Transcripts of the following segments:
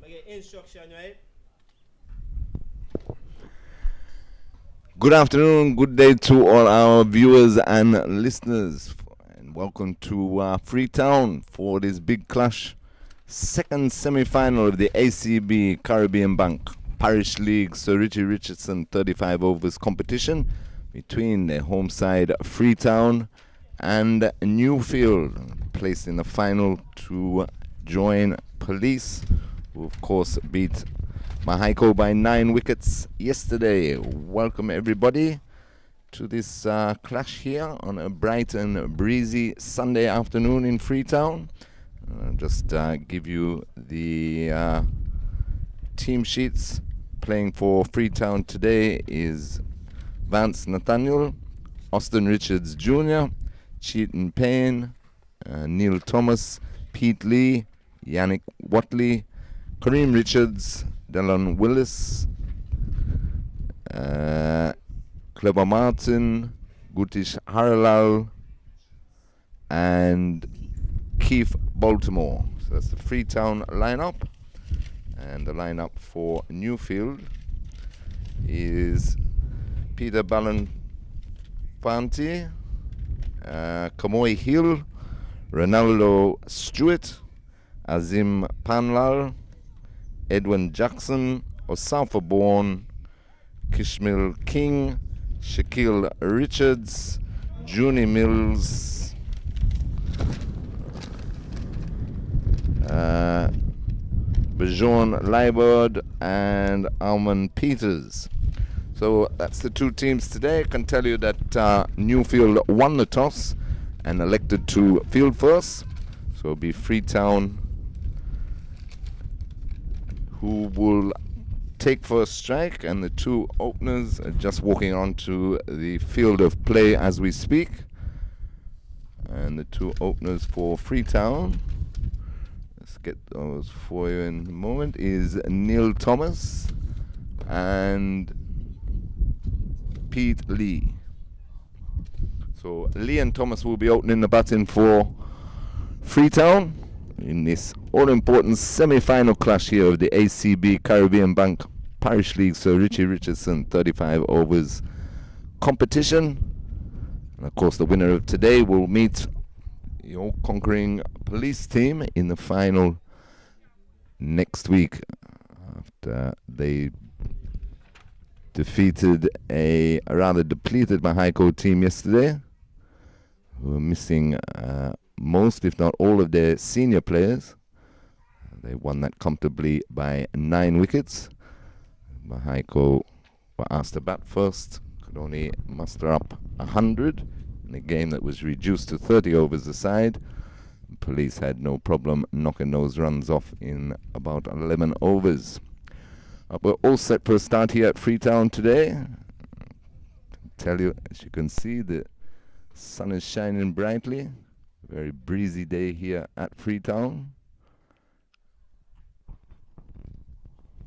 get instruction, right? Good afternoon, good day to all our viewers and listeners, and welcome to Freetown for this big clash. Second semi-final of the ACB Caribbean Bank Parish League Sir Richie Richardson 35 overs competition between the home side Freetown and Newfield, placed in the final to join Police, who of course beat Mahaiko by 9 wickets yesterday. Welcome everybody to this clash here on a bright and breezy Sunday afternoon in Freetown. Just give you the team sheets. Playing for Freetown today is Vance Nathaniel, Austin Richards Jr., Cheaton Payne, Neil Thomas, Pete Lee, Yannick Watley, Kareem Richards, Dylan Willis, Cleber Martin, Gutish Haralal, and Keith Baltimore. So that's the Freetown lineup. And the lineup for Newfield is Peter Ballanfanti, Kamoy Hill, Ronaldo Stewart, Azim Panlal, Edwin Jackson, Osafa Bourne, Kishmil King, Shaquille Richards, Junie Mills, Bajon Liebert, and Alman Peters. So that's the two teams today. I can tell you that Newfield won the toss and elected to field first. So it'll be Freetown who will take first strike, and the two openers are just walking onto the field of play as we speak. And the two openers for Freetown, let's get those for you in a moment, is Neil Thomas and Pete Lee. So Lee and Thomas will be opening the batting for Freetown in this all-important semi-final clash here of the ACB Caribbean Bank Parish League Sir Richie Richardson 35 overs competition. And of course the winner of today will meet the all-conquering Police team in the final next week, after they defeated a rather depleted Mahaiko team yesterday, who were missing most, if not all, of their senior players. They won that comfortably by 9 wickets. Mahaiko were asked to bat first, could only muster up 100 in a game that was reduced to 30 overs a side. Police had no problem knocking those runs off in about 11 overs. We're all set for a start here at Freetown today. I tell you, as you can see, the sun is shining brightly. Very breezy day here at Freetown.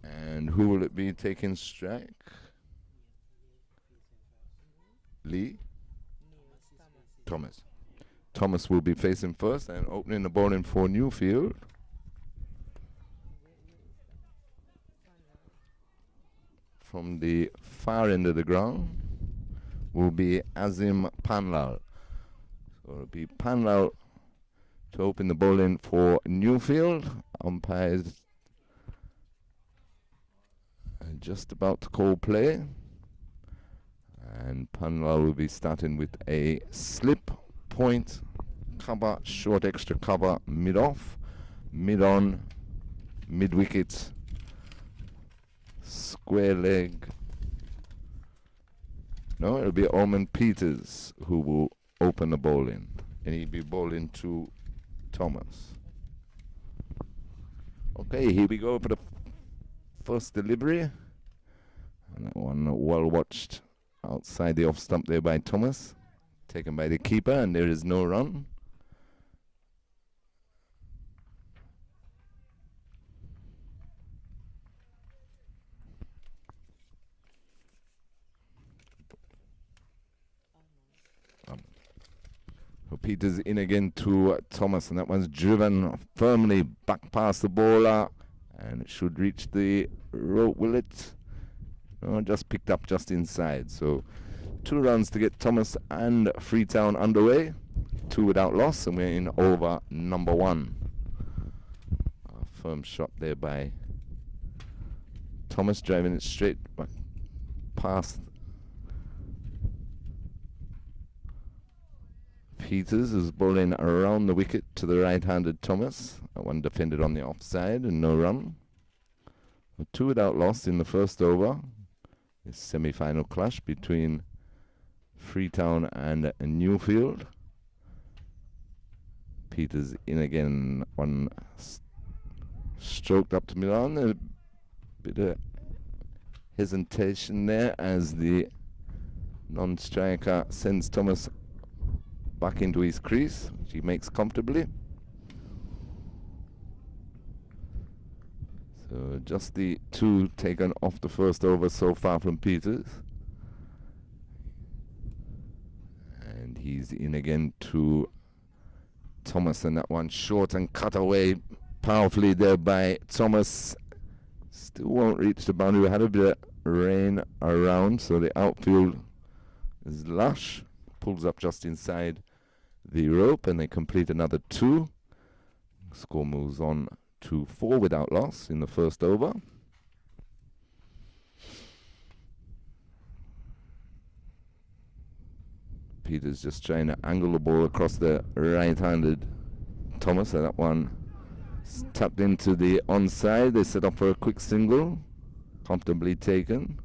And who will it be taking strike? Lee? Thomas. Thomas will be facing first and opening the bowling for Newfield. From the far end of the ground will be Azim Panlal. So it'll be Panlal to open the bowling for Newfield. Umpires are just about to call play. And Panlal will be starting with a slip, point, cover, short extra cover, mid-off, mid-on, mid-wicket, square leg. No, it'll be Alman Peters who will open the bowling, and he'll be bowling to Thomas. Okay, here we go for the first delivery. And that one well watched outside the off stump there by Thomas, taken by the keeper, and there is no run. So Peters in again to Thomas, and that one's driven firmly back past the bowler And it should reach the rope, will it? No, just picked up just inside. So 2 runs to get Thomas and Freetown underway. 2 without loss, and we're in over number 1. A firm shot there by Thomas, driving it straight back past Peters, who's bowling around the wicket to the right-handed Thomas. That one defended on the offside and no run. 2 without loss in the first over. This semi-final clash between Freetown and Newfield. Peters in again, one stroked up to Milan. A bit of hesitation there as the non-striker sends Thomas back into his crease, which he makes comfortably. So just the 2 taken off the first over so far from Peters. And he's in again to Thomas, and that one short and cut away powerfully there by Thomas. Still won't reach the boundary. We had a bit of rain around, so the outfield is lush. Pulls up just inside the rope, and they complete another 2. Score moves on to 4 without loss in the first over. Peters just trying to angle the ball across the right-handed Thomas, and that one tapped into the onside. They set up for a quick single, comfortably taken,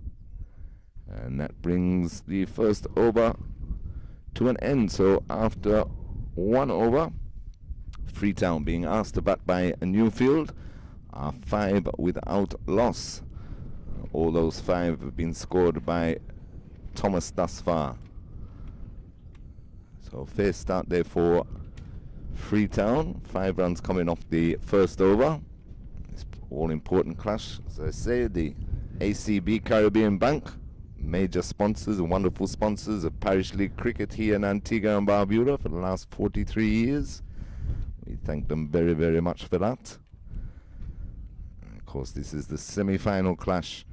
and that brings the first over to an end. So after 1 over, Freetown being asked to bat by Newfield are 5 without loss. All those 5 have been scored by Thomas thus far. So fair start there for Freetown. 5 runs coming off the first over. This all-important clash, as I say, the ACB Caribbean Bank, major sponsors and wonderful sponsors of Parish League cricket here in Antigua and Barbuda for the last 43 years. We thank them very, very much for that. And of course, this is the semi-final clash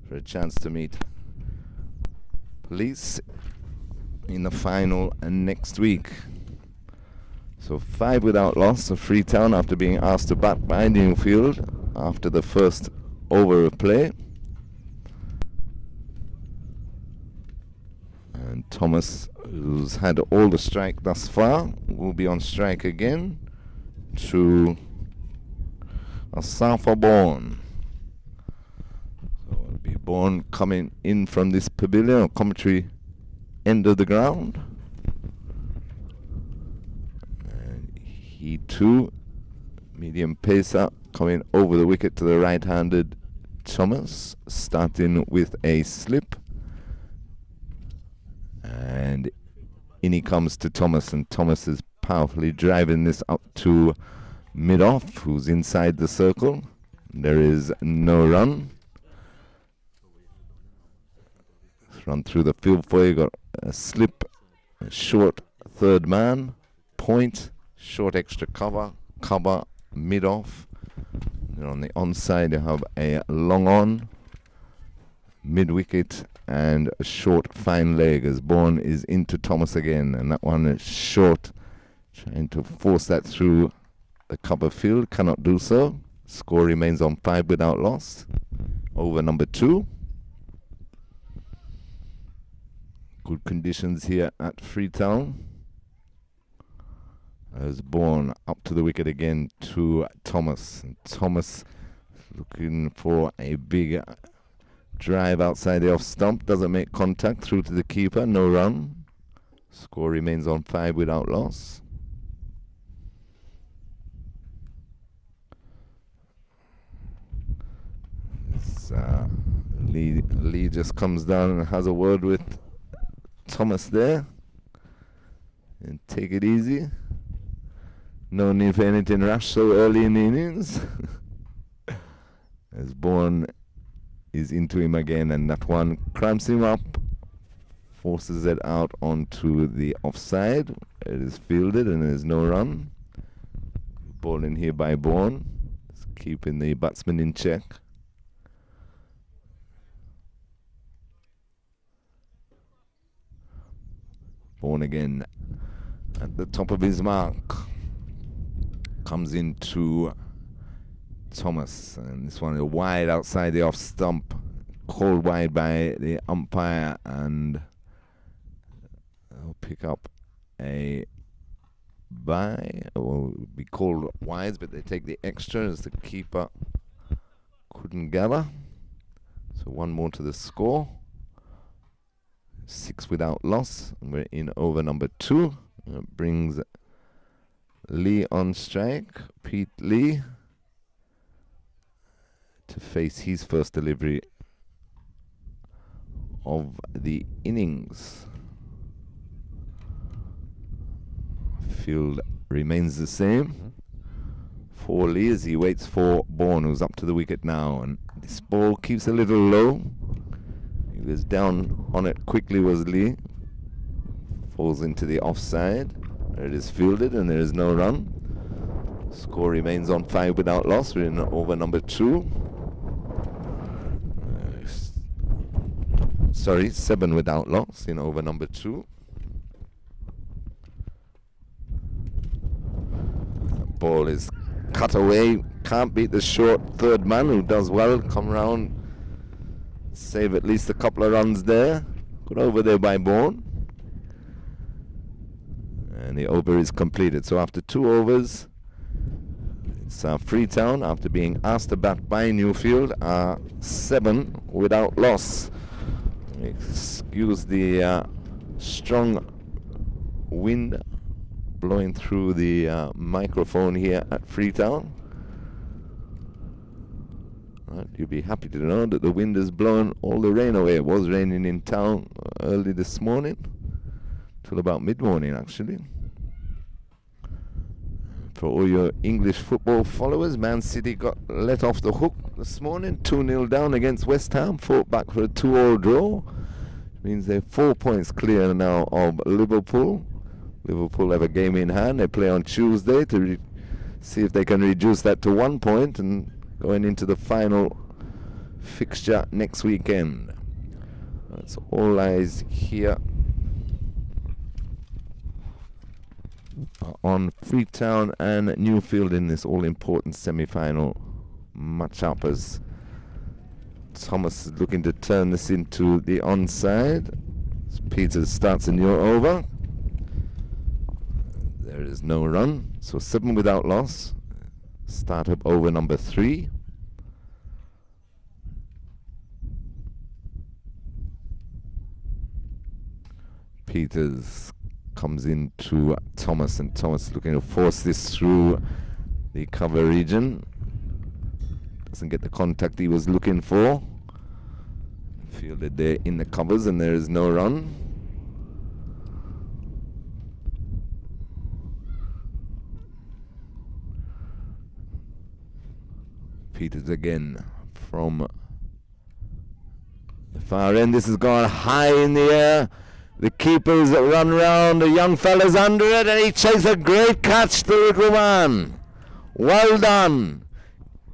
for a chance to meet Police in the final next week. So 5 without loss of Freetown after being asked to bat by Newfield after the first over of play. And Thomas, who's had all the strike thus far, will be on strike again to Asafa Bourne. So it'll be Bourne coming in from this pavilion or commentary end of the ground. And he too, medium pacer, coming over the wicket to the right-handed Thomas, starting with a slip. And in he comes to Thomas, and Thomas is powerfully driving this up to mid-off, who's inside the circle. There is no run. Run through the field for you, got a slip, a short third man, point, short extra cover, mid-off. And on the onside you have a long on, mid-wicket, and a short fine leg as Bourne is into Thomas again, and that one is short, trying to force that through the cover field, cannot do so. Score remains on 5 without loss. Over number 2. Good conditions here at Freetown. As Bourne up to the wicket again to Thomas. And Thomas looking for a big drive outside the off stump. Doesn't make contact through to the keeper. No run. Score remains on 5 without loss. Lee just comes down and has a word with Thomas there. And take it easy. No need for anything rash so early in the innings. As Bourne is into him again, and that one cramps him up, forces it out onto the offside. It is fielded and there is no run. Ball in here by Bourne. Just keeping the batsman in check. Bourne again at the top of his mark. Comes into Thomas, and this one is wide outside the off stump. Called wide by the umpire, and they'll pick up a bye. Will be called wides, but they take the extra as the keeper couldn't gather. So one more to the score. 6 without loss, and we're in over number 2. That brings Lee on strike, Pete Lee, to face his first delivery of the innings. Field remains the same for Lee as he waits for Bourne, who's up to the wicket now, and this ball keeps a little low. He was down on it quickly, was Lee. Falls into the offside. There it is fielded, and there is no run. Score remains on 5 without loss. We're in over number 2. Sorry, 7 without loss in over number 2. Ball is cut away. Can't beat the short third man, who does well. Come round, save at least a couple of runs there. Good over there by Bourne. And the over is completed. So after 2 overs, it's Freetown, after being asked to bat by Newfield, 7 without loss. Excuse the strong wind blowing through the microphone here at Freetown. You'll be happy to know that the wind has blown all the rain away. It was raining in town early this morning, till about mid-morning actually. For all your English football followers, Man City got let off the hook this morning, 2-0 down against West Ham, fought back for a 2-all draw. Which means they're 4 points clear now of Liverpool. Liverpool have a game in hand. They play on Tuesday to see if they can reduce that to 1 point, and going into the final fixture next weekend. That's all eyes here on Freetown and Newfield in this all-important semi-final match-up, as Thomas is looking to turn this into the onside. As Peters starts a new over. There is no run, so 7 without loss. Start up over number 3. Peters comes into Thomas, and Thomas looking to force this through the cover region. Doesn't get the contact he was looking for. Fielded there in the covers, and there is no run. Peters again from the far end. This has gone high in the air. The keepers run round. The young fella's under it, and he takes a great catch, the little man. Well done.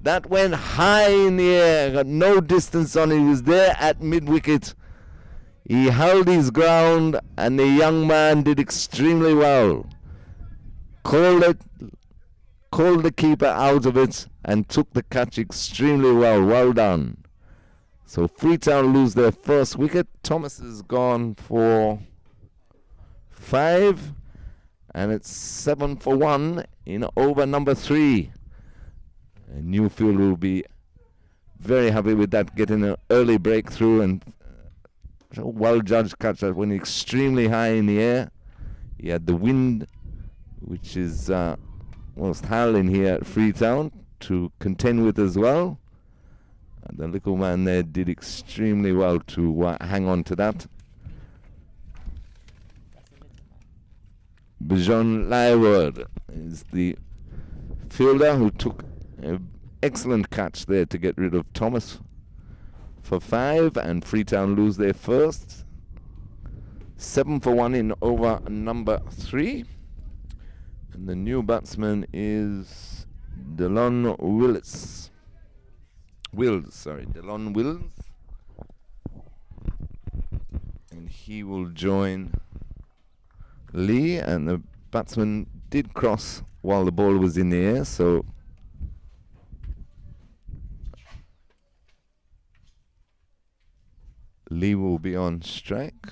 That went high in the air. Got no distance on it. He was there at mid-wicket. He held his ground, and the young man did extremely well. Called the keeper out of it and took the catch extremely well. Well done. So Freetown lose their first wicket. Thomas has gone for 5, and it's 7 for 1 in over number 3. And Newfield will be very happy with that, getting an early breakthrough, and a well-judged catch that went extremely high in the air. He had the wind, which is almost howling here at Freetown, to contend with as well. And the little man there did extremely well to hang on to that. Bijan Lyward is the fielder who took an excellent catch there to get rid of Thomas for 5, and Freetown lose their first. 7 for 1 in over number 3. And the new batsman is Delon Wills. Delon Wills. And he will join Lee, and the batsman did cross while the ball was in the air, so Lee will be on strike.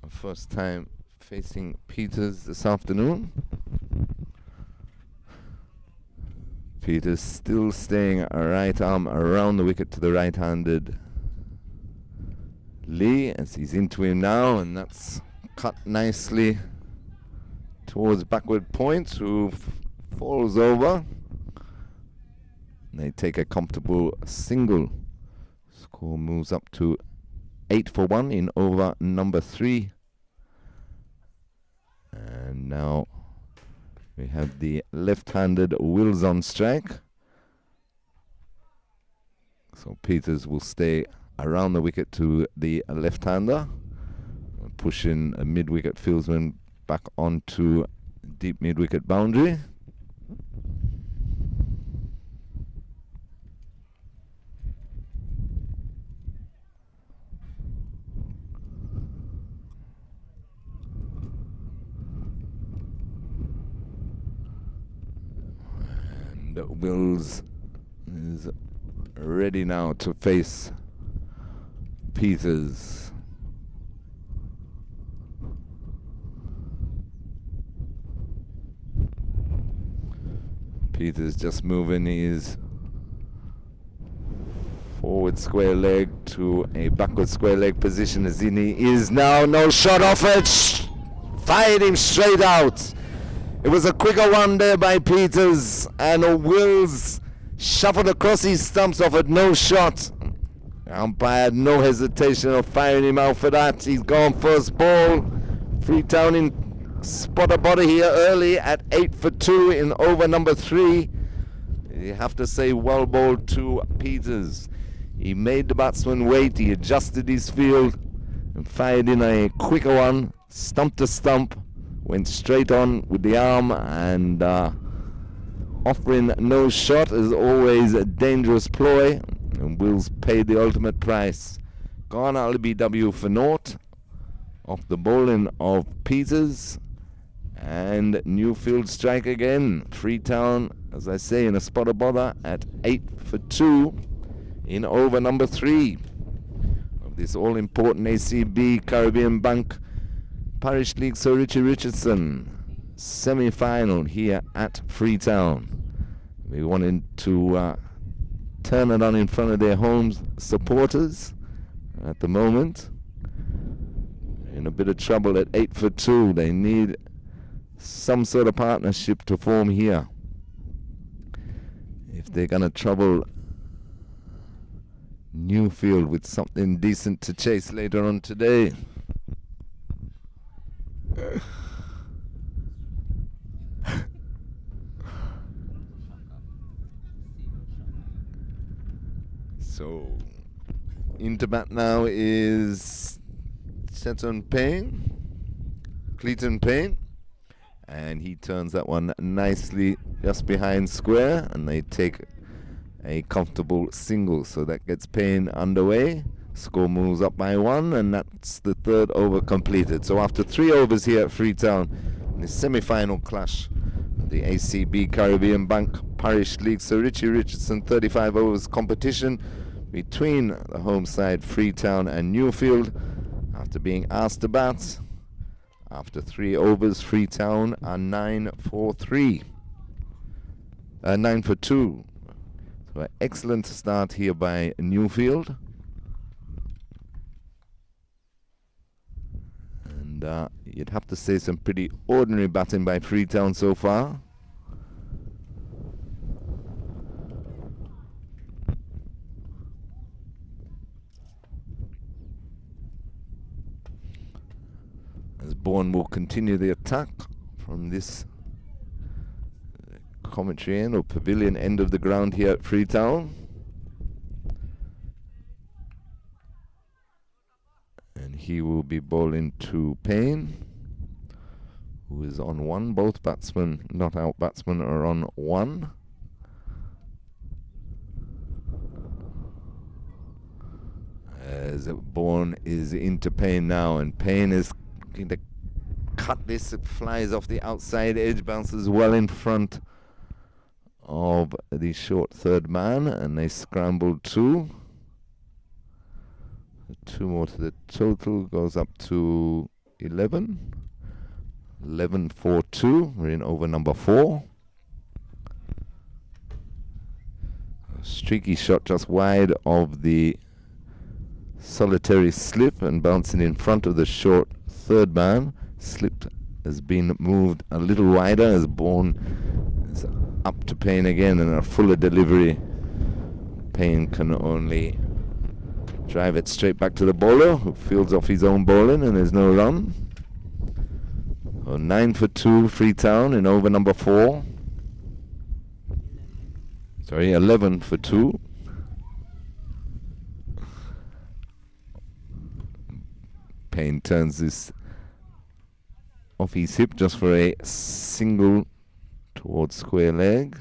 First time facing Peters this afternoon. Peters still staying a right arm around the wicket to the right-handed Lee as he's into him now, and that's cut nicely towards backward point, who falls over. And they take a comfortable single. Score moves up to 8 for 1 in over number 3. And now we have the left-handed Wills on strike. So Peters will stay around the wicket to the left-hander, pushing a mid-wicket fieldsman back onto deep mid-wicket boundary. Wills is ready now to face Peters. Peters just moving his forward square leg to a backward square leg position as in he is now. No shot offered. Fired him straight out. It was a quicker one there by Peters, and Wills shuffled across his stumps, offered no shot. The umpire had no hesitation of firing him out for that. He's gone first ball. Freetown in spot a body here early at 8 for 2 in over number 3. You have to say well bowled to Peters. He made the batsman wait, he adjusted his field and fired in a quicker one, stump to stump. Went straight on with the arm, and offering no shot is always a dangerous ploy, and Wills paid the ultimate price. Gone LBW for naught off the bowling of Peters, and Newfield strike again. Freetown, as I say, in a spot of bother at 8 for 2 in over number 3 of this all-important ACB Caribbean Bank Parish League Sir Richie Richardson semi-final here at Freetown. We wanted to turn it on in front of their home supporters at the moment. In a bit of trouble at 8 for 2. They need some sort of partnership to form here if they're going to trouble Newfield with something decent to chase later on today. So into bat now is Clayton Payne, and he turns that one nicely just behind square, and they take a comfortable single. So that gets Payne underway. Score moves up by 1, and that's the 3rd over completed. So after 3 overs here at Freetown, in the semi-final clash of the ACB Caribbean Bank Parish League Sir Richie Richardson 35 overs competition between the home side Freetown and Newfield, after being asked to bat, after 3 overs, Freetown are 9 for 2. So an excellent start here by Newfield. You'd have to say some pretty ordinary batting by Freetown so far. As Bourne will continue the attack from this commentary end or pavilion end of the ground here at Freetown. And he will be bowling to Payne, who is on one. Both batsmen, not out batsmen, are on one. As Bourne is into Payne now, and Payne is going to cut this. It flies off the outside edge, bounces well in front of the short third man, and they scramble two. 2 more to the total, goes up to 11. 11-4-2. We're in over number 4. A streaky shot just wide of the solitary slip and bouncing in front of the short third man. Slip has been moved a little wider as Bourne is up to Payne again, and a fuller delivery. Payne can only drive it straight back to the bowler, who fields off his own bowling, and there's no run. So 9-2 Freetown in over number 4. Sorry, 11-2. Payne turns this off his hip just for a single towards square leg.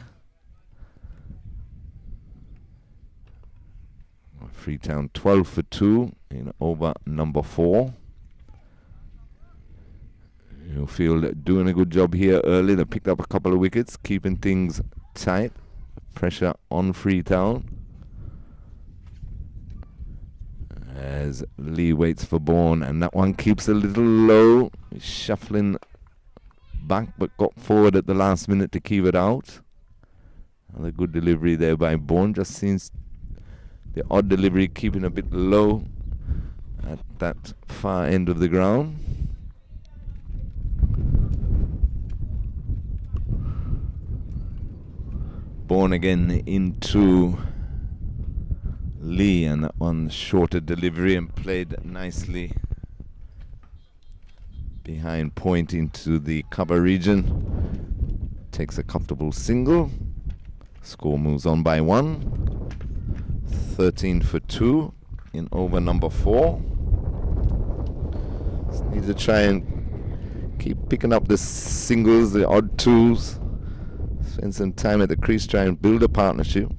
Freetown 12-2 in over number 4. Newfield doing a good job here early. They picked up a couple of wickets, keeping things tight. Pressure on Freetown. As Lee waits for Bourne, and that one keeps a little low. He's shuffling back, but got forward at the last minute to keep it out. Another good delivery there by Bourne. Just seems the odd delivery keeping a bit low at that far end of the ground. Bourne again into Lee, and that one shorter delivery and played nicely behind point into the cover region. Takes a comfortable single. Score moves on by 1. 13-2 in over number 4. Just need to try and keep picking up the singles, the odd twos. Spend some time at the crease, try and build a partnership.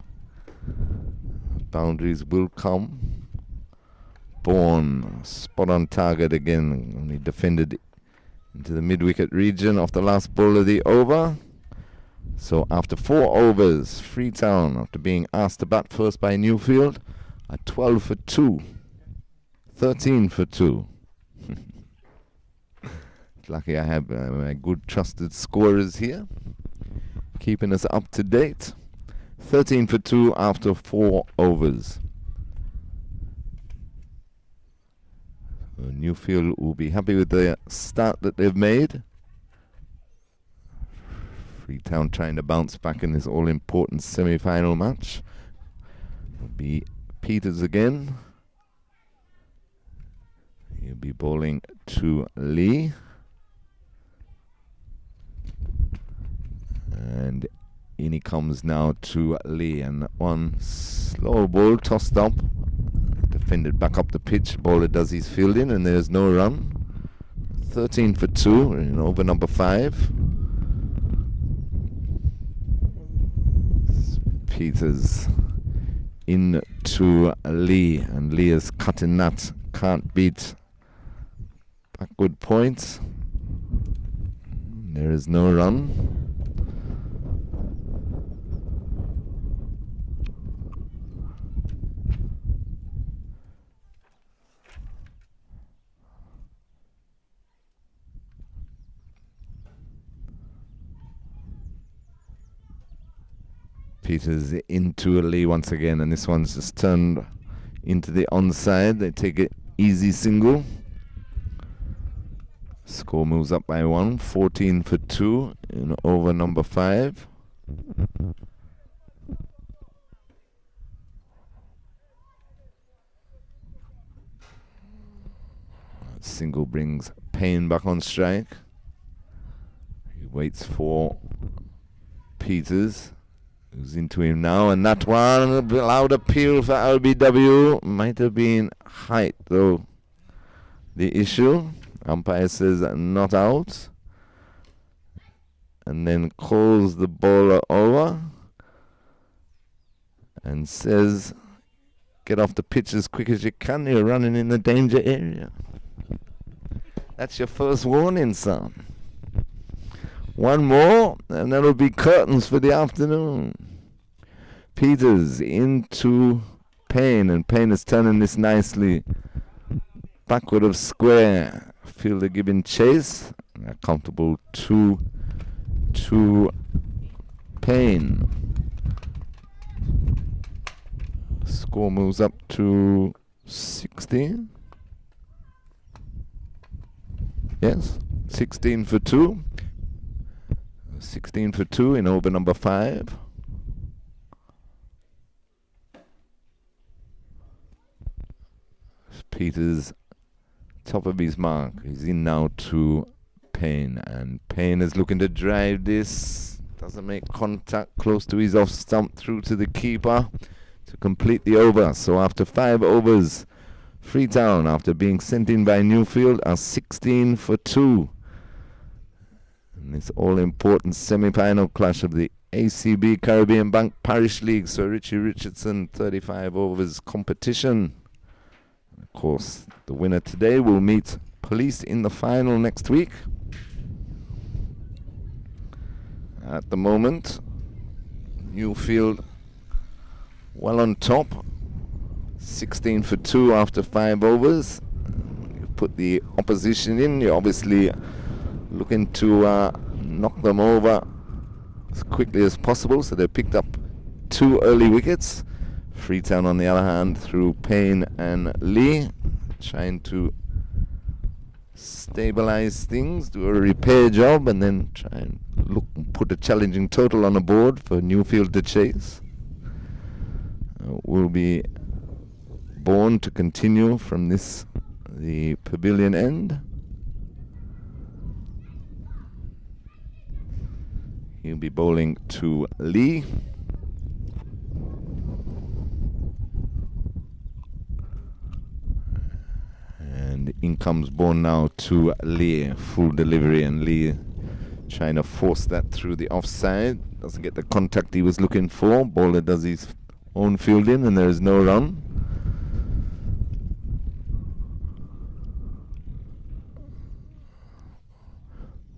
Boundaries will come. Bourne, spot on target again. Only defended into the mid-wicket region off the last ball of the over. So after 4 overs, Freetown, after being asked to bat first by Newfield, are 12-2. 13-2. Lucky I have my good trusted scorers here, keeping us up to date. 13-2 after 4 overs. Newfield will be happy with the start that they've made. Freetown trying to bounce back in this all-important semi-final match. Will be Peters again. He'll be bowling to Lee. And in he comes now to Lee, and one slow ball tossed up, defended back up the pitch. Bowler does his fielding, and there's no run. 13-2 in over number 5. Peters into Lee, and Lee is cutting that. Can't beat backward points. There is no run. Peters into Lee once again, and this one's just turned into the onside. They take it easy single. Score moves up by 1. 14-2 in over number 5. Single brings Payne back on strike. He waits for Peters, who's into him now, and that one, a loud appeal for LBW. Might have been height, though, the issue. Umpire says not out. and then calls the bowler over and says, get off the pitch as quick as you can, you're running in the danger area. That's your first warning, son. One more, and that'll be curtains for the afternoon. Peters into Payne, and Payne is turning this nicely. Backward of square. Fielder giving chase. A comfortable 2-2 Payne. Score moves up to 16. Yes, 16 for 2. 16 for 2 in over number 5. Peters, top of his mark. He's in now to Payne, and Payne is looking to drive this. Doesn't make contact, close to his off stump, through to the keeper to complete the over. So after 5 overs, Freetown, after being sent in by Newfield, are 16 for 2. And this all-important semi-final clash of the ACB Caribbean Bank Parish League. Sir Richie Richardson, 35 overs competition. And of course, the winner today will meet Police in the final next week. At the moment, Newfield well on top. 16 for 2 after 5 overs. You put the opposition in, you're obviously looking to knock them over as quickly as possible. So they picked up 2 early wickets. Freetown, on the other hand, through Payne and Lee, trying to stabilize things, do a repair job, and then try and look and put a challenging total on the board for Newfield to chase. Will be born to continue from this, the pavilion end. He'll be bowling to Lee. And in comes Bourne now to Lee. Full delivery, and Lee trying to force that through the offside. Doesn't get the contact he was looking for. Bowler does his own fielding, and there is no run.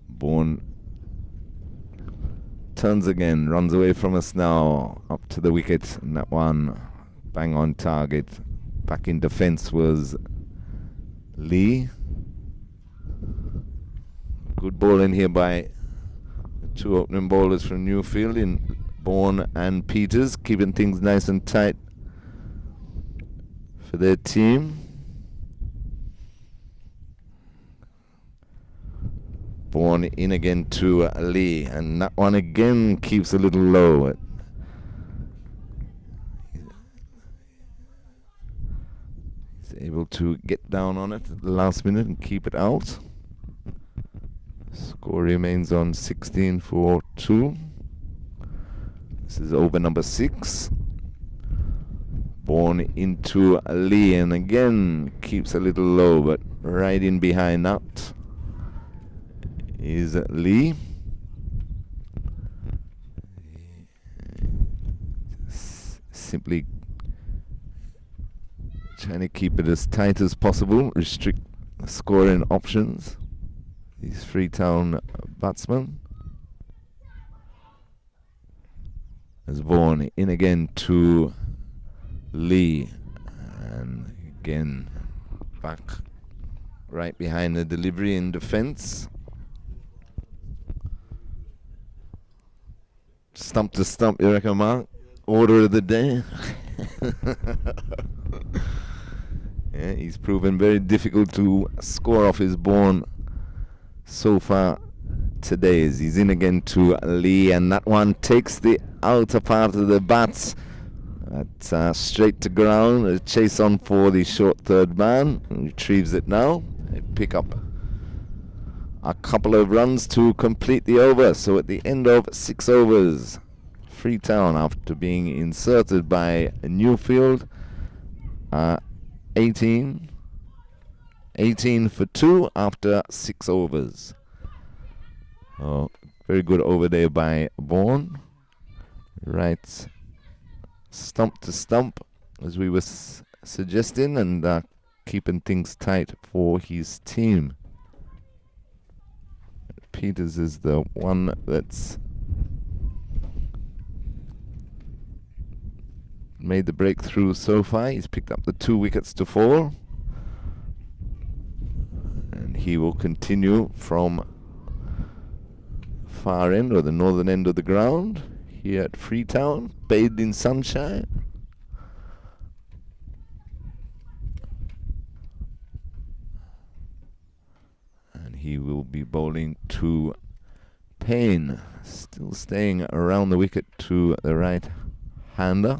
Bourne turns again, runs away from us now, up to the wicket, and that one bang on target. Back in defence was Lee. Good ball in here by the 2 opening bowlers from Newfield in Bourne and Peters, keeping things nice and tight for their team. Bourne in again to Lee, and that one again keeps a little low. He's able to get down on it at the last minute and keep it out. Score remains on 16 for 2. This is over number 6. Bourne into Lee, and again keeps a little low, but right in behind that is Lee. Simply trying to keep it as tight as possible, restrict the scoring options. These Freetown batsmen. As Vaughan in again to Lee, and again back right behind the delivery in defence. Stump to stump, you reckon, Mark? Order of the day. Yeah, he's proven very difficult to score off his Bourne so far today, as he's in again to Lee, and that one takes the outer part of the bats. That's straight to ground. A chase on for the short third man. Retrieves it now. They pick up a couple of runs to complete the over. So at the end of 6 overs, Freetown, after being inserted by Newfield, 18 for 2 after 6 overs. Oh, Very good over there by Bourne. Right stump to stump, as we were suggesting, and keeping things tight for his team. Peters is the one that's made the breakthrough so far. He's picked up the 2 wickets to fall, and he will continue from far end, or the northern end of the ground here at Freetown, bathed in sunshine. And he will be bowling to Payne, still staying around the wicket to the right hander.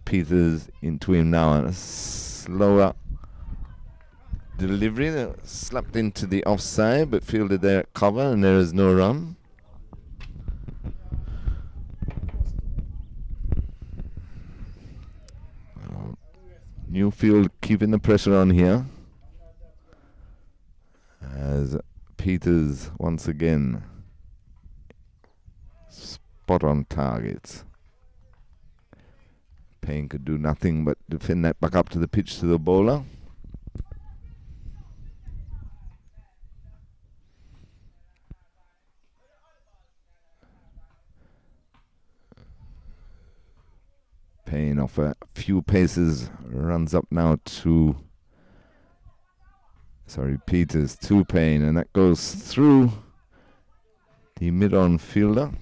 Peters into him now, and a slower delivery, slapped into the offside, but fielded there at cover, and there is no run. Newfield keeping the pressure on here, as Peters once again spot on target. Payne could do nothing but defend that back up to the pitch to the bowler. Payne off a few paces, runs up now to Peters to Payne, and that goes through the mid-on fielder.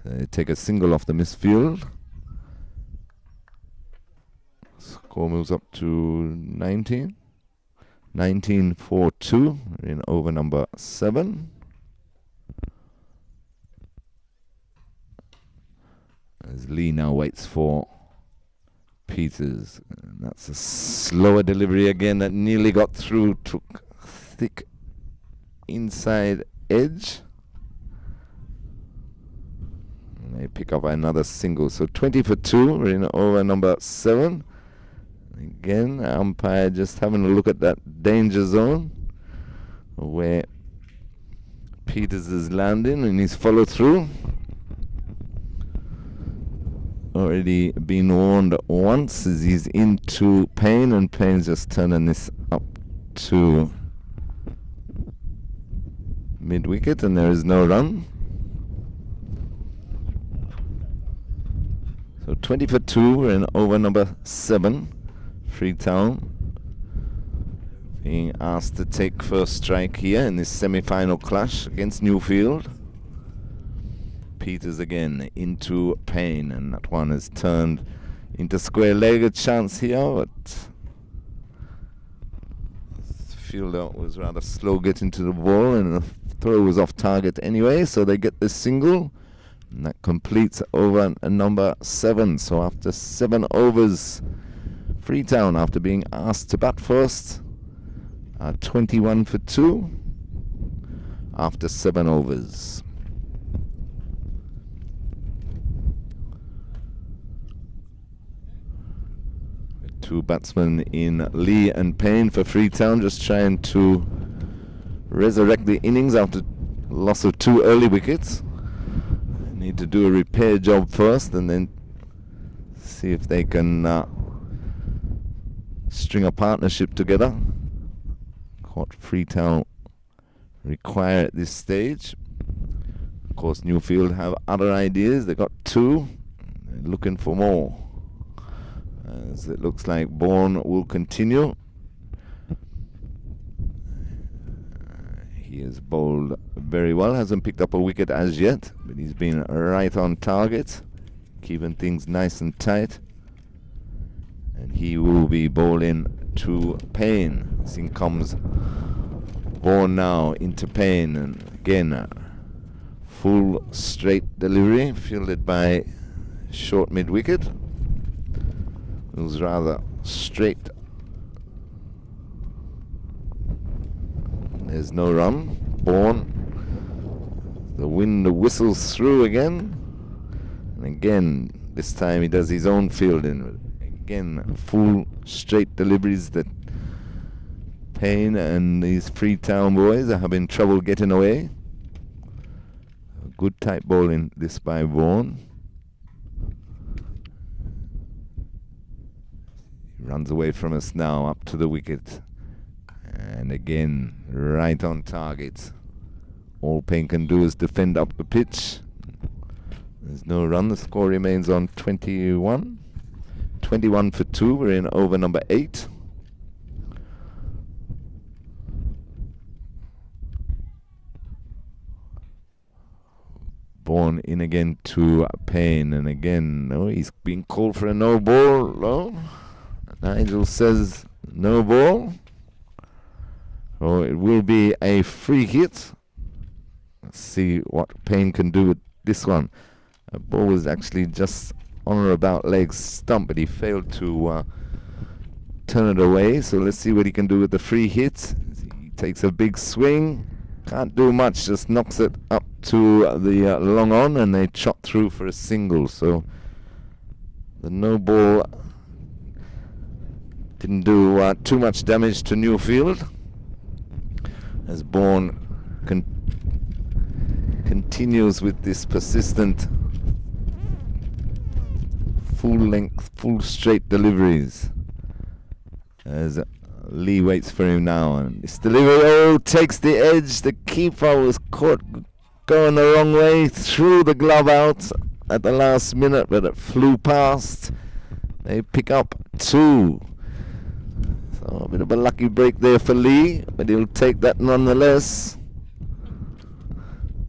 So they take a single off the misfield. Score moves up to 19. 19-4-2 in over number 7. As Lee now waits for Peters. And that's a slower delivery again that nearly got through, took thick inside edge. And they pick up another single. So 20 for 2, we're in over number 7. Again, umpire just having a look at that danger zone where Peters is landing and he's follow through. Already been warned once as he's into Payne, and Payne's just turning this up to mid-wicket, and there is no run. So 20 for 2, we're in over number 7. Freetown being asked to take first strike here in this semi-final clash against Newfield. Peters again into Payne, and that one is turned into square-legged chance here, but the fielder was rather slow getting to the ball, and the throw was off target anyway, so they get the single, and that completes over number 7. So after 7 overs, Freetown, after being asked to bat first, are 21 for 2 after 7 overs. Two batsmen in Lee and Payne for Freetown, just trying to resurrect the innings after loss of 2 early wickets. They need to do a repair job first and then see if they can string a partnership together. What Freetown require at this stage. Of course, Newfield have other ideas. They got 2. They're looking for more. As it looks like Bourne will continue. He has bowled very well, hasn't picked up a wicket as yet, but he's been right on target, keeping things nice and tight. And he will be bowling to Payne. As in comes Bourne now into Payne, and again full straight delivery, fielded by short mid-wicket. It was rather straight. There's no run. Bourne. The wind whistles through again. And again, this time he does his own fielding. Again, full straight deliveries that Payne and these Freetown boys are having trouble getting away. Good tight bowling this by Vaughan. He runs away from us now, up to the wicket. And again, right on target. All Payne can do is defend up the pitch. There's no run. The score remains on 21. 21 for 2. We're in over number 8. Born in again to Payne, and again, no, he's being called for a no ball. No, Nigel says no ball. So it will be a free hit. Let's see what Payne can do with this one. The ball was actually just on or about leg stump, but he failed to turn it away. So let's see what he can do with the free hit. He takes a big swing. Can't do much, just knocks it up to the long on, and they chop through for a single. So the no ball didn't do too much damage to Newfield, as Bourne continues with this persistent full length, full straight deliveries, as Lee waits for him now, and this delivery, takes the edge. The keeper was caught going the wrong way, threw the glove out at the last minute, but it flew past. They pick up 2. So a bit of a lucky break there for Lee, but he'll take that nonetheless.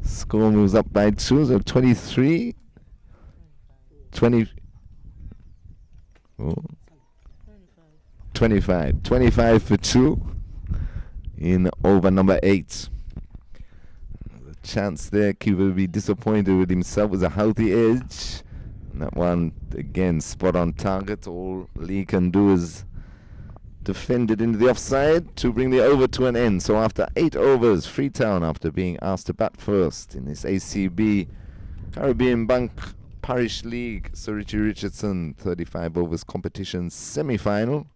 Score moves up by 2, so 23. 20. Oh. 25 for 2 in over number 8. The chance there, keeper will be disappointed with himself, was a healthy edge. And that one, again, spot on target. All Lee can do is defend it into the offside to bring the over to an end. So after 8 overs, Freetown, after being asked to bat first in this ACB Caribbean Bank Parish League Sir Richie Richardson 35 overs competition semi-final.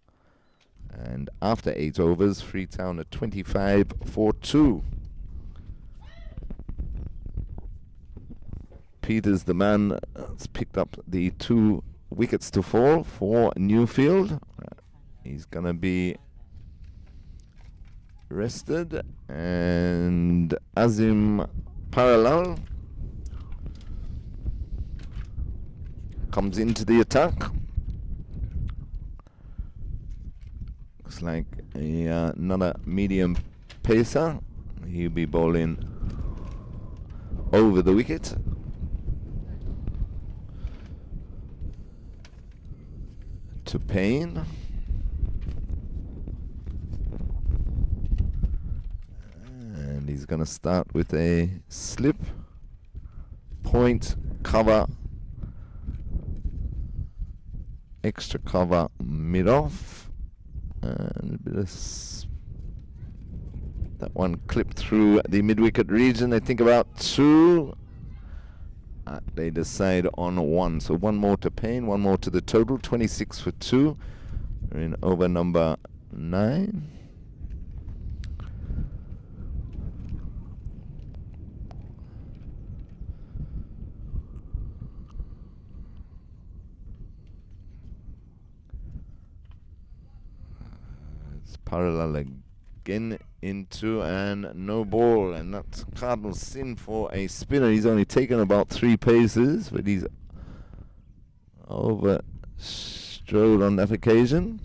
And after 8 overs, Freetown at 25 for 2. Peters, the man, has picked up the 2 wickets to fall for Newfield. He's going to be rested. And Azim Parallel comes into the attack. Looks like another medium pacer. He'll be bowling over the wicket. To Payne. And he's going to start with a slip, point, cover, extra cover mid-off. And a bit of that one clipped through the mid-wicket region. I think about 2. They decide on 1. So 1 more to Payne, 1 more to the total. 26 for 2. We're in over number 9. Parallel again into, and no ball, and that's cardinal sin for a spinner. He's only taken about 3 paces, but he's overstrode on that occasion.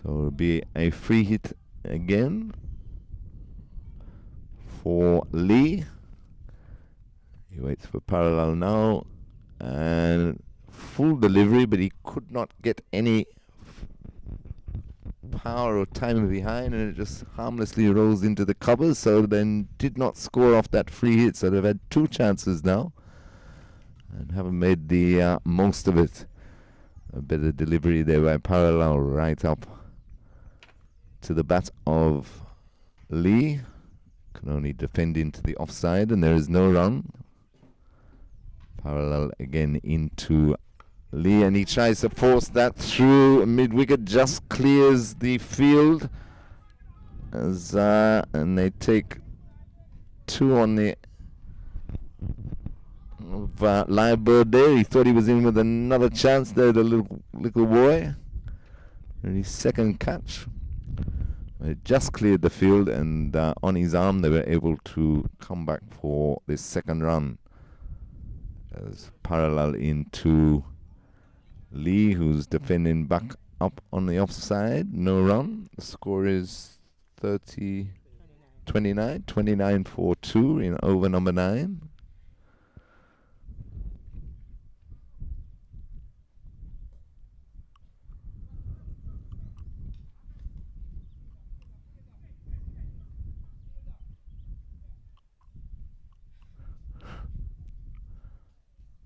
So it'll be a free hit again for Lee. He waits for Parallel now, and full delivery, but he could not get any power or timing behind, and it just harmlessly rolls into the covers. So then did not score off that free hit. So they've had 2 chances now and haven't made the most of it. A bit of delivery there by Parallel right up to the bat of Lee. Can only defend into the offside, and there is no run. Parallel again into Lee, and he tries to force that through mid-wicket, just clears the field, as and they take 2 on the of live bird there. He thought he was in with another chance there, the little boy. And his second catch. It just cleared the field, and on his arm they were able to come back for this second run. As parallel into Lee, who's defending back up on the offside. No run. The score is 29 for 2 in over number 9.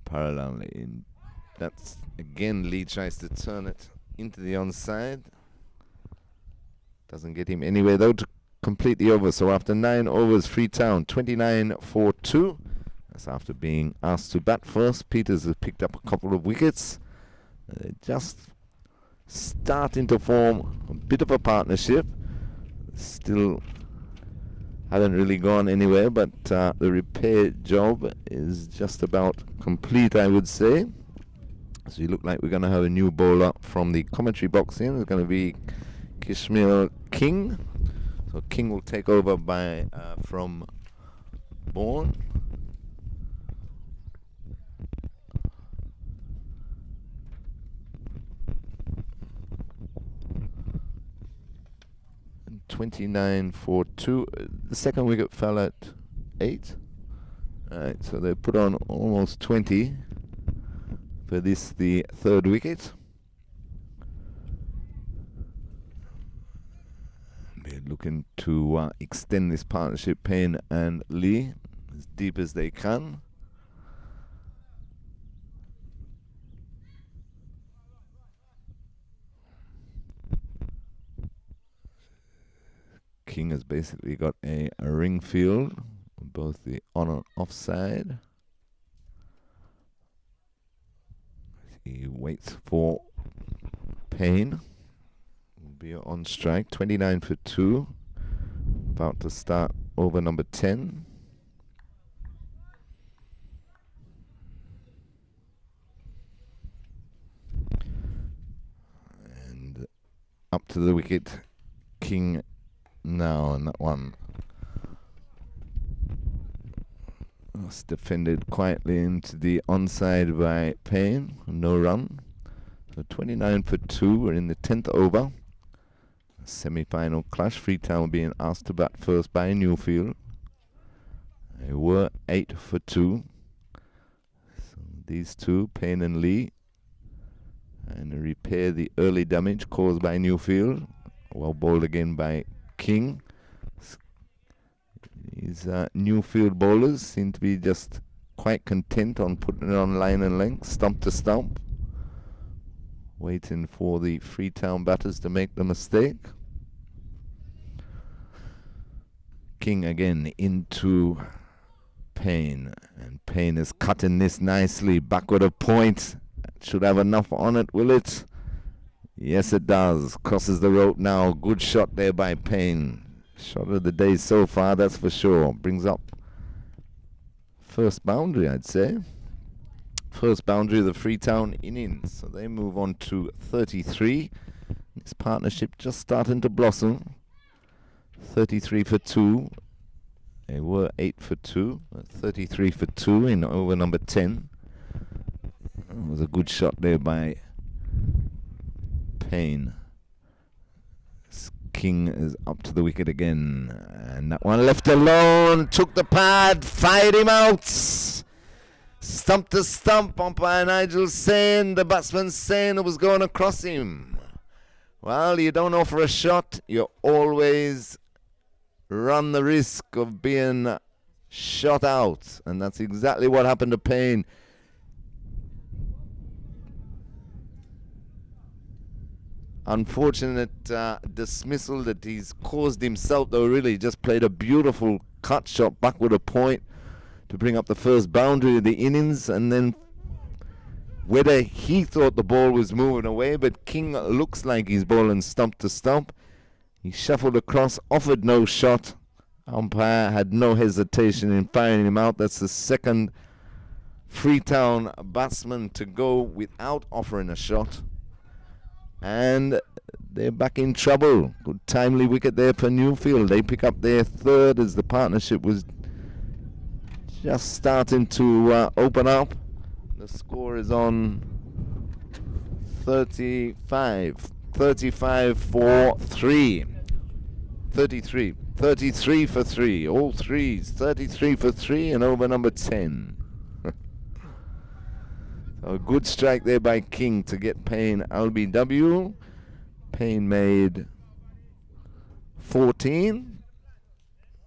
Parallelly in. That's again, Lee tries to turn it into the onside. Doesn't get him anywhere though to complete the over. So after 9 overs, Freetown 29 for 2. That's after being asked to bat first. Peters has picked up a couple of wickets. They're just starting to form a bit of a partnership. Still haven't really gone anywhere, but the repair job is just about complete, I would say. So you look like we're going to have a new bowler from the commentary box in. It's going to be Kishmael King. So King will take over by from Bourne. And 29 for 2. The second wicket fell at 8. Alright, so they put on almost 20 for this, the third wicket. They're looking to extend this partnership, Payne and Lee, as deep as they can. King has basically got a ring field, both the on and off side. He waits for Payne. Will be on strike. 29 for 2. About to start over number 10. And up to the wicket, King now on that one. It's defended quietly into the onside by Payne. No run. So 29 for 2. We're in the 10th over. Semi-final clash. Freetown being asked to bat first by Newfield. They were 8 for 2. So these two, Payne and Lee, and repair the early damage caused by Newfield. Well bowled again by King. These Newfield bowlers seem to be just quite content on putting it on line and length, stump to stump, waiting for the Freetown batters to make the mistake. King again into Payne, and Payne is cutting this nicely, backward of point. Should have enough on it, will it? Yes, it does. Crosses the rope now. Good shot there by Payne. Shot of the day so far, that's for sure. Brings up first boundary, I'd say. First boundary of the Freetown innings. So they move on to 33. This partnership just starting to blossom. 33 for 2. They were 8 for 2. 33 for 2 in over number 10. That was a good shot there by Payne. King is up to the wicket again, and that one left alone, took the pad, fired him out. Stump to stump, umpire Nigel saying, the batsman saying it was going across him. Well, you don't offer a shot, you always run the risk of being shot out, and that's exactly what happened to Payne. Unfortunate dismissal that he's caused himself, though. Really just played a beautiful cut shot backward a point to bring up the first boundary of the innings, and then whether he thought the ball was moving away, but King looks like he's bowling stump to stump. He shuffled across, offered no shot. Umpire had no hesitation in firing him out. That's the second Freetown batsman to go without offering a shot. And they're back in trouble. Good timely wicket there for Newfield. They pick up their third as the partnership was just starting to open up. The score is on 35 for 3. 33 for 3. All threes. 33 for 3 and over number 10. So a good strike there by King to get Payne LBW. Payne made 14.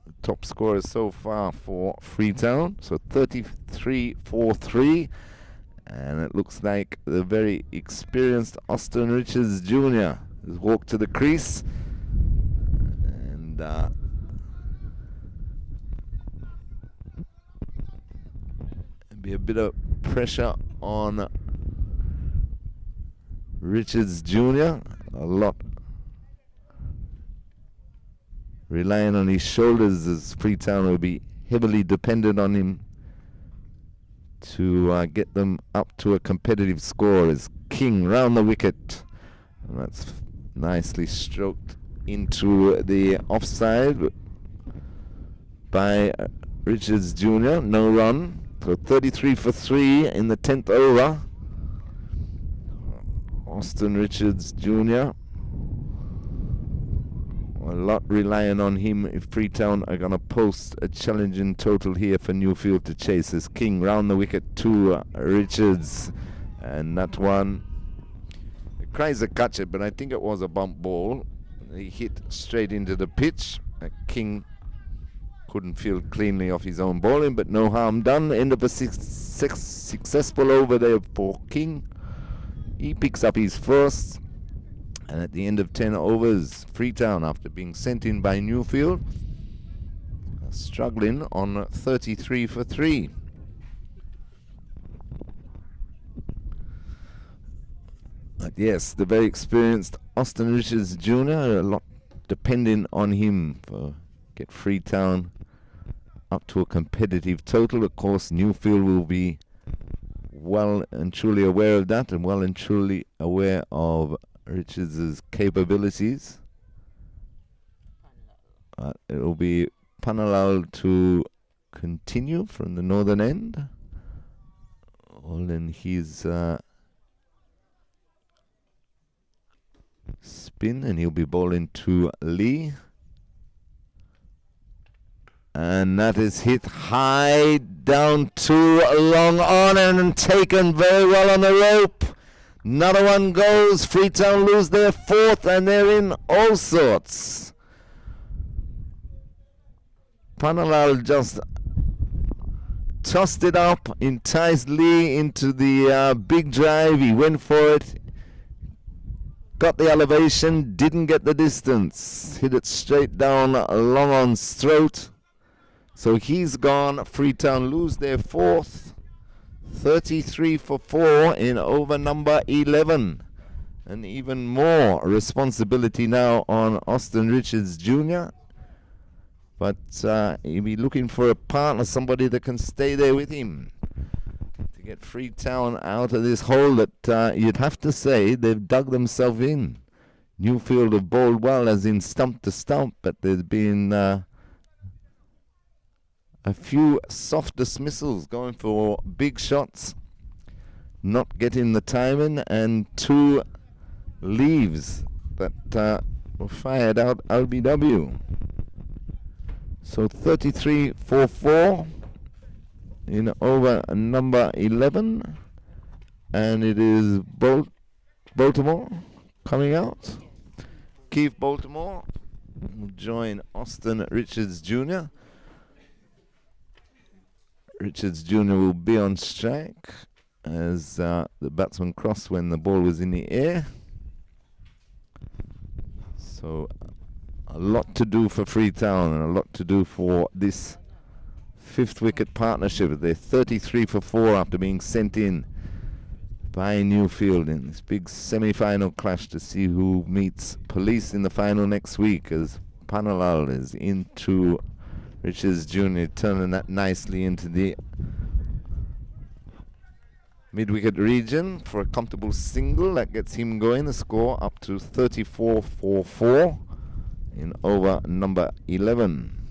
The top scorer so far for Freetown. So 33 for 3. And it looks like the very experienced Austin Richards Jr. has walked to the crease. And be a bit of pressure on Richards Jr. A lot relying on his shoulders, as Freetown will be heavily dependent on him to get them up to a competitive score. As King round the wicket, and that's nicely stroked into the offside by Richards Jr. No run. So 33 for 3 in the 10th over. Austin Richards Jr. A lot relying on him if Freetown are going to post a challenging total here for Newfield to chase. As King round the wicket to Richards. And that one, it cries a catch it, but I think it was a bump ball. He hit straight into the pitch. King couldn't field cleanly off his own bowling, but no harm done. End of a successful over there for King. He picks up his first, and at the end of 10 overs, Freetown, after being sent in by Newfield, are struggling on 33 for 3. But yes, the very experienced Austin Richards Jr., a lot depending on him for get Freetown up to a competitive total. Of course, Newfield will be well and truly aware of that, and well and truly aware of Richards' capabilities. It will be Panalal to continue from the northern end. All in his spin, and he'll be bowling to Lee. And that is hit high down to long on and taken very well on the rope. Another one goes. Freetown lose their fourth, and they're in all sorts. Panalal just tossed it up, enticed Lee into the big drive. He went for it. Got the elevation, didn't get the distance. Hit it straight down long on's throat. So he's gone. Freetown lose their fourth. 33 for 4 in over number 11. And even more responsibility now on Austin Richards Jr. But he'll be looking for a partner, somebody that can stay there with him to get Freetown out of this hole that you'd have to say they've dug themselves in. Newfield have bowled well, as in stump to stump, but there's been a few soft dismissals, going for big shots, not getting the timing, and 2 leaves that were fired out LBW. So 33 for 4 in over number 11, and it is Baltimore coming out. Keith Baltimore will join Austin Richards Jr. Richards Jr. will be on strike as the batsman crossed when the ball was in the air. So a lot to do for Freetown and a lot to do for this 5th wicket partnership. They're 33 for 4 after being sent in by Newfield in this big semi-final clash to see who meets Police in the final next week, as Panalal is into Richards Jr. turning that nicely into the mid-wicket region for a comfortable single that gets him going. The score up to 34 for 4 in over number 11.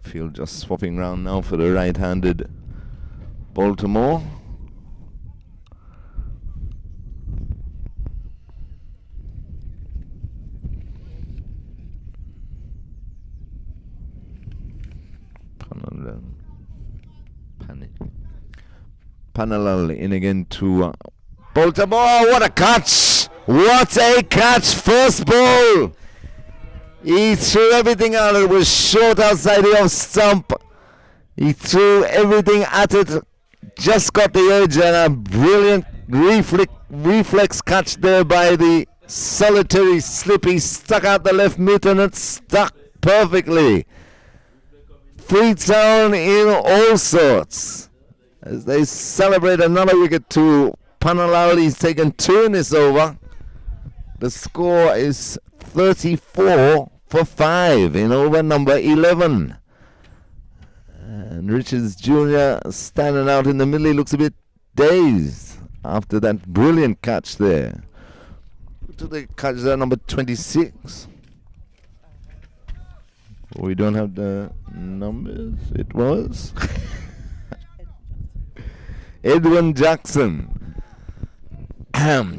Field just swapping round now for the right-handed Baltimore. Panalal in again to Baltimore. What a catch! What a catch! First ball! He threw everything out. It was short outside the off stump. He threw everything at it. Just got the edge, and a brilliant reflex catch there by the solitary slip. He stuck out the left mitt and it stuck perfectly. Freetown in all sorts as they celebrate another wicket to Panalal. He's taken 2 in this over. The score is 34 for 5 in over number 11. And Richards Jr. standing out in the middle. He looks a bit dazed after that brilliant catch there. To the catch there, number 26. We don't have the numbers. It was Edwin Jackson.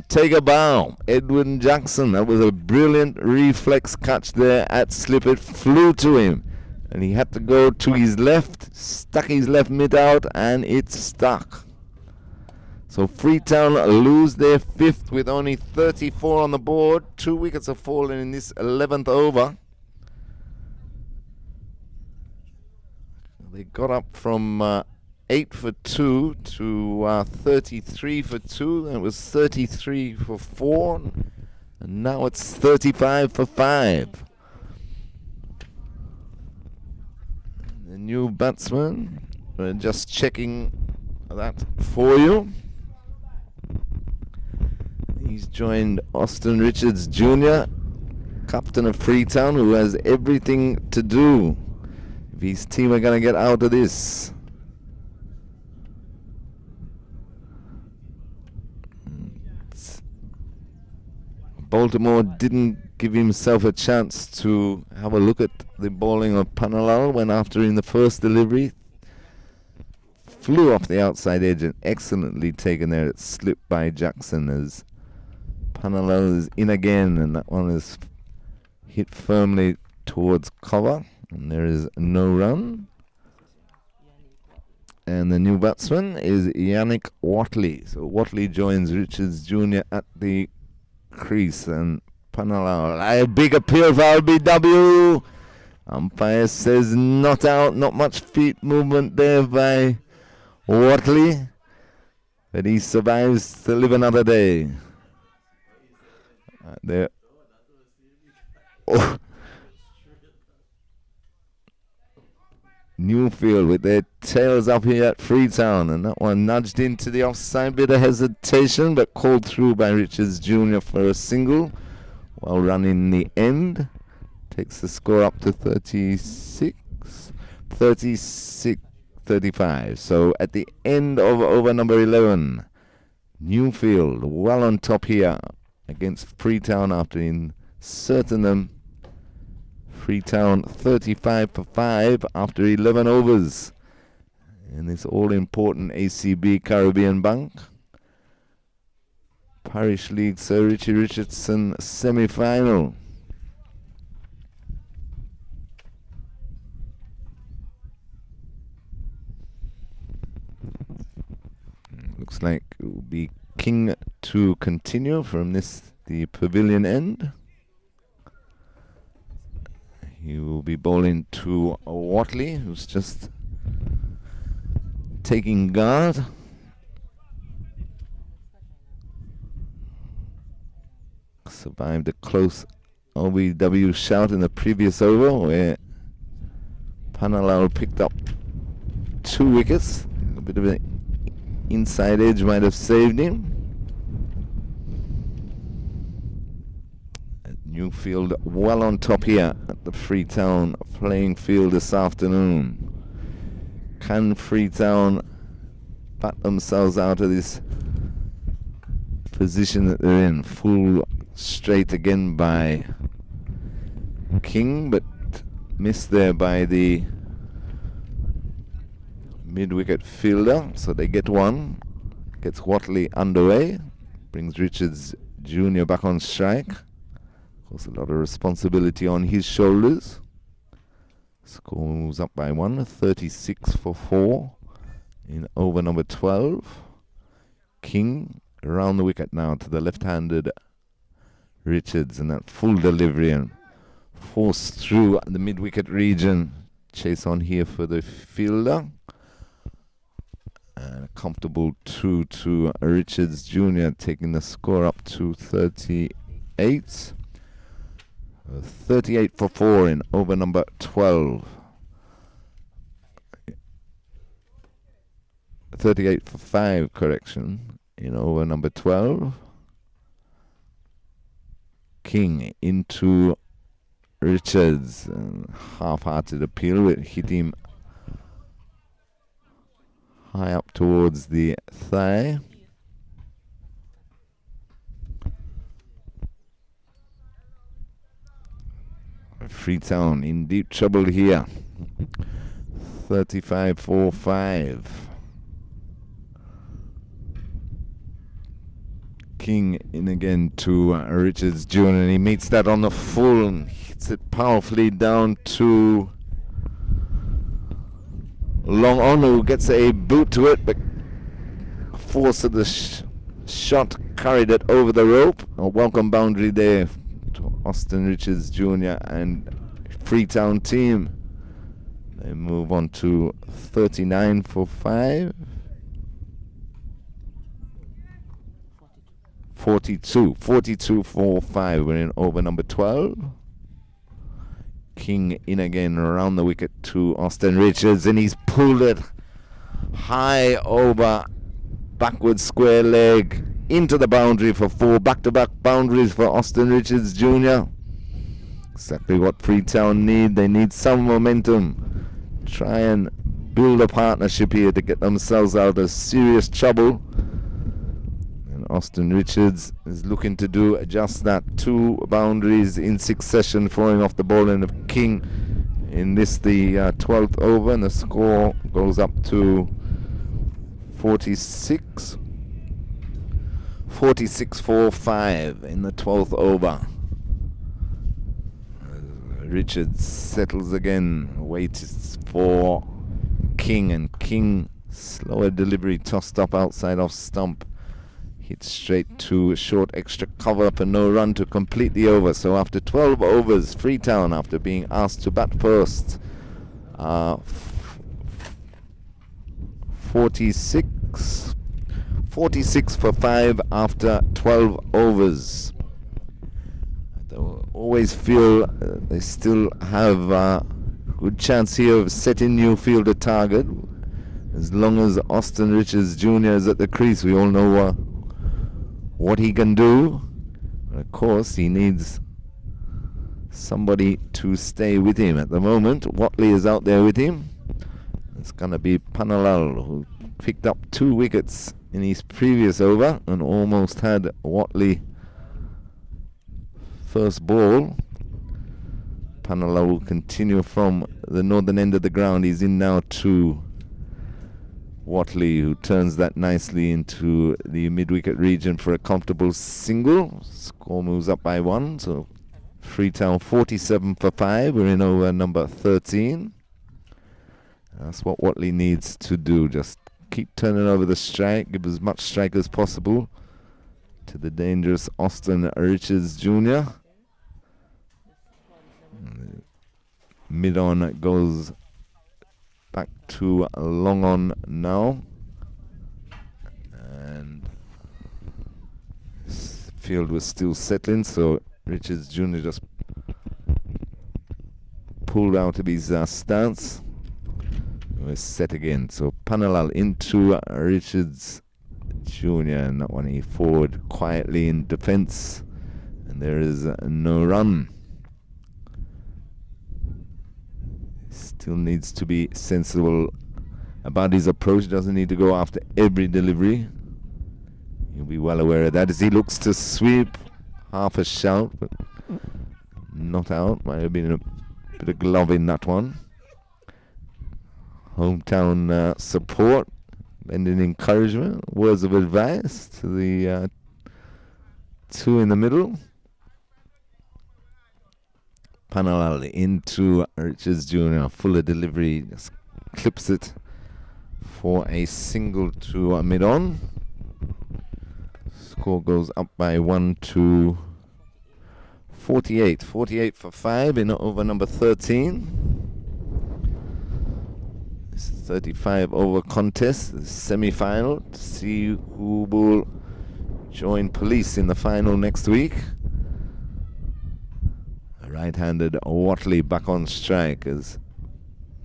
Take a bow. Edwin Jackson. That was a brilliant reflex catch there at slip. It flew to him. And he had to go to his left, stuck his left mitt out, and it stuck. So Freetown lose their 5th with only 34 on the board. 2 wickets have fallen in this 11th over. They got up from 8 for 2 to 33 for 2. It was 33 for 4. And now it's 35 for 5. The new batsman, we're just checking that for you. He's joined Austin Richards Jr., captain of Freetown, who has everything to do if his team are going to get out of this. Baltimore didn't give himself a chance to have a look at the bowling of Panalal. Went after in the first delivery. Flew off the outside edge and excellently taken there. It slipped by Jackson as Panalal is in again, and that one is hit firmly towards cover, and there is no run. And the new batsman is Yannick Watley. So Watley joins Richards Jr. at the crease, and Panalal, a big appeal for LBW. Umpire says not out. Not much feet movement there by Watley, but he survives to live another day. There. Oh. Newfield with their tails up here at Freetown, and that one nudged into the offside. Bit of hesitation, but called through by Richards Jr. for a single. Well run in the end. Takes the score up to 35. So at the end of over number 11, Newfield well on top here against Freetown after inserting them. Freetown 35 for 5 after 11 overs in this all-important ACB Caribbean Bank. Parish League Sir Richie Richardson semi-final. Looks like it will be King to continue from the pavilion end. He will be bowling to Watley, who's just taking guard. Survived a close OBW shout in the previous over where Panalal picked up 2 wickets. A bit of an inside edge might have saved him. Newfield well on top here at the Freetown playing field this afternoon. Can Freetown bat themselves out of this position that they're in? Full straight again by King, but missed there by the mid-wicket fielder, so they get one. Gets Watley underway, brings Richards Jr. back on strike. Of course, a lot of responsibility on his shoulders. Score moves up by 1, 36 for 4 in over number 12. King around the wicket now to the left-handed Richards, and that full delivery and force through the mid-wicket region. Chase on here for the fielder. And a comfortable 2 to Richards Jr. taking the score up to 38. 38 for 4 in over number 12. 38 for 5, correction, in over number 12. King into Richards. Half-hearted appeal. It hit him high up towards the thigh. Freetown in deep trouble here. 35 for 5. King in again to Richards Jr. and he meets that on the full and hits it powerfully down to Long On, who gets a boot to it, but force of the shot carried it over the rope. A welcome boundary there to Austin Richards Jr. and Freetown team. They move on to 39 for 5. 42 for 5. We're in over number 12. King in again around the wicket to Austin Richards, and he's pulled it high over backward square leg into the boundary for 4. Back-to-back boundaries for Austin Richards Jr. Exactly what Freetown need. They need some momentum. Try and build a partnership here to get themselves out of serious trouble. Austin Richards is looking to do just that. 2 boundaries in succession following off the bowling of King in this, the 12th over, and the score goes up to 46. 46 for 5 in the 12th over. Richards settles again, waits for King, and King, slower delivery, tossed up outside off stump. Hit straight to short extra cover up and no run to complete the over. So after 12 overs, Freetown, after being asked to bat first, 46 for 5 after 12 overs. They always feel they still have a good chance here of setting Newfield a target. As long as Austin Richards Jr. is at the crease, we all know what he can do. But of course, he needs somebody to stay with him. At the moment, Watley is out there with him. It's going to be Panalal, who picked up 2 wickets in his previous over and almost had Watley first ball. Panalal will continue from the northern end of the ground. He's in now to Watley, who turns that nicely into the mid-wicket region for a comfortable single. Score moves up by 1, so Freetown 47 for 5. We're in over number 13. That's what Watley needs to do. Just keep turning over the strike, give as much strike as possible to the dangerous Austin Richards Jr. Mid-on goes back to Long On now, and field was still settling, so Richards Jr. just pulled out of his stance. We're set again, so Panalal into Richards Jr. and that one he forward quietly in defence, and And there is no run. Still needs to be sensible about his approach. Doesn't need to go after every delivery. He'll be well aware of that as he looks to sweep. Half a shout, but not out. Might have been a bit of glove in that one. Hometown support, lending encouragement, words of advice to the two in the middle. Panalal into Richards Jr. Fuller delivery, just clips it for a single to mid-on. Score goes up by 1 to 48. 48 for 5 in over number 13. It's 35 over contest, the semi-final, to see who will join Police in the final next week. A right-handed Watley back on strike as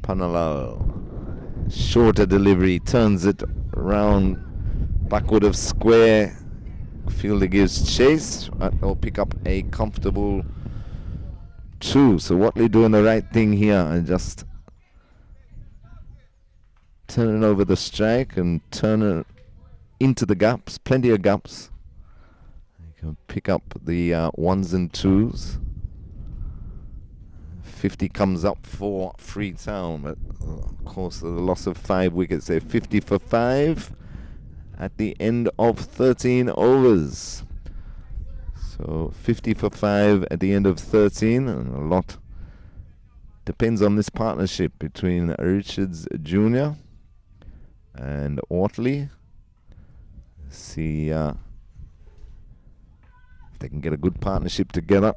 Panalal, shorter delivery, turns it around backward of square. Fielder gives chase, or pick up a comfortable 2. So Watley doing the right thing here and just turning over the strike and turning into the gaps. Plenty of gaps. You can pick up the 1s and 2s. 50 comes up for Freetown, but of course the loss of 5 wickets there. 50 for 5 at the end of 13 overs. So 50 for 5 at the end of 13, and a lot depends on this partnership between Richards Jr. and Watley. See if they can get a good partnership together.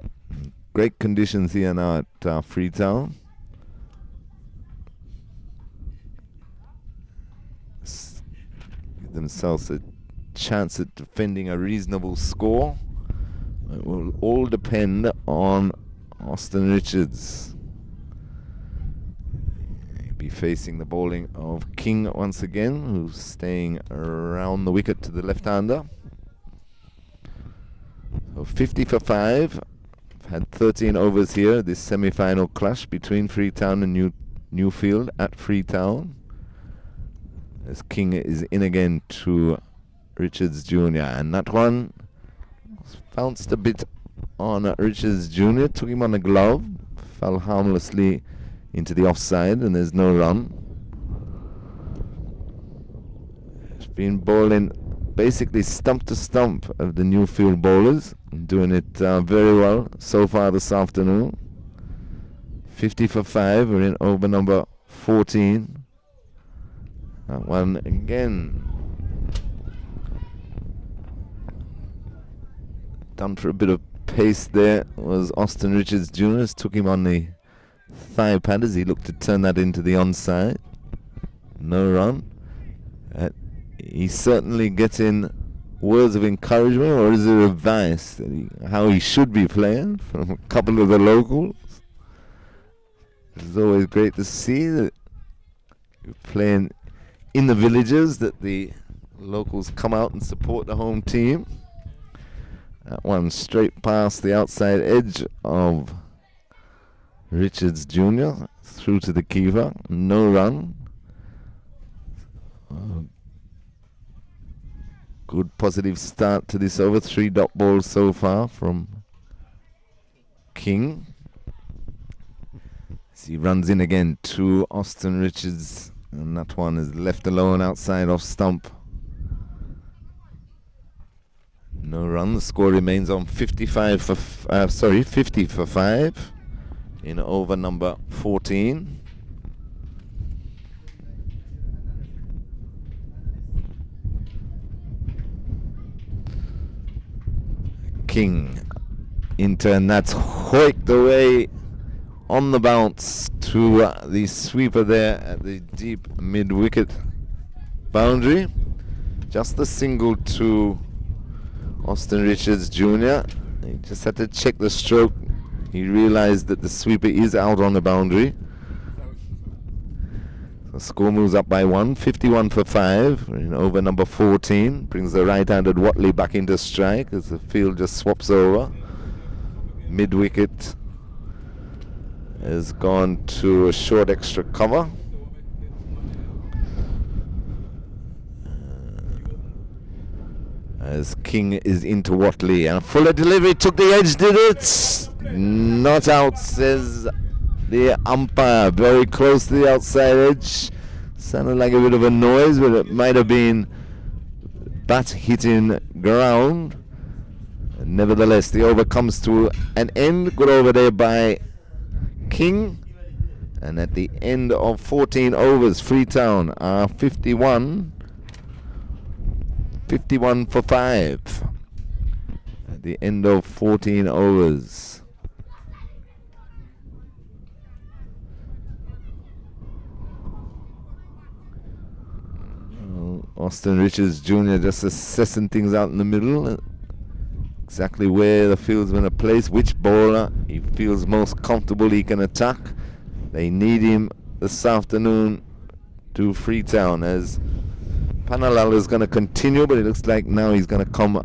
Great conditions here now at Freetown. Give themselves a chance at defending a reasonable score. It will all depend on Austin Richards. He'll be facing the bowling of King once again, who's staying around the wicket to the left-hander. So 50 for 5. Had 13 overs here, this semi-final clash between Freetown and Newfield at Freetown. As King is in again to Richards Jr. And that one bounced a bit on Richards Jr. Took him on the glove, fell harmlessly into the offside, and there's no run. It's been bowling basically stump to stump of the Newfield bowlers, doing it very well so far this afternoon. 50 for 5, we're in over number 14. That one again done for a bit of pace there was Austin Richards Jr. Took him on the thigh pad as he looked to turn that into the onside. No run. He's certainly getting words of encouragement, or is it advice that how he should be playing from a couple of the locals. It's always great to see that you're playing in the villages, that the locals come out and support the home team. That one straight past the outside edge of Richards Jr. through to the keeper. No run. Good positive start to this over. 3 dot balls so far from King. As he runs in again to Austin Richards, and that one is left alone outside off stump. No run. The score remains on 50 for 5 in over number 14. King in turn, that's hoiked away on the bounce to the sweeper there at the deep mid-wicket boundary. Just a single to Austin Richards Jr. He just had to check the stroke. He realized that the sweeper is out on the boundary. The score moves up by 1, 51 for 5 in over number 14. Brings the right-handed Watley back into strike as the field just swaps over. mid-wicket has gone to a short extra cover. As King is into Watley, and fuller delivery took the edge, did it? Not out, says the umpire. Very close to the outside edge. Sounded like a bit of a noise, but it might have been bat hitting ground. And nevertheless, the over comes to an end. Good over there by King. And at the end of 14 overs, Freetown are 51 for 5 at the end of 14 overs. Austin Richards Jr. just assessing things out in the middle, exactly where the fieldsmen are placed, which bowler he feels most comfortable he can attack. They need him this afternoon to Freetown, as Panalal is going to continue, but it looks like now he's going to come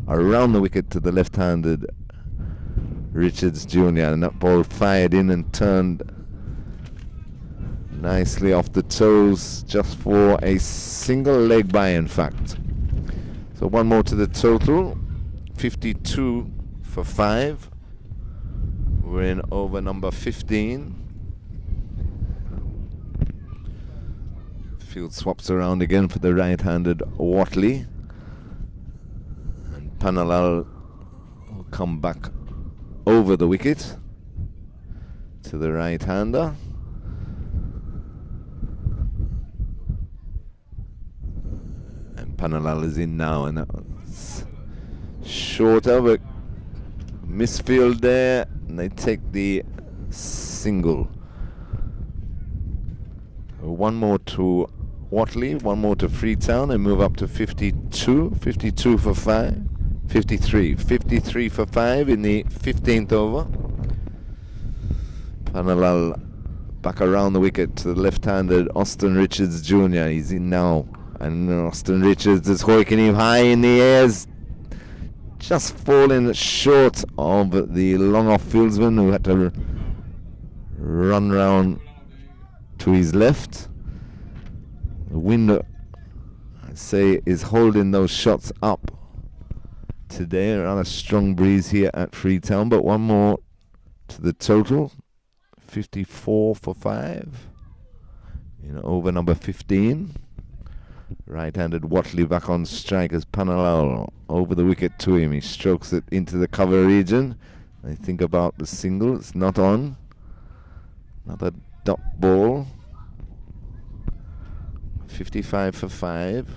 around the wicket to the left-handed Richards Jr. And that ball fired in and turned nicely off the toes, just for a single leg by, in fact. So one more to the total, 52 for 5. We're in over number 15. Field swaps around again for the right-handed Watley, and Panalal will come back over the wicket to the right-hander. And Panalal is in now, and that was shorter, but misfield there, and they take the single. One more to Watley, one more to Freetown, and move up to 52 for 5, 53 for 5 in the 15th over. Panalal back around the wicket to the left-handed Austin Richards Jr. He's in now, and Austin Richards is hoiking him high in the airs, just falling short of the long-off fieldsman who had to run round to his left. The wind, I'd say, is holding those shots up today. Around a strong breeze here at Freetown, but one more to the total, 54 for 5 in over number 15. Right-handed Watley back on strike as Panalal over the wicket to him. He strokes it into the cover region. I think about the single. It's not on. Another dot ball. 55 for 5.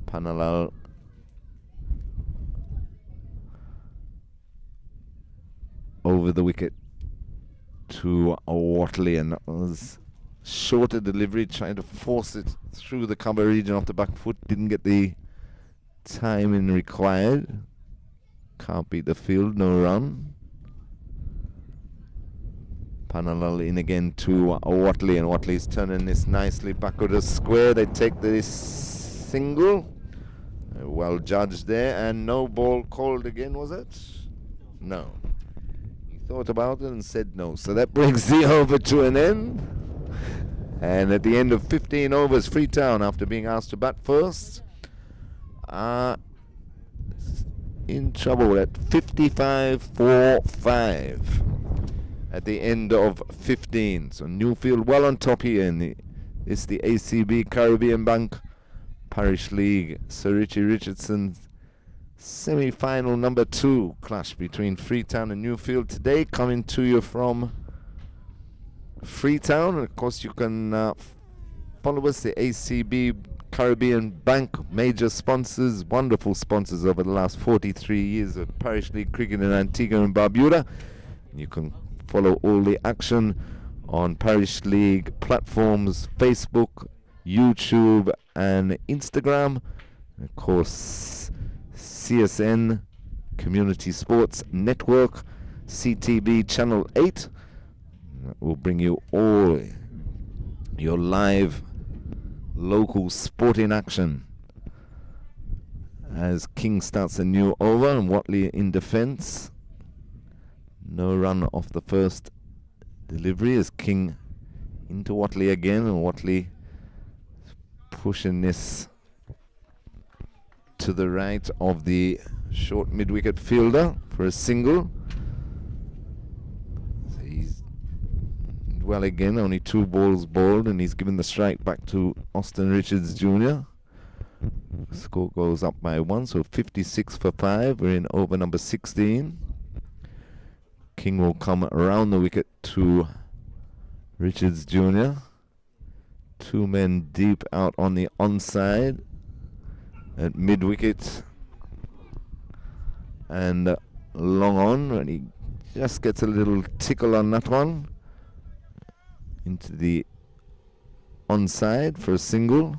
Panalal over the wicket to Watley, and that was shorter delivery, trying to force it through the cover region off the back foot. Didn't get the timing required. Can't beat the field, no run. Panalal in again to Watley, and Watley's turning this nicely back of the square. They take this single. Well judged there, and no ball called again, was it? No. He thought about it and said no. So that brings the over to an end. And at the end of 15 overs, Freetown, after being asked to bat first, are in trouble at 55 for 5. At the end of 15. So Newfield well on top here. And it's the ACB Caribbean Bank Parish League Sir Richie Richardson's semi-final number 2 clash between Freetown and Newfield today, coming to you from Freetown. And of course, you can follow us, the ACB Caribbean Bank, major sponsors, wonderful sponsors over the last 43 years of Parish League cricket in Antigua and Barbuda. You can follow all the action on Parish League platforms, Facebook, YouTube and Instagram. And of course, CSN, Community Sports Network, CTV Channel 8. That will bring you all your live local sporting action as King starts a new over and Watley in defence. No run off the first delivery as King into Watley again, and Watley pushing this to the right of the short mid-wicket fielder for a single. So he's well again, only 2 balls bowled, and he's given the strike back to Austin Richards Jr. Score goes up by 1, so 56 for 5. We're in over number 16. King will come around the wicket to Richards Jr. 2 men deep out on the onside at mid-wicket. And long on, and he just gets a little tickle on that one. Into the onside for a single.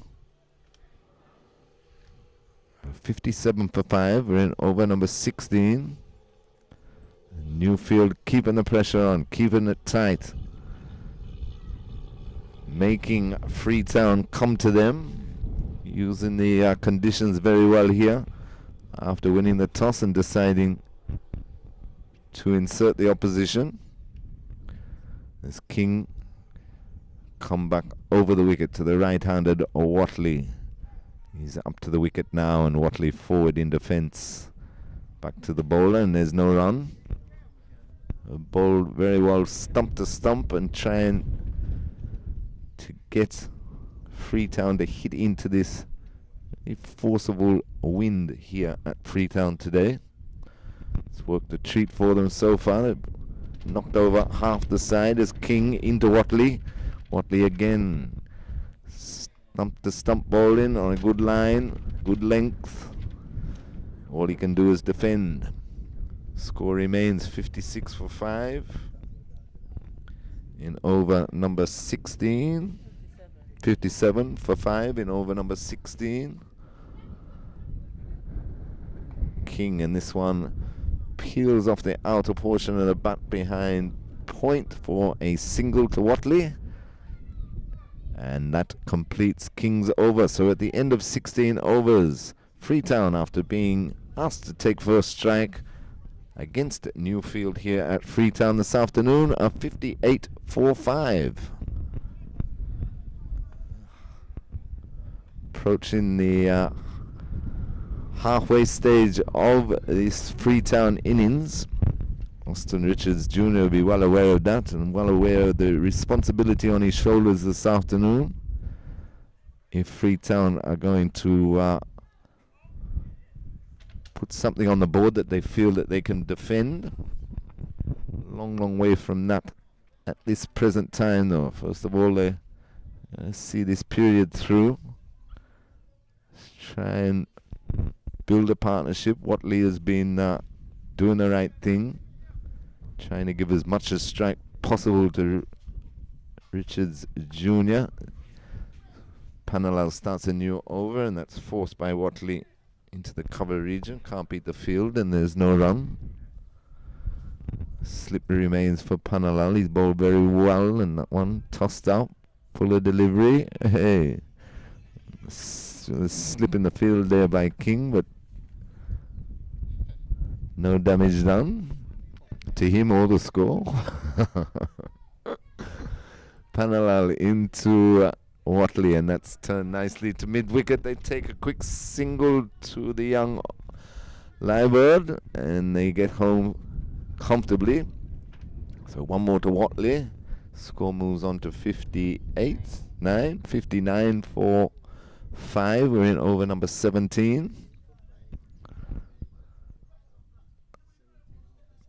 57 for 5. We're in over number 16. Newfield keeping the pressure on, keeping it tight, making Freetown come to them, using the conditions very well here after winning the toss and deciding to insert the opposition. As King come back over the wicket to the right-handed Watley. He's up to the wicket now, and Watley forward in defence. Back to the bowler, and there's no run. A ball very well stump to stump and trying to get Freetown to hit into this forcible wind here at Freetown today. It's worked a treat for them so far. They've knocked over half the side as King into Watley. Watley again. Stump to stump bowling on a good line, good length. All he can do is defend. Score remains 56 for 5 in over number 16. 57 for 5 in over number 16. King, and this one peels off the outer portion of the bat behind point for a single to Watley. And that completes King's over. So at the end of 16 overs, Freetown, after being asked to take first strike against Newfield here at Freetown this afternoon, are 58 for 5. Approaching the halfway stage of this Freetown innings. Austin Richards Jr. will be well aware of that and well aware of the responsibility on his shoulders this afternoon. If Freetown are going to put something on the board that they feel that they can defend. Long, long way from that at this present time, though. First of all, they see this period through. Try and build a partnership. Watley has been doing the right thing, trying to give as much as strike possible to Richards Jr. Panalal starts a new over, and that's forced by Watley into the cover region. Can't beat the field, and there's no run. Slip remains for Panalal. He's bowled very well, and that one tossed out. Fuller delivery. Hey, slip in the field there by King, but no damage done to him or the score. Panalal into Watley, and that's turned nicely to mid-wicket. They take a quick single to the young Lyrebird, and they get home comfortably. So one more to Watley. Score moves on to 59 for 5. We're in over number 17.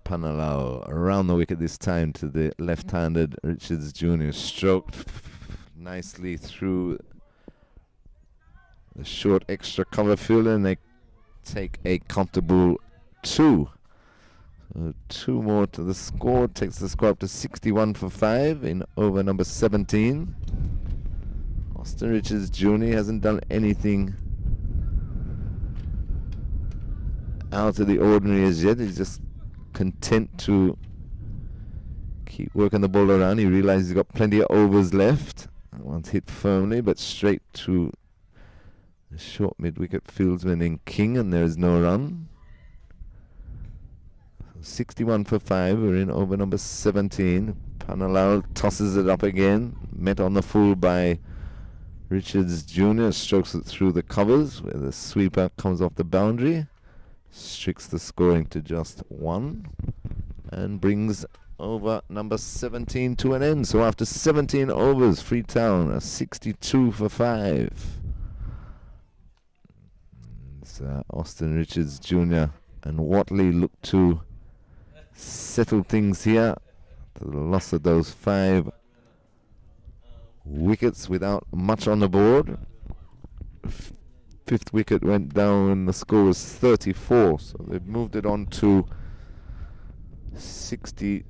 Panalal around the wicket this time to the left-handed Richards Jr. Stroked nicely through the short extra cover field, and they take a comfortable 2. So 2 more to the score, takes the score up to 61 for 5 in over number 17. Austin Richards Jr. hasn't done anything out of the ordinary as yet. He's just content to keep working the ball around. He realizes he's got plenty of overs left. That one's hit firmly, but straight to Short mid-wicket fieldsman in King, and there is no run. 61 for 5. We're in over number 17. Panalal tosses it up again. Met on the full by Richards Jr. Strokes it through the covers where the sweeper comes off the boundary. Restricts the scoring to just 1 and brings over number 17 to an end. So after 17 overs, Freetown are 62 for 5. It's Austin Richards Jr. and Watley look to settle things here. The loss of those 5 wickets without much on the board. Fifth wicket went down and the score was 34, so they've moved it on to 62.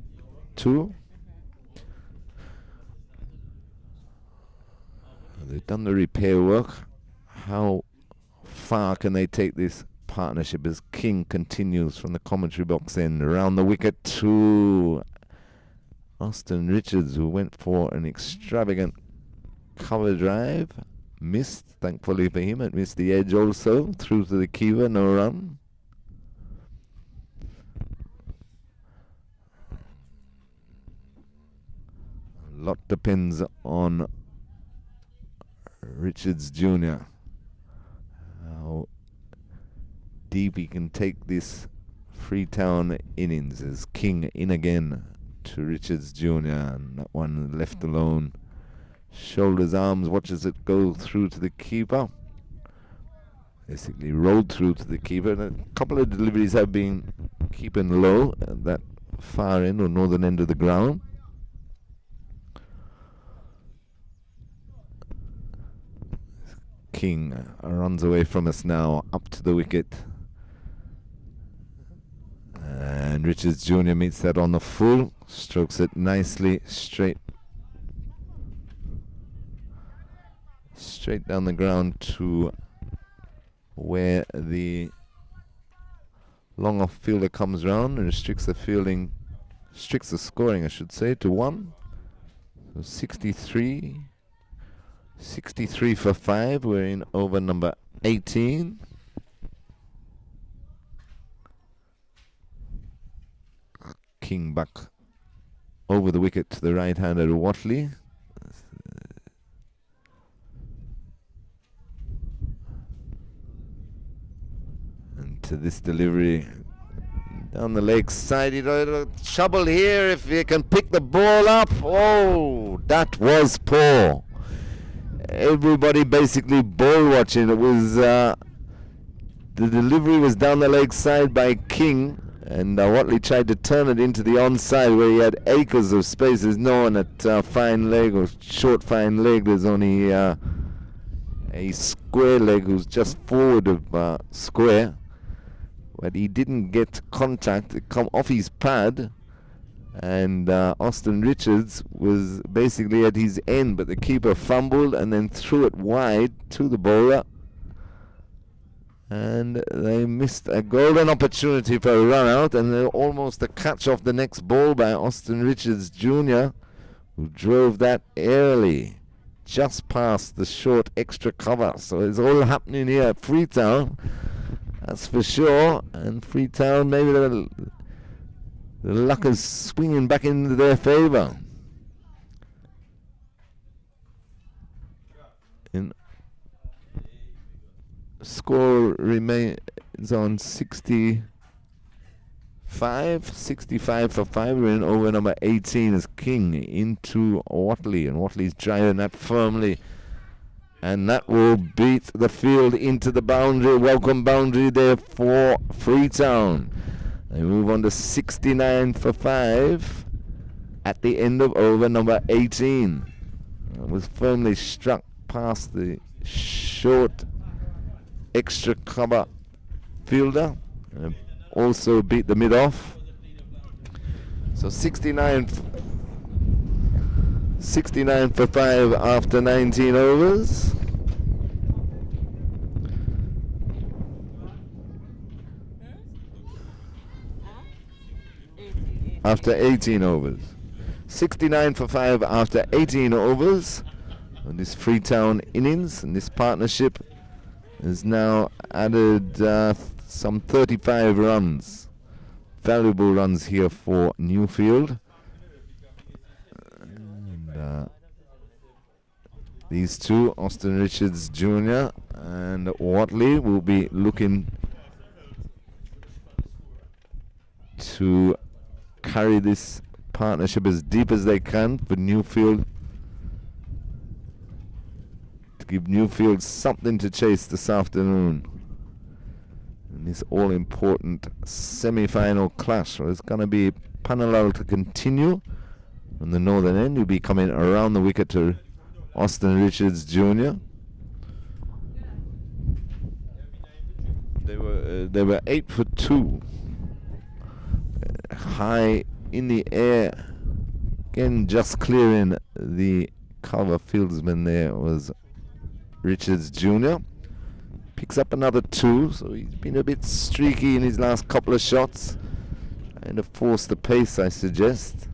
They've done the repair work. How far can they take this partnership as King continues from the commentary box end around the wicket to Austin Richards, who went for an extravagant cover drive. Missed, thankfully for him. It missed the edge also. Through to the keeper, no run. A lot depends on Richards Jr. How deep he can take this Freetown innings as King in again to Richards Jr. and that one left alone. Shoulders, arms, watches it go through to the keeper. Basically rolled through to the keeper. And a couple of deliveries have been keeping low at that far end or northern end of the ground. King runs away from us now, up to the wicket. And Richards Jr. meets that on the full. Strokes it nicely straight down the ground to where the long off fielder comes round and restricts the scoring, I should say, to 1. So 63 for 5. We're in over number 18. King back over the wicket to the right-hander Watley. And to this delivery down the leg side. Trouble here if you can pick the ball up. Oh, that was poor. Everybody basically ball watching. It was the delivery was down the leg side by King, and Watley tried to turn it into the onside where he had acres of space. There's no one at fine leg or short fine leg. There's only a square leg who's just forward of square. But he didn't get contact. It come off his pad, and Austin Richards was basically at his end, but the keeper fumbled and then threw it wide to the bowler, and they missed a golden opportunity for a run out, and almost a catch off the next ball by Austin Richards Jr., who drove that airily just past the short extra cover. So it's all happening here at Freetown, that's for sure. And Freetown, maybe the luck is swinging back into their favour. Score remains on 65 for 5. We're in over number 18 as King into Watley, and Watley's driving that firmly, and that will beat the field into the boundary. Welcome boundary there for Freetown. They move on to 69 for 5 at the end of over number 18. It was firmly struck past the short extra cover fielder, and also beat the mid off. So 69 for 5 after 19 overs. After 18 overs. 69 for 5 after 18 overs on this Freetown innings and this partnership. has now added some 35 runs. Valuable runs here for Newfield. And, these two, Austin Richards Jr. and Watley, will be looking to carry this partnership as deep as they can for Newfield, to give Newfield something to chase this afternoon in this all-important semi-final clash. So it's going to be Panalal to continue on the northern end. He'll be coming around the wicket to Austin Richards Jr. They were 8 for 2. High in the air. Again, just clearing the cover fieldsman there was Richards Jr. Picks up another 2, so he's been a bit streaky in his last couple of shots. Trying to force the pace, I suggest.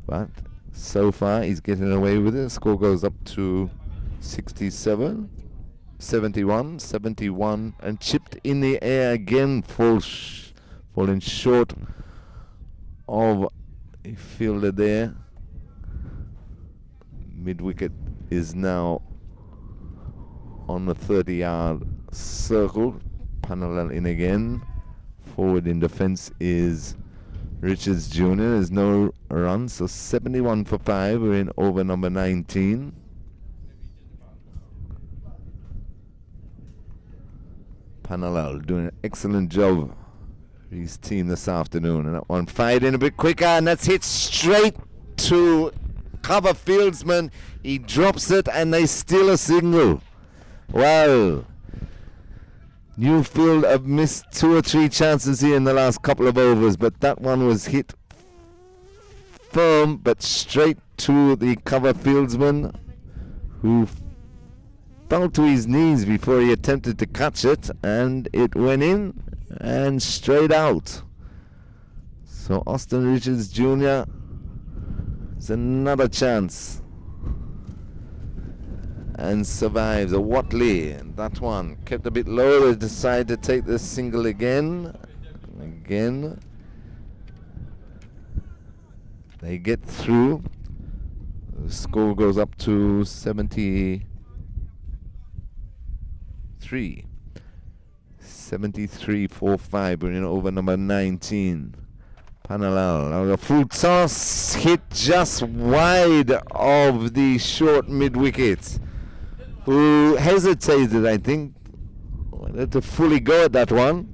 But so far, he's getting away with it. The score goes up to 67, 71, 71, and chipped in the air again, falling short of a fielder there. Mid-wicket is now on the 30-yard circle. Panalal in again. Forward in defence is Richards Jr. There's no run, so 71 for 5. We're in over number 19. Panalal doing an excellent job for his team this afternoon. And that one fired in a bit quicker, and that's hit straight to cover fieldsman. He drops it, and they steal a single. Wow. Newfield have missed 2 or 3 chances here in the last couple of overs, but that one was hit firm but straight to the cover fieldsman, who fell to his knees before he attempted to catch it, and it went in and straight out. So Austin Richards Jr. is another chance and survives. A Watley, and that one kept a bit low. They decide to take the single again. They get through. The score goes up to 73. 73-4-5. We're in over number 19. Panalal. Now the full toss hit just wide of the short mid-wicket, who hesitated, I think, wanted to fully go at that one.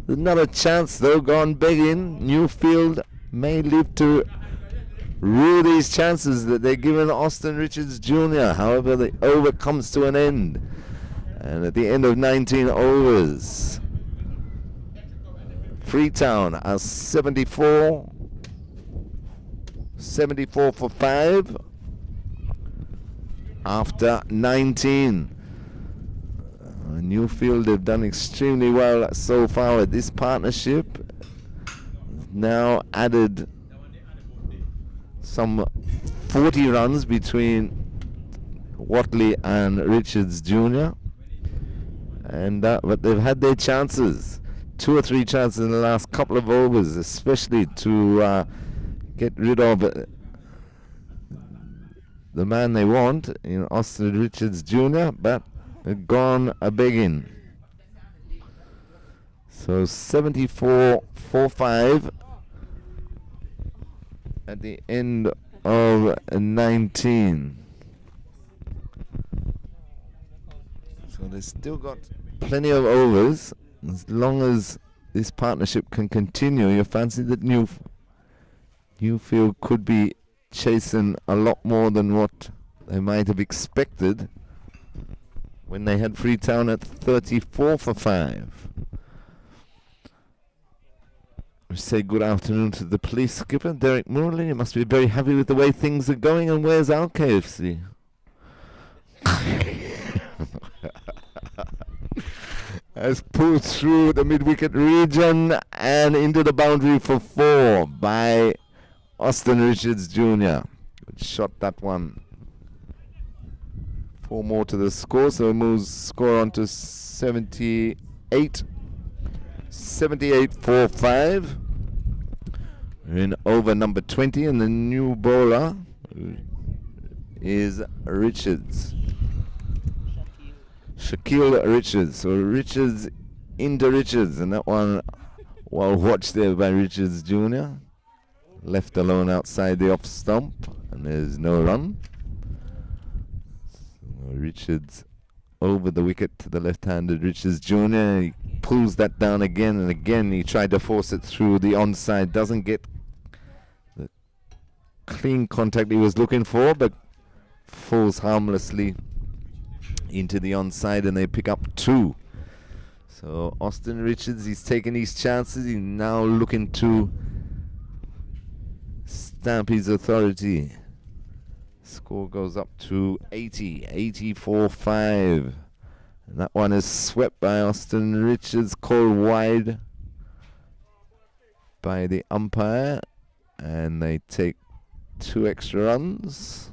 There's another chance though, gone begging. Newfield may live to rue these chances that they're giving Austin Richards Jr. However, the over comes to an end. And at the end of 19 overs, Freetown are 74 for 5 after 19. Newfield have done extremely well so far with this partnership. Now added some 40 runs between Watley and Richards Jr. And but they've had their chances, 2 or 3 chances in the last couple of overs, especially to get rid of the man they want in Austin Richards Jr., but they've gone a begging. So 74-4-5 at the end of 19. So they've still got plenty of overs. As long as this partnership can continue, you fancy that Newfield could be chasing a lot more than what they might have expected when they had Freetown at 34 for 5. We say good afternoon to the police skipper, Derek Morley. You must be very happy with the way things are going. And where's our KFC? Has pulled through the mid-wicket region and into the boundary for 4 by Austin Richards Jr. Shot that one 4 more to the score, so it moves score on to 78. 78-4-5. We're in over number 20, and the new bowler is Richards. Shaquille Richards. So Richards into Richards, and that one well watched there by Richards Jr. Left alone outside the off stump, and there's no run. So Richards over the wicket to the left-handed Richards Jr. He pulls that down again and again. He tried to force it through the onside, doesn't get the clean contact he was looking for, but falls harmlessly into the onside, and they pick up 2. So Austin Richards, he's taking his chances. He's now looking to stamp his authority. Score goes up to 80, 84-5. And that one is swept by Austin Richards, called wide by the umpire, and they take 2 extra runs.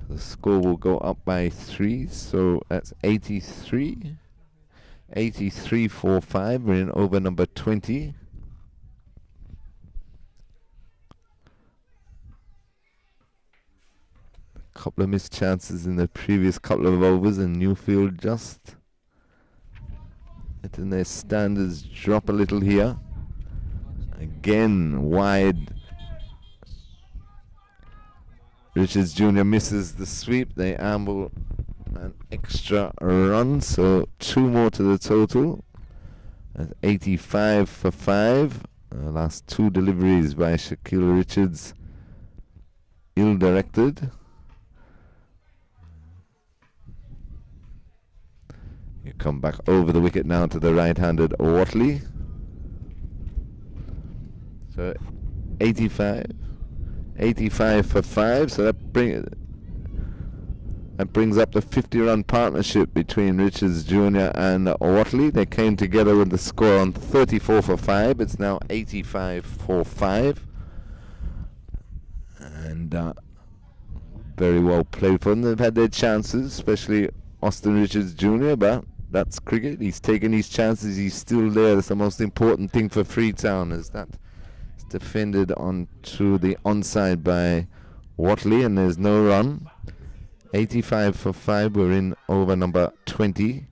The score will go up by 3, so that's 83. 83-4-5. We're in over number 20. A couple of missed chances in the previous couple of overs, and Newfield just letting their standards drop a little here. Again, wide. Richards Jr. misses the sweep. They amble an extra run, so 2 more to the total. At 85-5. Last 2 deliveries by Shaquille Richards, ill-directed. You come back over the wicket now to the right-handed Watley. So 85-5, so that brings up the 50-run partnership between Richards Jr. and Watley. They came together with the score on 34-5. It's now 85-5, and very well played for them. They've had their chances, especially Austin Richards Jr., but that's cricket. He's taken his chances. He's still there. That's the most important thing for Freetown, is that defended onto the onside by Watley, and there's no run. 85-5. We're in over number 20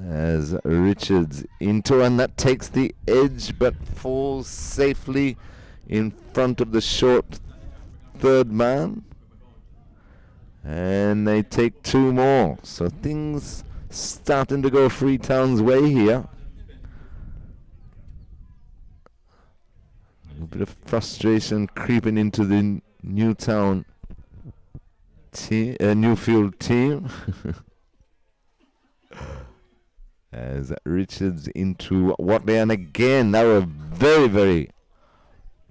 as Richards into, and that takes the edge but falls safely in front of the short third man, and they take 2 more. So things starting to go Freetown's way here. A bit of frustration creeping into the Newfield team. As Richards into Watley, and again that was very, very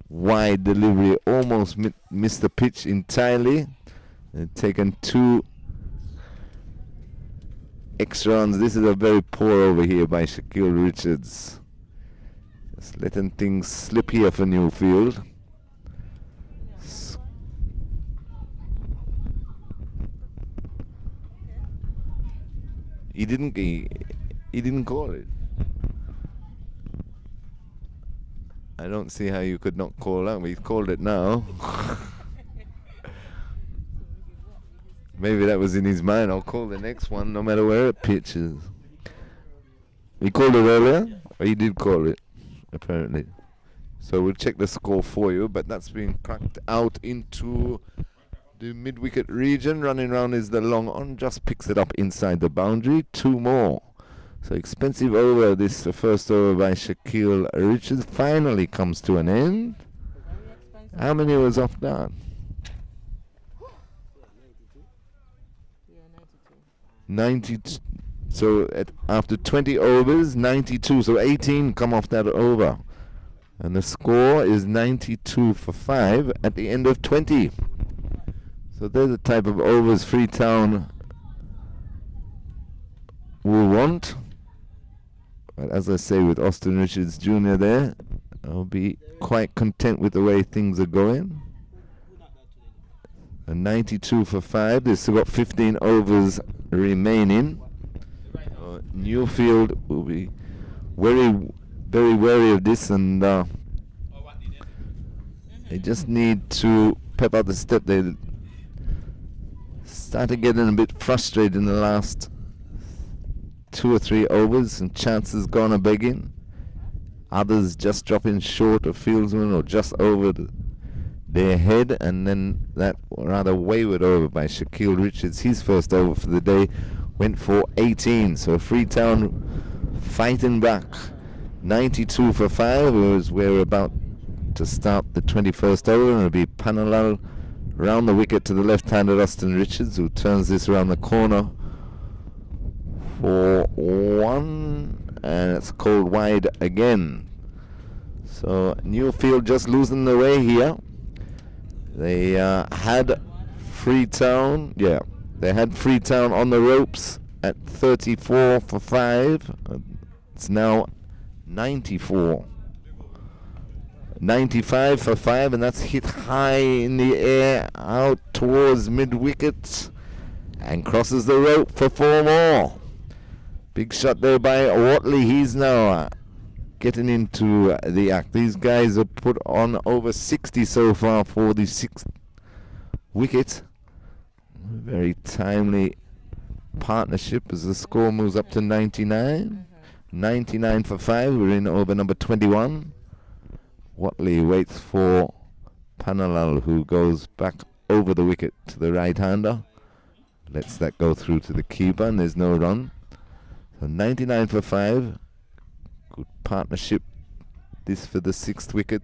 wide delivery, almost missed the pitch entirely. They've taken 2 extra runs. This is a very poor over here by Shaquille Richards. Just letting things slip here for Newfield. He didn't call it. I don't see how you could not call that. He's called it now. Maybe that was in his mind. I'll call the next one no matter where it pitches. He called it earlier? Or he did call it, apparently. So we'll check the score for you, but that's been cracked out into the mid-wicket region. Running round is the long on, just picks it up inside the boundary. 2 more. So expensive over. This first over by Shaquille Richards finally comes to an end. How many was off that? 92. So after 20 overs, 92. So 18 come off that over. And the score is 92-5 at the end of 20. So they're the type of overs Freetown will want. But as I say, with Austin Richards Jr. there, I'll be quite content with the way things are going. 92 for 5. They've still got 15 overs remaining. Newfield will be very wary of this, and they just need to pep up the step. They started getting a bit frustrated in the last 2 or 3 overs, and chances gone a begging. Others just dropping short of fieldsmen or just over their head, and then that rather wayward over by Shaquille Richards. His first over for the day went for 18. So Freetown fighting back. 92 for 5 as we're about to start the 21st over, and it'll be Panalal round the wicket to the left-handed Austin Richards, who turns this around the corner for 1, and it's called wide again. So Newfield just losing the way here. They had Freetown, they had Freetown on the ropes at 34 for 5. It's now 94. 95 for 5, and that's hit high in the air out towards mid-wicket and crosses the rope for 4 more. Big shot there by Watley. He's now getting into the act. These guys have put on over 60 so far for the 6th wicket. Very timely partnership as the score moves up to 99. 99 for 5. We're in over number 21. Watley waits for Panalal, who goes back over the wicket to the right-hander. Lets that go through to the keeper, and there's no run. So 99 for 5. Good partnership. This for the 6th wicket.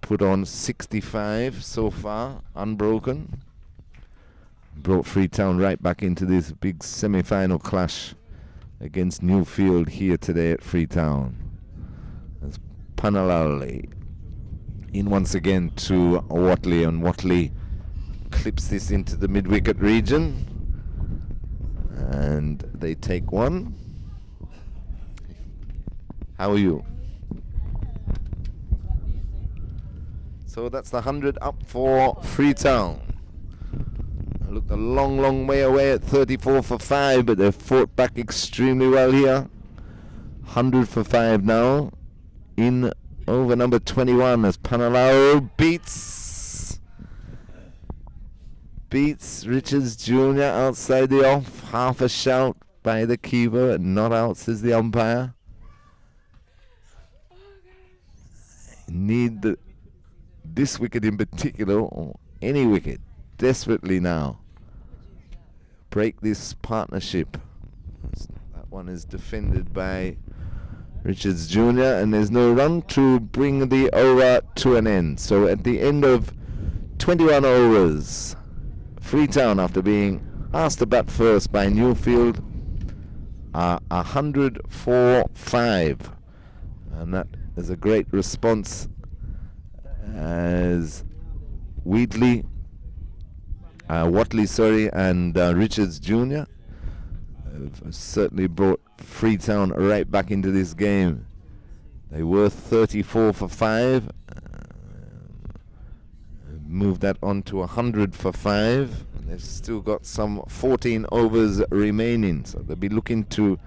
Put on 65 so far, unbroken. Brought Freetown right back into this big semi-final clash against Newfield here today at Freetown. As Panalal in once again to Watley, and Watley clips this into the mid-wicket region, and they take 1. How are you? So that's the 100 up for Freetown. Looked a long way away at 34 for 5, but they've fought back extremely well here. 100 for 5 now. In over number 21 as Panalal beats Richards Jr. outside the off. Half a shout by the keeper. Not out, says the umpire. Need this wicket in particular, or any wicket, desperately now. Break this partnership. That one is defended by Richards Jr., and there's no run to bring the over to an end. So at the end of 21 overs, Freetown, after being asked to bat first by Newfield, are 100 for 5. And that is a great response as Watley, and Richards Jr. have certainly brought Freetown right back into this game. They were 34 for 5. Moved that on to 100 for 5. And they've still got some 14 overs remaining. So they'll be looking to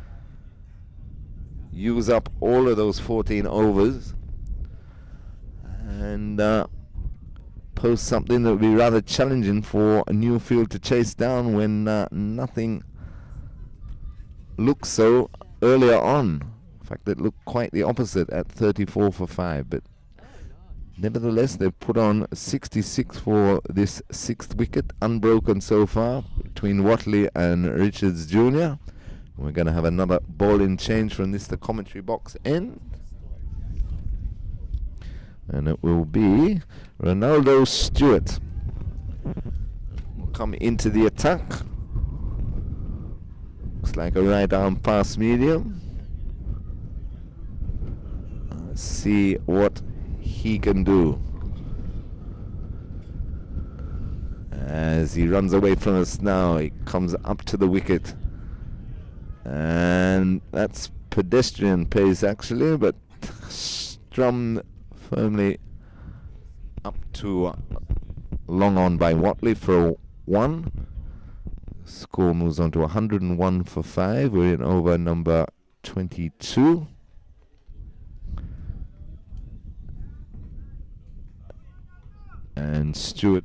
use up all of those 14 overs and post something that would be rather challenging for a Newfield to chase down when nothing looks so earlier on. In fact, it looked quite the opposite at 34 for 5. But nevertheless, they've put on 66 for this 6th wicket, unbroken so far, between Watley and Richards Jr. We're going to have another ball-in change from this, the commentary box end. And it will be Ronaldo Stewart. Will come into the attack. Looks like a right arm pass medium. Let's see what he can do. As he runs away from us now, he comes up to the wicket. And that's pedestrian pace actually, but strummed firmly up to long on by Watley for a 1. Score moves on to 101 for 5. We're in over number 22. And Stewart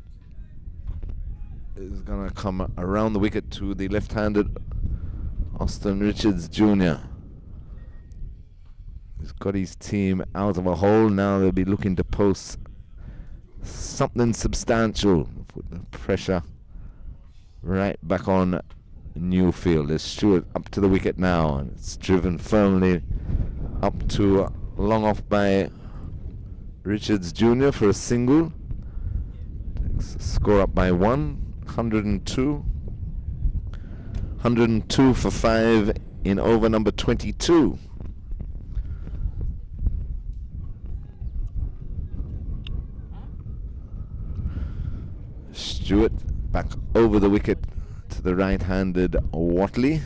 is going to come around the wicket to the left-handed Austin Richards Jr. He's got his team out of a hole. Now they'll be looking to post something substantial. Put the pressure right back on Newfield. There's Stewart up to the wicket now, and it's driven firmly up to long off by Richards Jr. for a single. Takes a score up by 102. 102 for 5 in over number 22. Stewart back over the wicket to the right-handed Watley.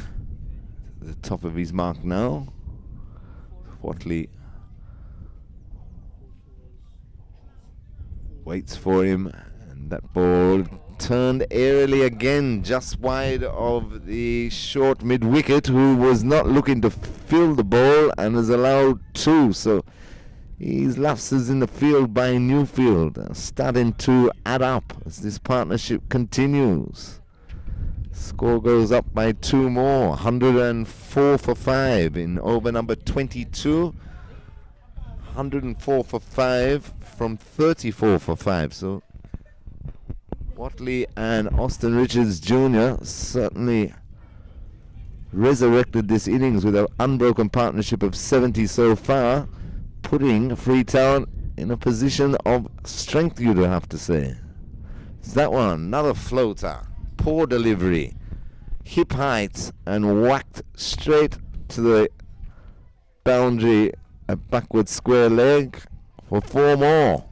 The top of his mark now. Watley waits for him, and that ball turned airily again, just wide of the short mid-wicket, who was not looking to fill the ball and has allowed 2. So his lapses in the field by Newfield are starting to add up as this partnership continues. Score goes up by 2 more, 104 for 5 in over number 22. 104 for 5 from 34 for 5. So Watley and Austin Richards Jr. certainly resurrected this innings with an unbroken partnership of 70 so far, putting Freetown in a position of strength, you'd have to say. It's that one, another floater, poor delivery, hip height, and whacked straight to the boundary, a backward square leg for 4 more.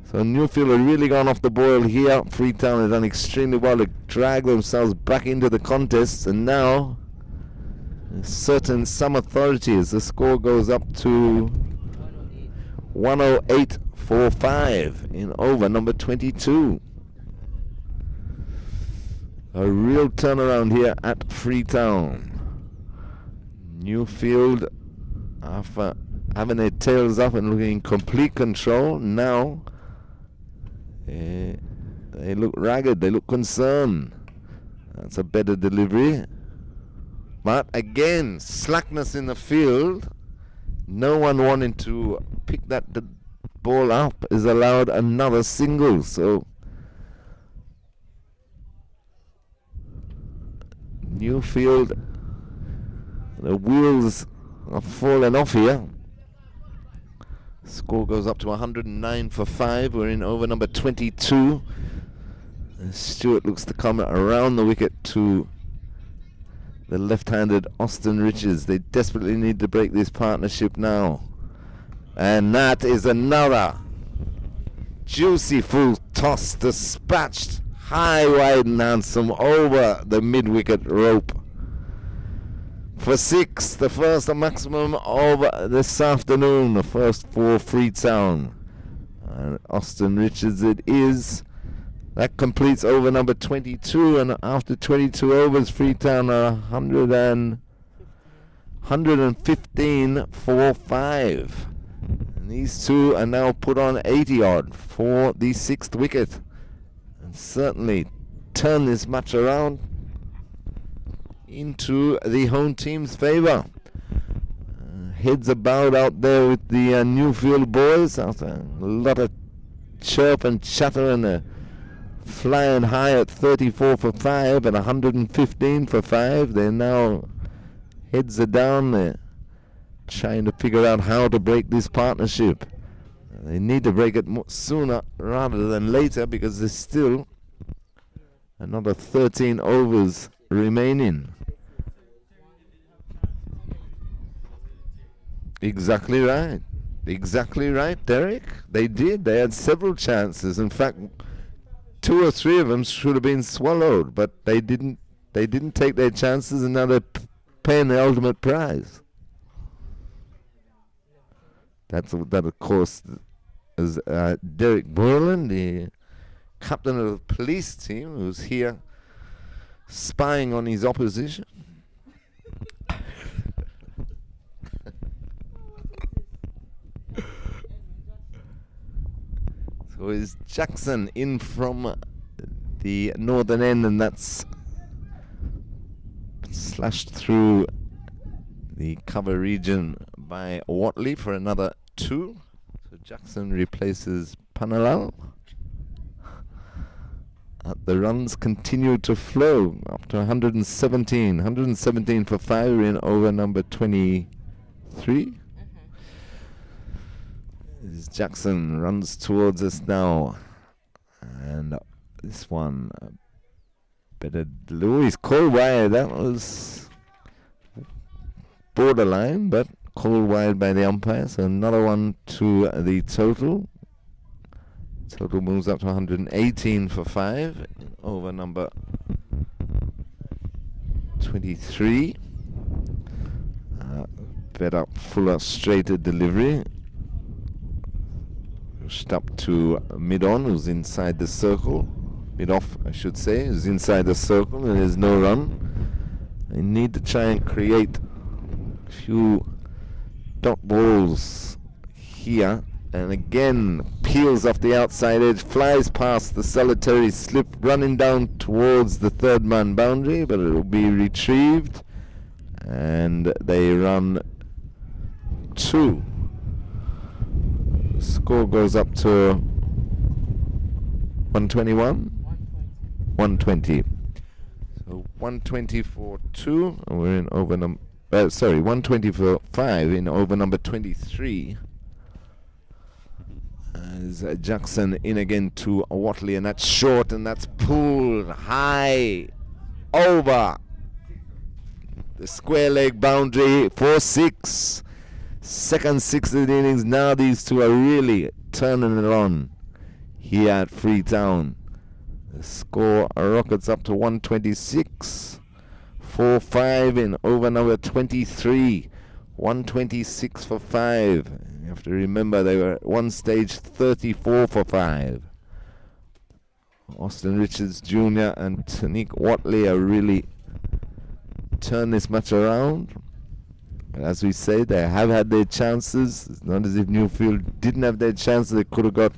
So Newfield have really gone off the boil here. Freetown have done extremely well to drag themselves back into the contest, and now certain some authority as the score goes up to 108 for 5 in over number 22. A real turnaround here at Freetown. Newfield, after having their tails up and looking in complete control, now they look ragged, they look concerned. That's a better delivery. But again, slackness in the field. No one wanting to pick that ball up is allowed another single. So Newfield, the wheels are falling off here. Score goes up to 109 for 5. We're in over number 22. Stewart looks to come around the wicket to the left-handed Austin Richards. They desperately need to break this partnership now. And that is another juicy full toss, dispatched high, wide and handsome over the mid-wicket rope. For 6, the first maximum of this afternoon, the first for Freetown. And Austin Richards it is. That completes over number 22, and after 22 overs, Freetown are 115 for 5. And these two are now put on 80-odd for the 6th wicket. And certainly turn this match around into the home team's favour. Heads are bowed out there with the Newfield boys after a lot of chirp and chatter, and flying high at 34 for 5 and 115 for 5. They're now, heads are down, they're trying to figure out how to break this partnership. They need to break it sooner rather than later, because there's still another 13 overs remaining. Exactly right. Exactly right, Derek. They did. They had several chances. In fact, 2 or 3 of them should have been swallowed, but they didn't. They didn't take their chances, and now they're paying the ultimate prize. That, of course, is Derek Borland, the captain of the police team, who's here spying on his opposition. So is Jackson in from the northern end, and that's slashed through the cover region by Watley for another 2. So Jackson replaces Panalal. The runs continue to flow up to 117. 117 for 5 in over number 23. As Jackson runs towards us now. And this one, better Louis called wide. That was borderline, but called wide by the umpire. So another one to the total. Total moves up to 118 for 5 over number 23. Better, fuller, straighter delivery. Pushed up to mid-on, who's inside the circle. Mid-off, I should say, who's inside the circle, and there's no run. They need to try and create a few dot balls here. And again, peels off the outside edge, flies past the solitary slip, running down towards the third man boundary, but it will be retrieved. And they run 2. The score goes up to 121? 120. So 120 for 2, and we're in over number, 120 for 5 in over number 23. As Jackson in again to Watley, and that's short, and that's pulled high over the square leg boundary for 6. Second 6 of the innings. Now these two are really turning it on here at Freetown. The score rockets up to 126. 4-5 in over number 23. 126 for 5. You have to remember they were at one stage 34 for 5. Austin Richards Jr. and Tanique Watley are really turned this match around. But as we say, they have had their chances. It's not as if Newfield didn't have their chances. They could have got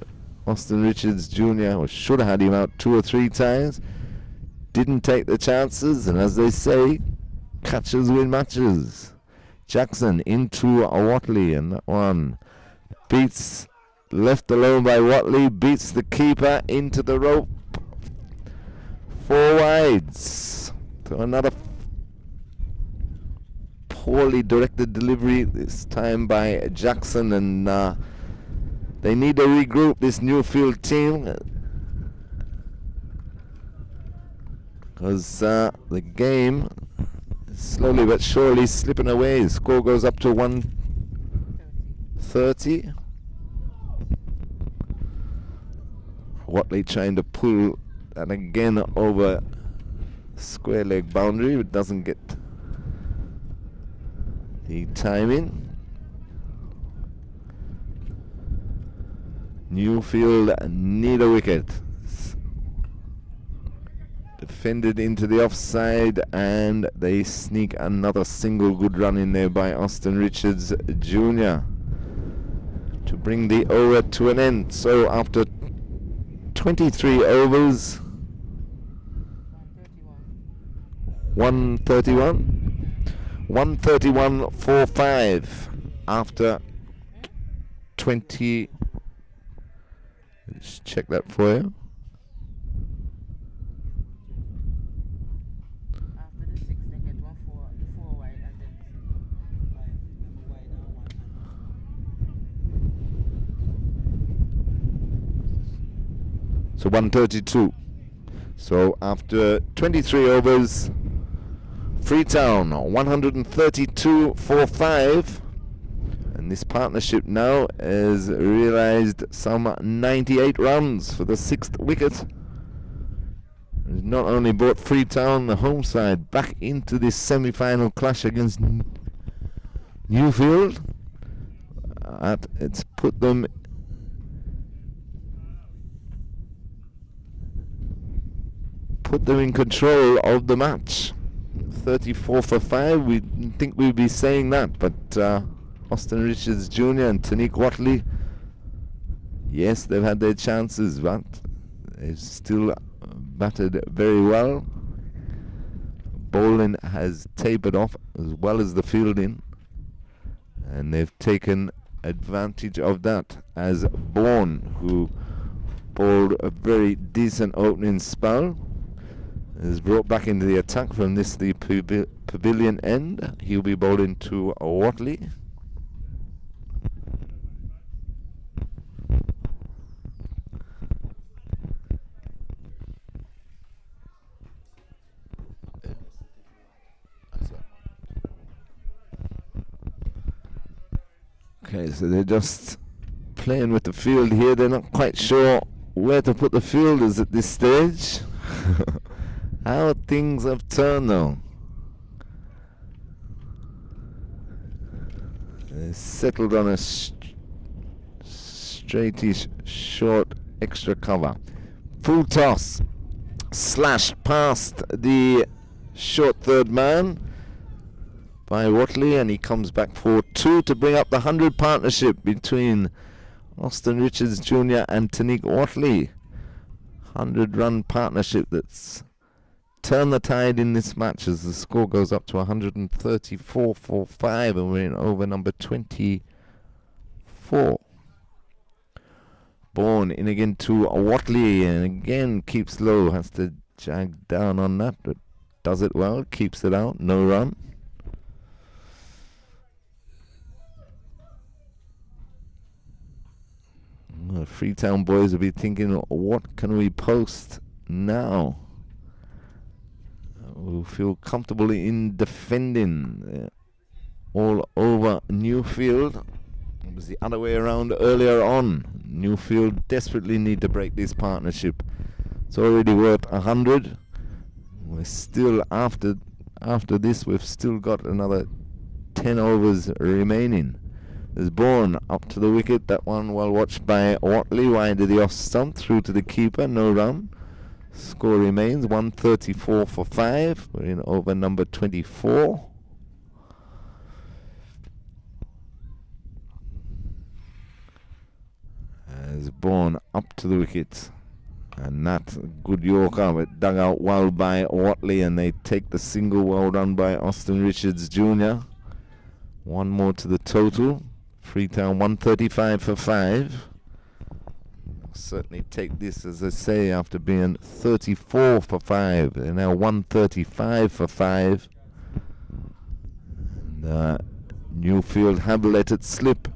Austin Richards Jr. or should have had him out 2 or 3 times. Didn't take the chances, and as they say, catchers win matches. Jackson into Watley, and that one beats, left alone by Watley, beats the keeper into the rope. 4 wides. So another poorly directed delivery, this time by Jackson, and they need to regroup, this Newfield team, because the game slowly but surely slipping away. The score goes up to 130. Watley trying to pull that again over square leg boundary, but doesn't get the timing. Newfield need a wicket. Defended into the offside, and they sneak another single good run in there by Austin Richards Jr. to bring the over to an end. So after 23 overs, 131 for 5 after 20. Let's check that for you. So 132. So after 23 overs, Freetown 132 for 5, and this partnership now has realized some 98 runs for the 6th wicket. It's not only brought Freetown, the home side, back into this semi-final clash against Newfield, it's put them put them in control of the match. 34 for 5. We didn't think we'd be saying that, but Austin Richards Jr. and Tanique Watley, yes, they've had their chances, but they've still batted very well. Bowling has tapered off as well as the fielding, and they've taken advantage of that, as Bourne, who bowled a very decent opening spell, is brought back into the attack from the pavilion end. He'll be bowling to Watley. Okay, so they're just playing with the field here. They're not quite sure where to put the fielders at this stage. How things have turned though. They settled on a straightish short extra cover. Full toss. Slashed past the short third man by Watley, and he comes back for 2 to bring up the 100 partnership between Austin Richards Jr. and Tanique Watley. 100-run partnership that's turned the tide in this match as the score goes up to 134 for 5, and we're in over number 24. Bourne in again to Watley, and again keeps low, has to jag down on that, but does it well, keeps it out, no run. The Freetown boys will be thinking, what can we post now? We'll feel comfortable in defending all over Newfield. It was the other way around earlier on. Newfield desperately need to break this partnership. It's already worth 100. We're still after this. We've still got another 10 overs remaining. There's Bourne up to the wicket. That one well watched by Watley. Wide of the off stump through to the keeper. No run. Score remains 134 for 5. We're in over number 24. As Bourne up to the wicket. And that's a good Yorker, but dug out well by Watley, and they take the single well done by Austin Richards Jr. One more to the total. Freetown 135 for 5. Certainly take this, as I say, after being 34 for 5. They're now 135 for 5. And Newfield have let it slip.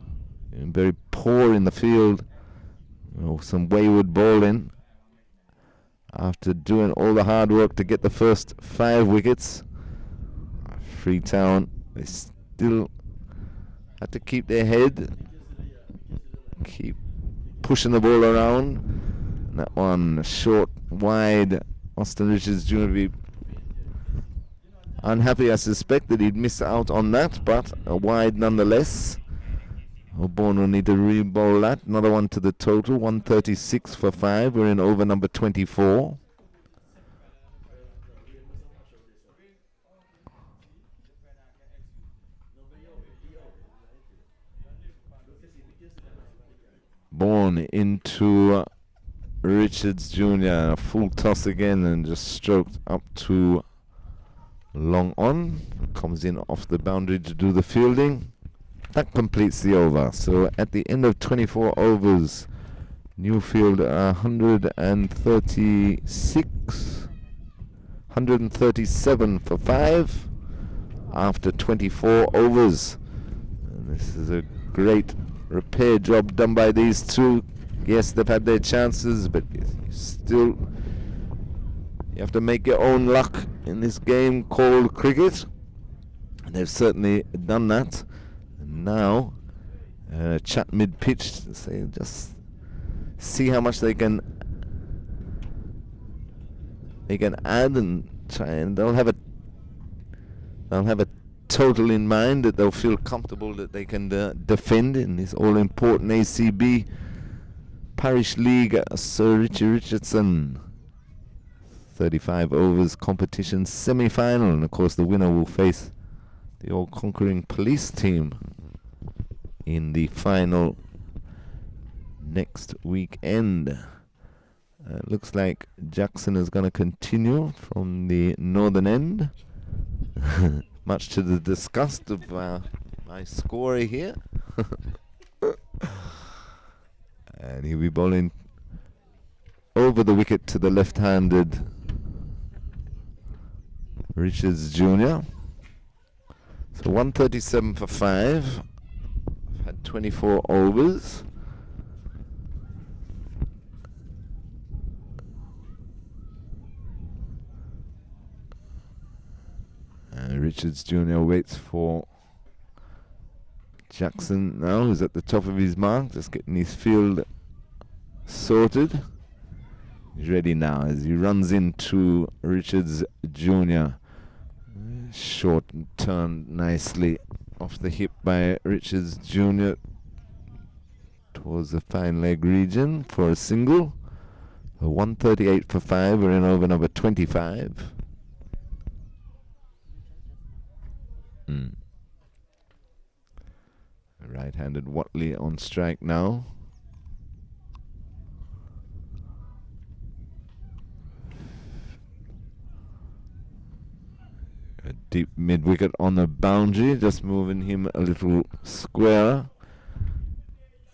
Very poor in the field. Some wayward bowling. After doing all the hard work to get the first 5 wickets, Freetown, they still had to keep their head, keep pushing the ball around. And that one short, wide. Austin Richards Jr. will be unhappy, I suspect, that he'd miss out on that, but a wide nonetheless. Bourne will need to re-bowl that. Another one to the total, 136 for 5. We're in over number 24. Bourne into Richards Jr. Full toss again and just stroked up to long on. Comes in off the boundary to do the fielding. That completes the over. So at the end of 24 overs, Newfield 137 for 5 after 24 overs. And this is a great repair job done by these two. Yes, they've had their chances, but still, you have to make your own luck in this game called cricket. And they've certainly done that. And now, chat mid-pitch to say, just see how much they can add and try, and they'll have a total in mind that they'll feel comfortable that they can defend in this all-important ACB Parish League. Sir Richie Richardson 35 overs competition semi-final, and of course the winner will face the all-conquering Police team in the final next weekend. Looks like Jackson is going to continue from the northern end, much to the disgust of my scorer here. And he'll be bowling over the wicket to the left-handed Richards Jr. So 137 for 5. Had 24 overs. And Richards Jr. waits for Jackson now, who's at the top of his mark, just getting his field sorted. He's ready now as he runs into Richards Jr. Short and turned nicely off the hip by Richards Jr. towards the fine leg region for a single. 138 for 5. We're in over number 25. Right-handed Watley on strike now. A deep mid-wicket on the boundary, just moving him a little squarer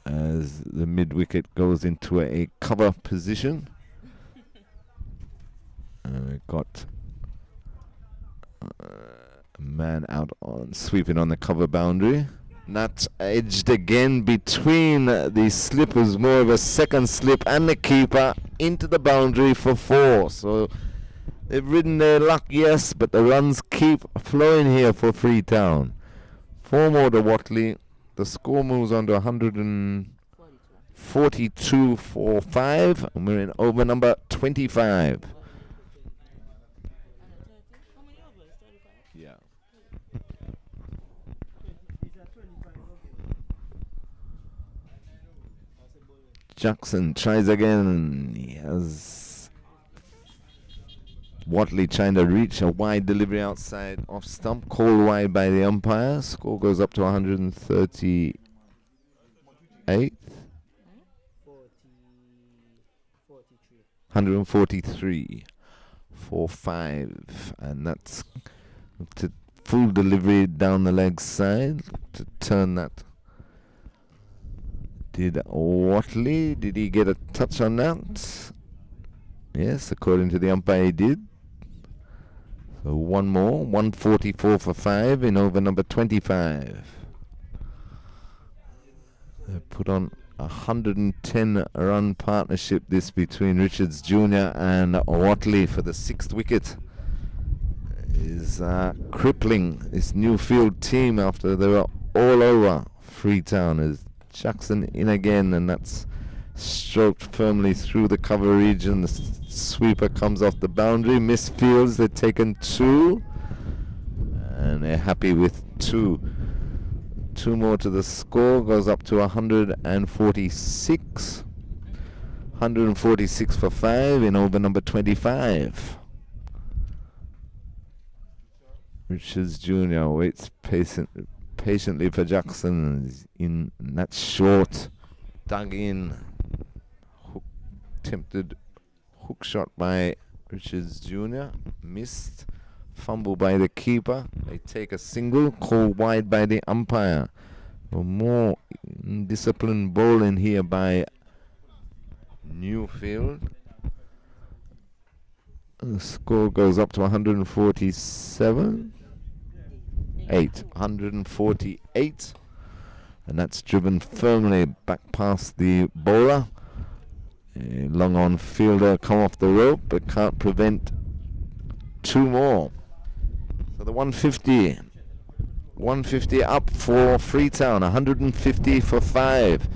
as the mid-wicket goes into a cover position. We've got a man out on sweeping on the cover boundary. Not edged again between the slippers, more of a second slip, and the keeper into the boundary for 4. So they've ridden their luck, yes, but the runs keep flowing here for Freetown. 4 more to Watley. The score moves on to 142 for 5, and we're in over number 25. Yeah. Jackson tries again. He has Watley trying to reach a wide delivery outside off stump, called wide by the umpire. Score goes up to 138. 143 for 5, and that's to full delivery down the leg side to turn that. Did Watley, did he get a touch on that? Yes, according to the umpire he did. So 1 more, 144 for 5 in over number 25. They put on 110 run partnership this between Richards Jr. and Watley for the 6th wicket. Is crippling this Newfield team after they were all over Freetown. As Jackson in again, and that's stroked firmly through the cover region. The sweeper comes off the boundary. Misfields, they've taken 2, and they're happy with 2. 2 more to the score, goes up to 146. 146 for 5 in over number 25. Richards Jr. waits patiently for Jackson. In that short, dug in, attempted hook shot by Richards Jr. Missed. Fumble by the keeper. They take a single, called wide by the umpire. More disciplined bowling here by Newfield. The score goes up to 147. 148, and that's driven firmly back past the bowler. A long on fielder come off the rope, but can't prevent 2 more. So the 150 up for Freetown, 150 for 5.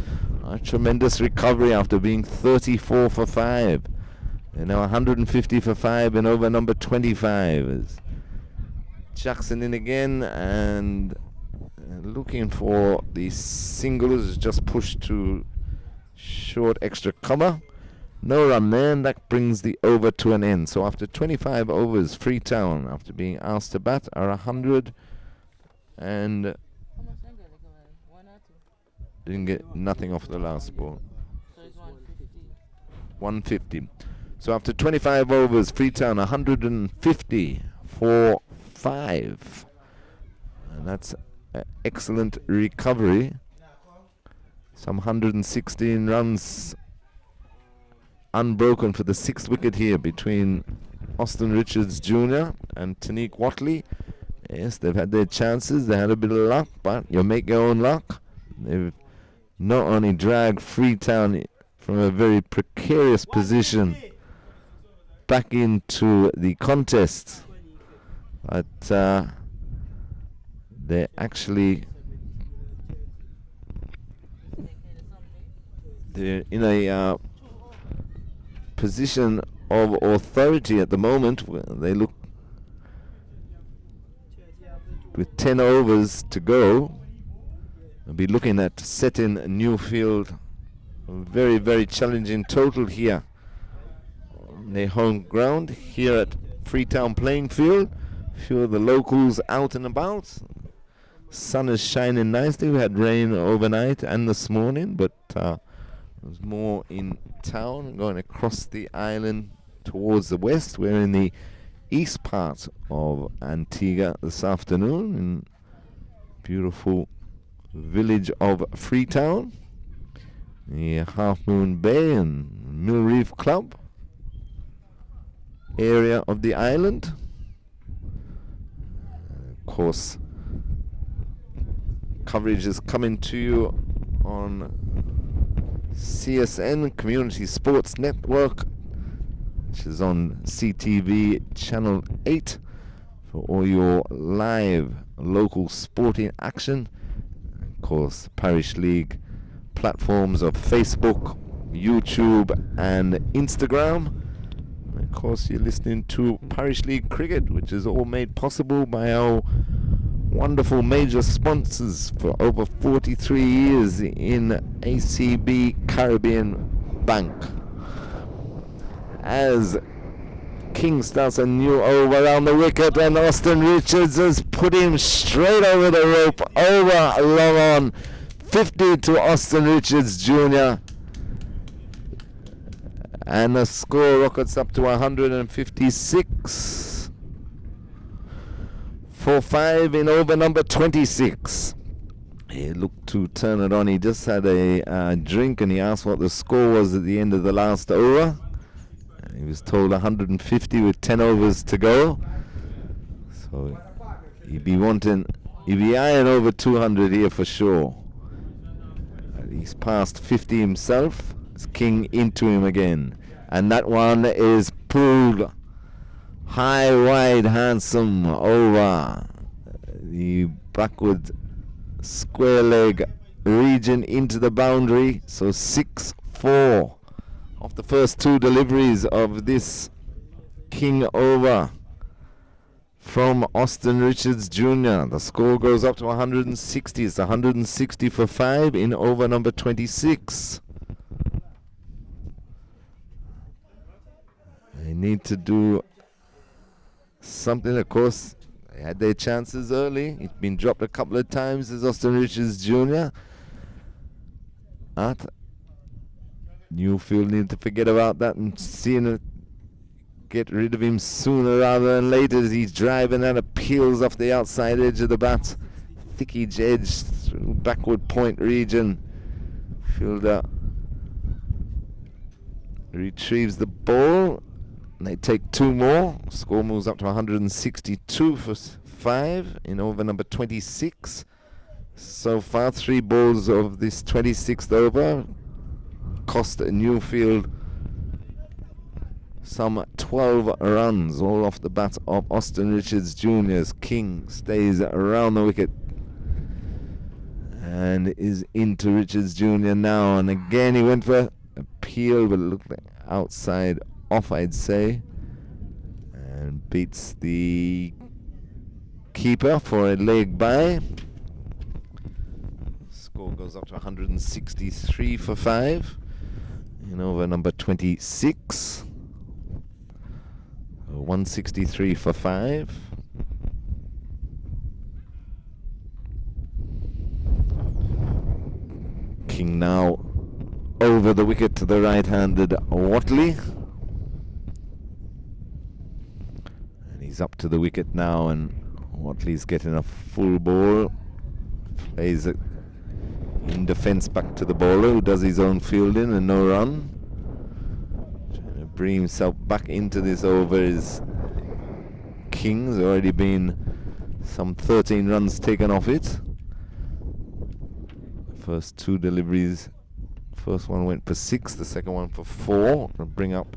A tremendous recovery after being 34 for 5. And now 150 for 5 and over number 25. Jackson in again, and looking for the single, is just pushed to short extra cover, No run there, and that brings the over to an end. So after 25 overs, Freetown, after being asked to bat, are 100 and didn't get nothing off the last ball. So it's 150. 150. So after 25 overs, Freetown 150 for 5. And that's an excellent recovery. Some 116 runs unbroken for the 6th wicket here between Austin Richards Jr. and Tanique Watley. Yes, they've had their chances. They had a bit of luck, but you make your own luck. They've not only dragged Freetown from a very precarious position back into the contest, but they're actually in a position of authority at the moment. They look with 10 overs to go. They'll be looking at setting Newfield a very, very challenging total here on their home ground here at Freetown playing field. A few of the locals out and about. Sun is shining nicely. We had rain overnight and this morning, but there's more in town going across the island towards the west. We're in the east part of Antigua this afternoon in beautiful village of Freetown, the Half Moon Bay and Mill Reef Club area of the island. Of course, coverage is coming to you on CSN, Community Sports Network, which is on CTV Channel 8 for all your live local sporting action. Of course, Parish League platforms of Facebook, YouTube and Instagram. And of course, you're listening to Parish League Cricket, which is all made possible by our wonderful major sponsors for over 43 years in ACB Caribbean Bank. As King starts a new over around the wicket, and Austin Richards has put him straight over the rope, over long on. 50 to Austin Richards Jr. And the score rockets up to 156 for 5 in over number 26. He looked to turn it on. He just had a drink and he asked what the score was at the end of the last over. And he was told 150 with 10 overs to go. So he'd be eyeing over 200 here for sure. He's past 50 himself. It's King into him again. And that one is pulled high, wide, handsome over the backward square leg region into the boundary. So 6-4 of the first 2 deliveries of this King over from Austin Richards Jr. The score goes up to 160. It's 160 for 5 in over number 26. They need to do something. Of course, they had their chances early. It's been dropped a couple of times as Austin Richards Jr. But Newfield need to forget about that and seeing it, get rid of him sooner rather than later as he's driving and appeals off the outside edge of the bat. Thickage edge through backward point region. Fielder retrieves the ball. And they take 2 more. Score moves up to 162 for 5 in over number 26. So far, 3 balls of this 26th over cost Newfield some 12 runs, all off the bat of Austin Richards Jr.'s. King stays around the wicket and is into Richards Jr. now. And again, he went for a peel, but it looked like outside off, I'd say, and beats the keeper for a leg by. Score goes up to 163 for 5. in over number 26. 163 for 5. King now over the wicket to the right-handed Watley. And he's up to the wicket now, and Watley's getting a full ball. Plays it in defence back to the bowler, who does his own fielding and no run. Trying to bring himself back into this over is King's already been some 13 runs taken off it. First 2 deliveries. First one went for 6, the second one for 4. To bring up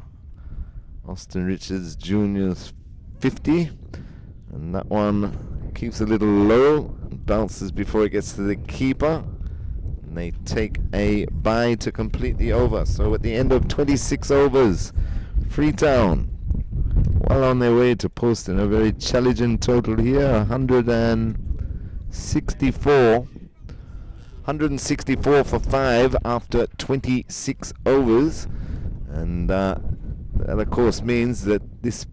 Austin Richards Jr.'s 50. And that one keeps a little low, bounces before it gets to the keeper. And they take a bye to complete the over. So at the end of 26 overs, Freetown well on their way to posting a very challenging total here. 164 for 5 after 26 overs. And that of course means that this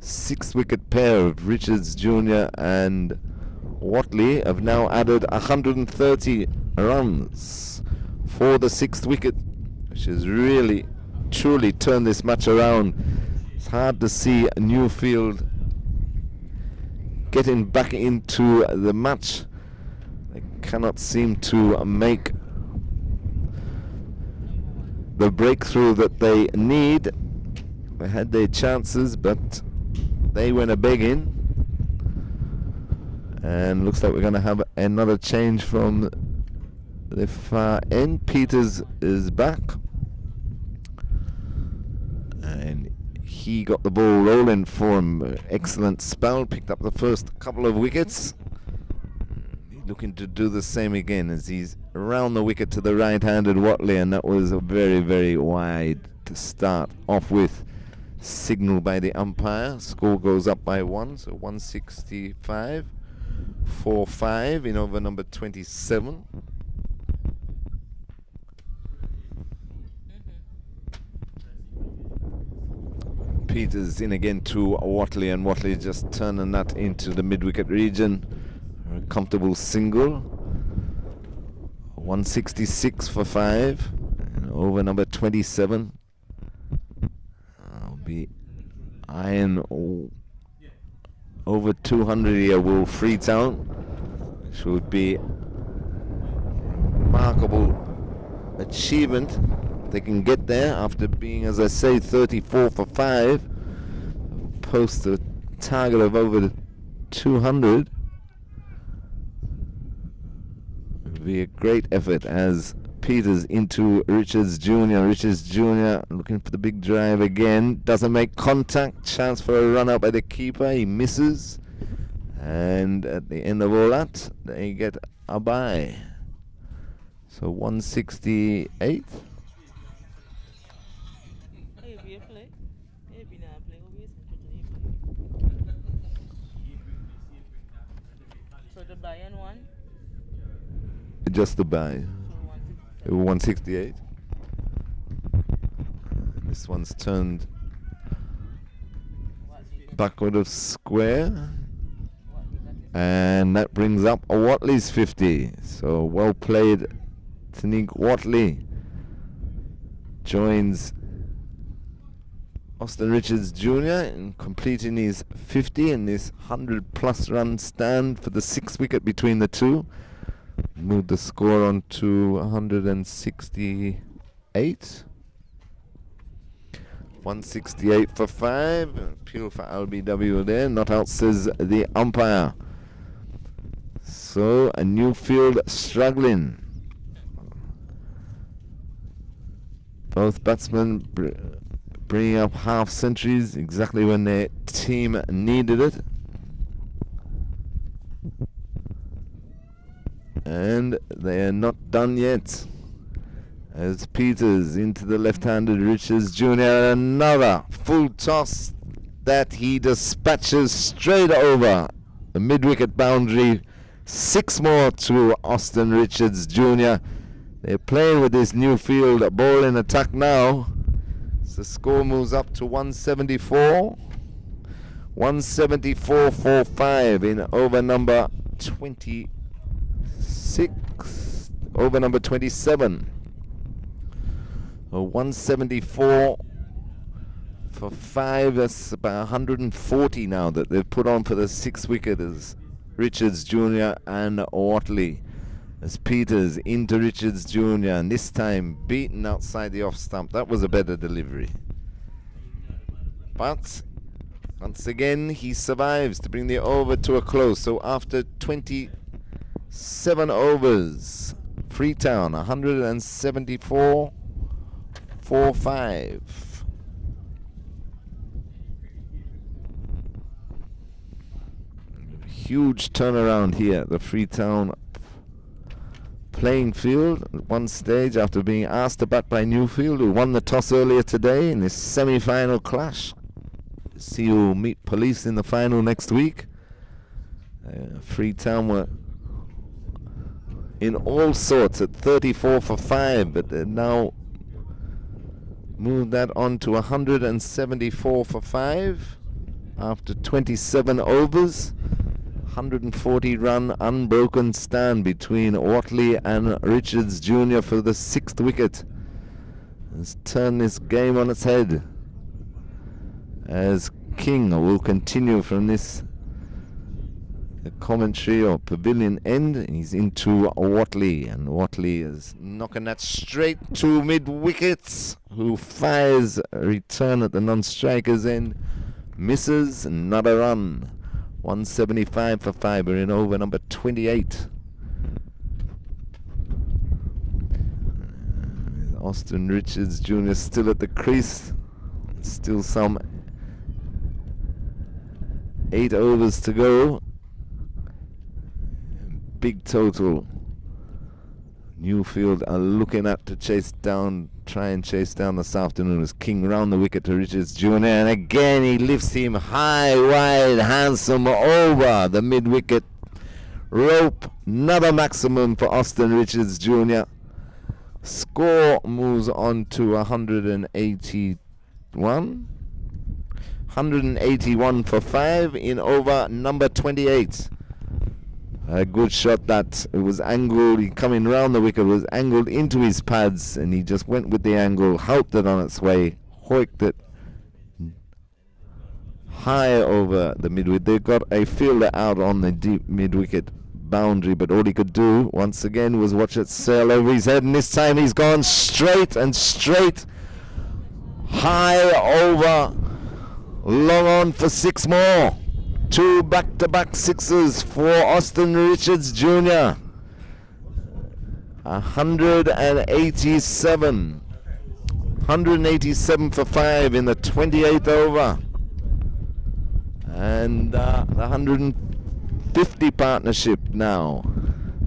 6-wicket pair of Richards Jr. and Watley have now added 130 runs for the 6th wicket, which has really truly turned this match around. It's hard to see Newfield getting back into the match. They cannot seem to make the breakthrough that they need. They had their chances, but they went a-begging. And looks like we're going to have another change from the far end. Peters is back. And he got the ball rolling for him. Excellent spell. Picked up the first couple of wickets. Looking to do the same again as he's around the wicket to the right-handed Watley. And that was a very, very wide to start off with. Signal by the umpire. Score goes up by 1. So 165. 4-5 in over number 27. Peters in again to Watley, and Watley just turning that into the mid-wicket region. A comfortable single. 166 for 5 and over number 27. I'll be eyeing over 200 here, will Freetown, which would be a remarkable achievement. They can get there after being, as I say, 34 for 5. Post a target of over 200. It would be a great effort as Peters into Richards Jr. Richards Jr. looking for the big drive again. Doesn't make contact. Chance for a run out by the keeper. He misses. And at the end of all that, they get a bye. So 168. So the bye and one? Just the bye. 168. This one's turned backward of square. And that brings up a Watley's 50. So well played, Tanique Watley. Joins Austin Richards Jr. in completing his 50 in this 100-plus run stand for the 6th wicket between the two. Moved the score on to 168. 168 for 5. Appeal for LBW there. Not out, says the umpire. So a Newfield struggling. Both batsmen bringing up half centuries exactly when their team needed it. And they are not done yet. As Peters into the left-handed Richards Jr. Another full toss that he dispatches straight over the mid-wicket boundary. 6 more to Austin Richards Jr. They're playing with this Newfield ball in attack now. So the score moves up to 174. 174 for 5 in over number 26. Over number 27. 174 for 5. That's about 140 now that they've put on for the 6 wicketers. Richards Jr. and Watley. As Peters into Richards Jr. and this time beaten outside the off stump. That was a better delivery. But once again he survives to bring the over to a close. So after 27 overs, Freetown 174 for 5. Huge turnaround here at the Freetown playing field at one stage after being asked to bat by Newfield, who won the toss earlier today in this semi-final clash. See who will meet Police in the final next week. Freetown were in all sorts at 34 for 5, but they've now moved that on to 174 for 5 after 27 overs. 140 run unbroken stand between Watley and Richards Jr. for the 6th wicket. Has turned this game on its head as King will continue from this commentary or pavilion end. He's into Watley, and Watley is knocking that straight to mid wickets, who fires a return at the non-striker's end, misses, another run. 175 for 5. We're in over number 28. Austin Richards Jr. still at the crease. Still some 8 overs to go. Big total. Newfield are looking at to try and chase down this afternoon as King round the wicket to Richards Jr. And again he lifts him high, wide, handsome over the mid-wicket rope. Another maximum for Austin Richards Jr. Score moves on to 181. 181 for 5 in over number 28. A good shot that. It was angled. He coming round the wicket, was angled into his pads, and he just went with the angle, helped it on its way, hoiked it high over the mid-wicket. They got a fielder out on the deep mid-wicket boundary, but all he could do once again was watch it sail over his head, and this time he's gone straight and straight, high over, long on for 6 more. 2 back-to-back sixes for Austin Richards Jr. 187. 187 for 5 in the 28th over. And the 150 partnership now.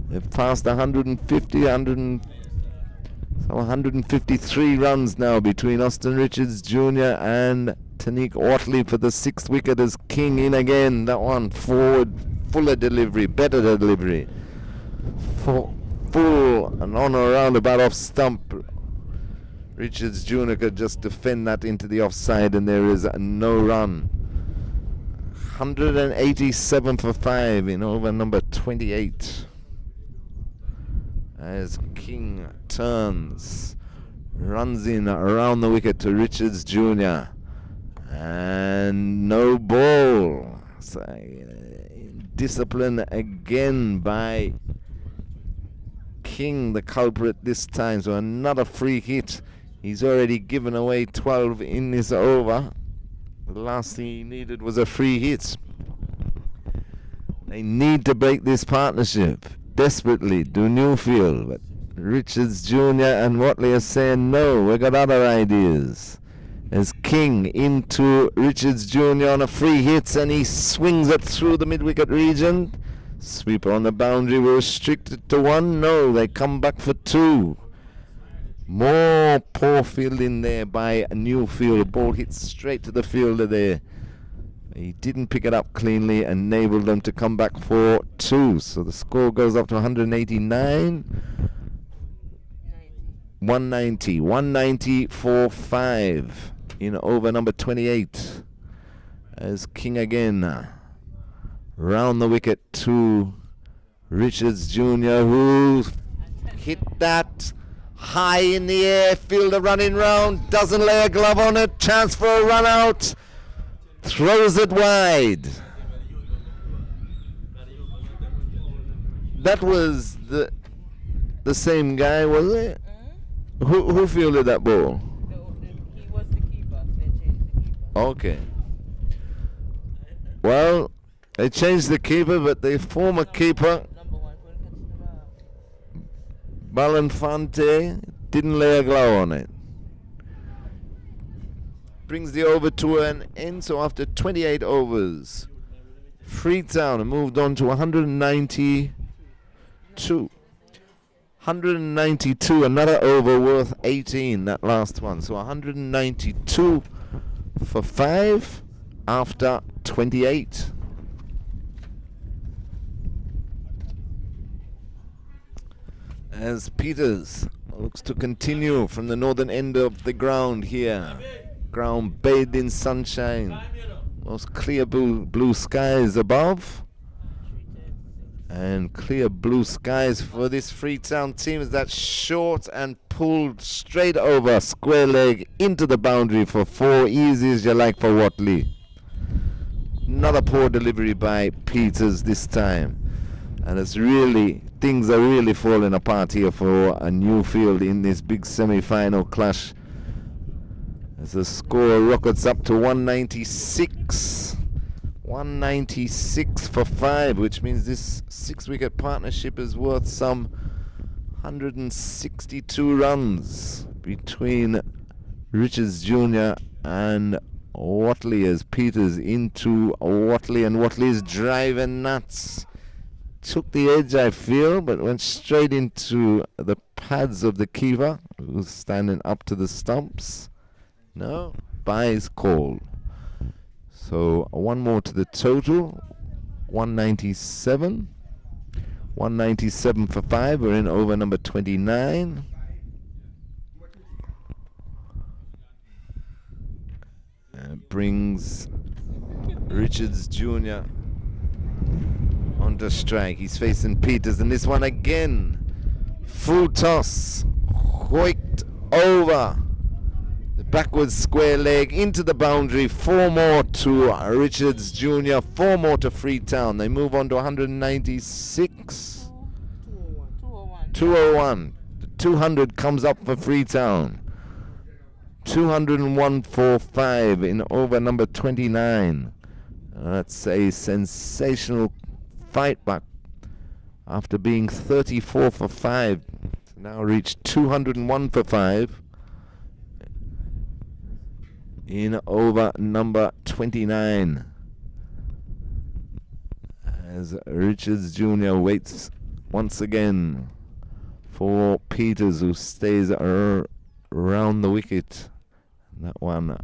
They've passed 150, 153 runs now between Austin Richards Jr. and Taniq Watley for the 6th wicket as King in again. That one forward, fuller delivery, better delivery. Full and on or around about off stump. Richards Jr. could just defend that into the offside, and there is no run. 187 for 5 in over number 28. As King turns, runs in around the wicket to Richards Jr. And no ball. So, discipline again by King, the culprit this time. So another free hit. He's already given away 12 in this over. The last thing he needed was a free hit. They need to break this partnership desperately. Do Newfield, but Richards Jr. and Watley are saying no. We've got other ideas. As King into Richards Jr. on a free hit, and he swings it through the mid-wicket region. Sweeper on the boundary. We're restricted to 1. No, they come back for 2. More poor fielding there by Newfield. Ball hit straight to the fielder there. He didn't pick it up cleanly, enabled them to come back for 2. So the score goes up to 189. 190 for 5 in over number 28 as King again round the wicket to Richards Jr., who hit that high in the air, fielder running round, doesn't lay a glove on it, chance for a run out, throws it wide. That was the same guy, was it? Who fielded that ball? He was the keeper. They changed the keeper. Okay. Well, they changed the keeper, but the former keeper, Number 1 couldn't catch the ball. Balanfante, didn't lay a glove on it. Brings the over to an end, so after 28 overs, Freetown have moved on to 192. 192, another over worth 18, that last one. So 192 for 5 after 28. As Peters looks to continue from the northern end of the ground here. Ground bathed in sunshine. Most clear blue skies above. And clear blue skies for this Freetown team as that short and pulled straight over square leg into the boundary for 4, easy as you like for Watley. Another poor delivery by Peters this time. And it's really, things are really falling apart here for a Newfield in this big semi-final clash. As the score rockets up to 196. 196 for 5, which means this 6-wicket partnership is worth some 162 runs between Richards Jr. and Watley, as Peters into Watley, and Watley's driving nuts. Took the edge, I feel, but went straight into the pads of the keeper, who's standing up to the stumps. No, byes call. So one more to the total, 197. 197 for 5. We're in over number 29. And brings Richards Jr. onto strike. He's facing Peters, and this one again. Full toss, hoiked over. Backwards square leg into the boundary. 4 more to Richards Jr., 4 more to Freetown. They move on to 196. 201. 201. The 200 comes up for Freetown. 201 for 5 in over number 29. That's a sensational fight back after being 34 for 5. Now reached 201 for 5. In over number 29, as Richards Jr. waits once again for Peters, who stays around the wicket. That one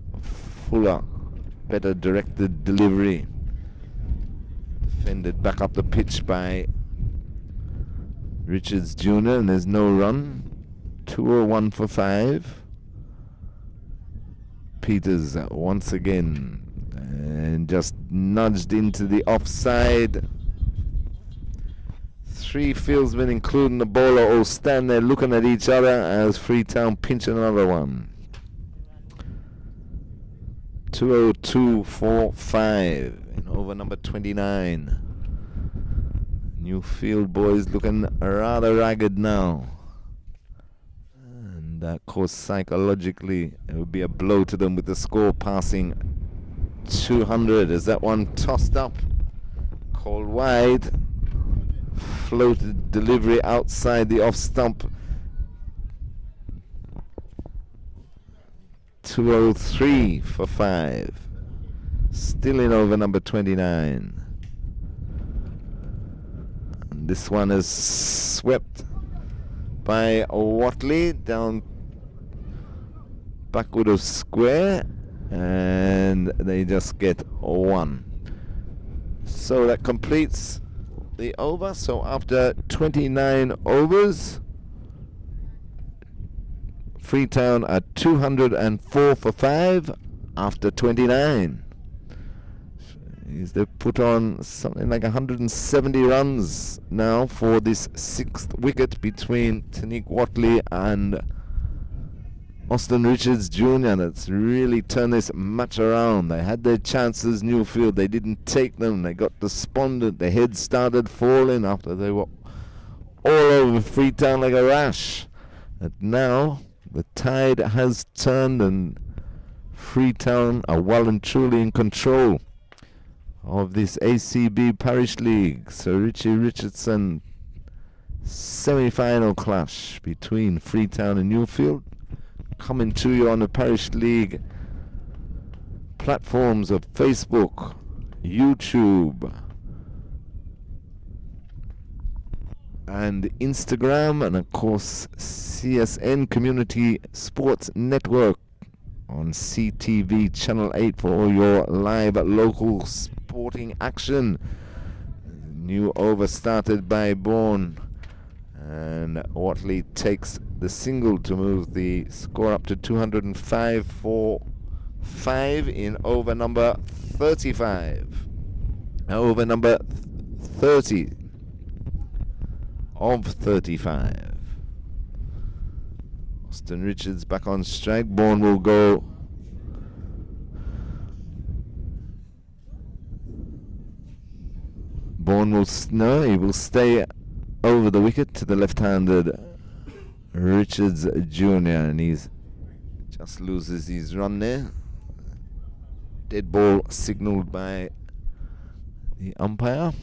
fuller, better directed delivery, defended back up the pitch by Richards Jr., and there's no run. 201 for 5. Peters once again, and just nudged into the offside. 3 fieldsmen, including the bowler, all stand there looking at each other as Freetown pinch another one. 202 for 5 in over number 29. Newfield boys looking rather ragged now. Of course, psychologically, it would be a blow to them with the score passing 200 as that one tossed up, called wide, floated delivery outside the off stump. 203 for 5. Still in over number 29. And this one is swept by Watley down backward of square, and they just get 1. So that completes the over. So after 29 overs, Freetown at 204 for 5 after 29. They've put on something like 170 runs now for this 6th wicket between Watley and Austin Richards Jr. That's really turned this match around. They had their chances, Newfield. They didn't take them. They got despondent. Their heads started falling after they were all over Freetown like a rash. But now the tide has turned and Freetown are well and truly in control of this ACB Parish League. Sir Richie Richardson semi-final clash between Freetown and Newfield, coming to you on the Parish League platforms of Facebook, YouTube and Instagram, and of course CSN Community Sports Network on CTV Channel 8 for all your live local sporting action. New over started by Bourne, and Watley takes the single to move the score up to 205 for 5 in over number 35. Over number 30 of 35. Austin Richards back on strike. Bourne will go. Bourne will he will stay over the wicket to the left-handed Richards Jr. and he's just loses his run there. Dead ball signalled by the umpire.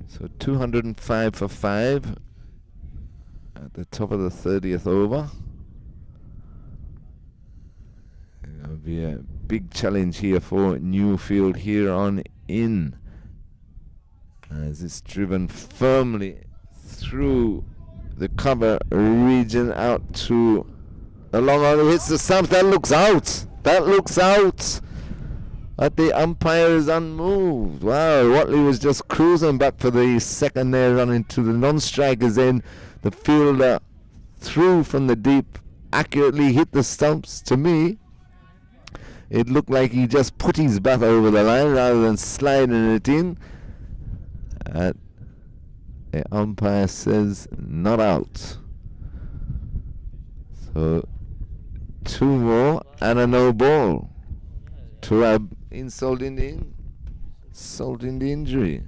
So 205 for 5 at the top of the 30th over. There'll be a big challenge here for Newfield here on in, as it's driven firmly through the cover region out to a long on. Hits the stump. That looks out. That looks out. But the umpire is unmoved. Wow, Watley was just cruising back for the second there, running to the non-strikers end. The fielder threw from the deep, accurately hit the stumps. To me, it looked like he just put his bat over the line rather than sliding it in. The umpire says not out. So 2 more and a no ball. To add insult in the injury.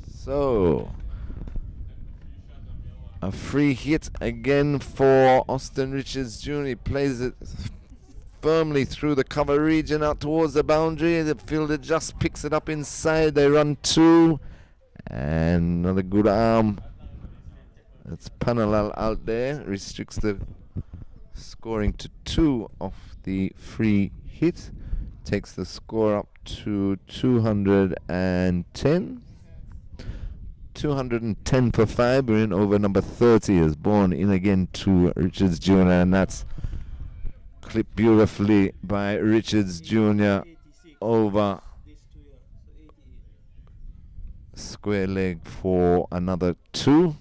So a free hit again for Austin Richards Jr. He plays it firmly through the cover region out towards the boundary. The fielder just picks it up inside. They run 2 and another good arm. That's Panalal out there. Restricts the scoring to 2 off the free hit. Takes the score up to 210. 210 for 5. We're in over number 30 as Bourne in again to Richards Jr. and that's clipped beautifully by Richards Jr. over square leg for another 2.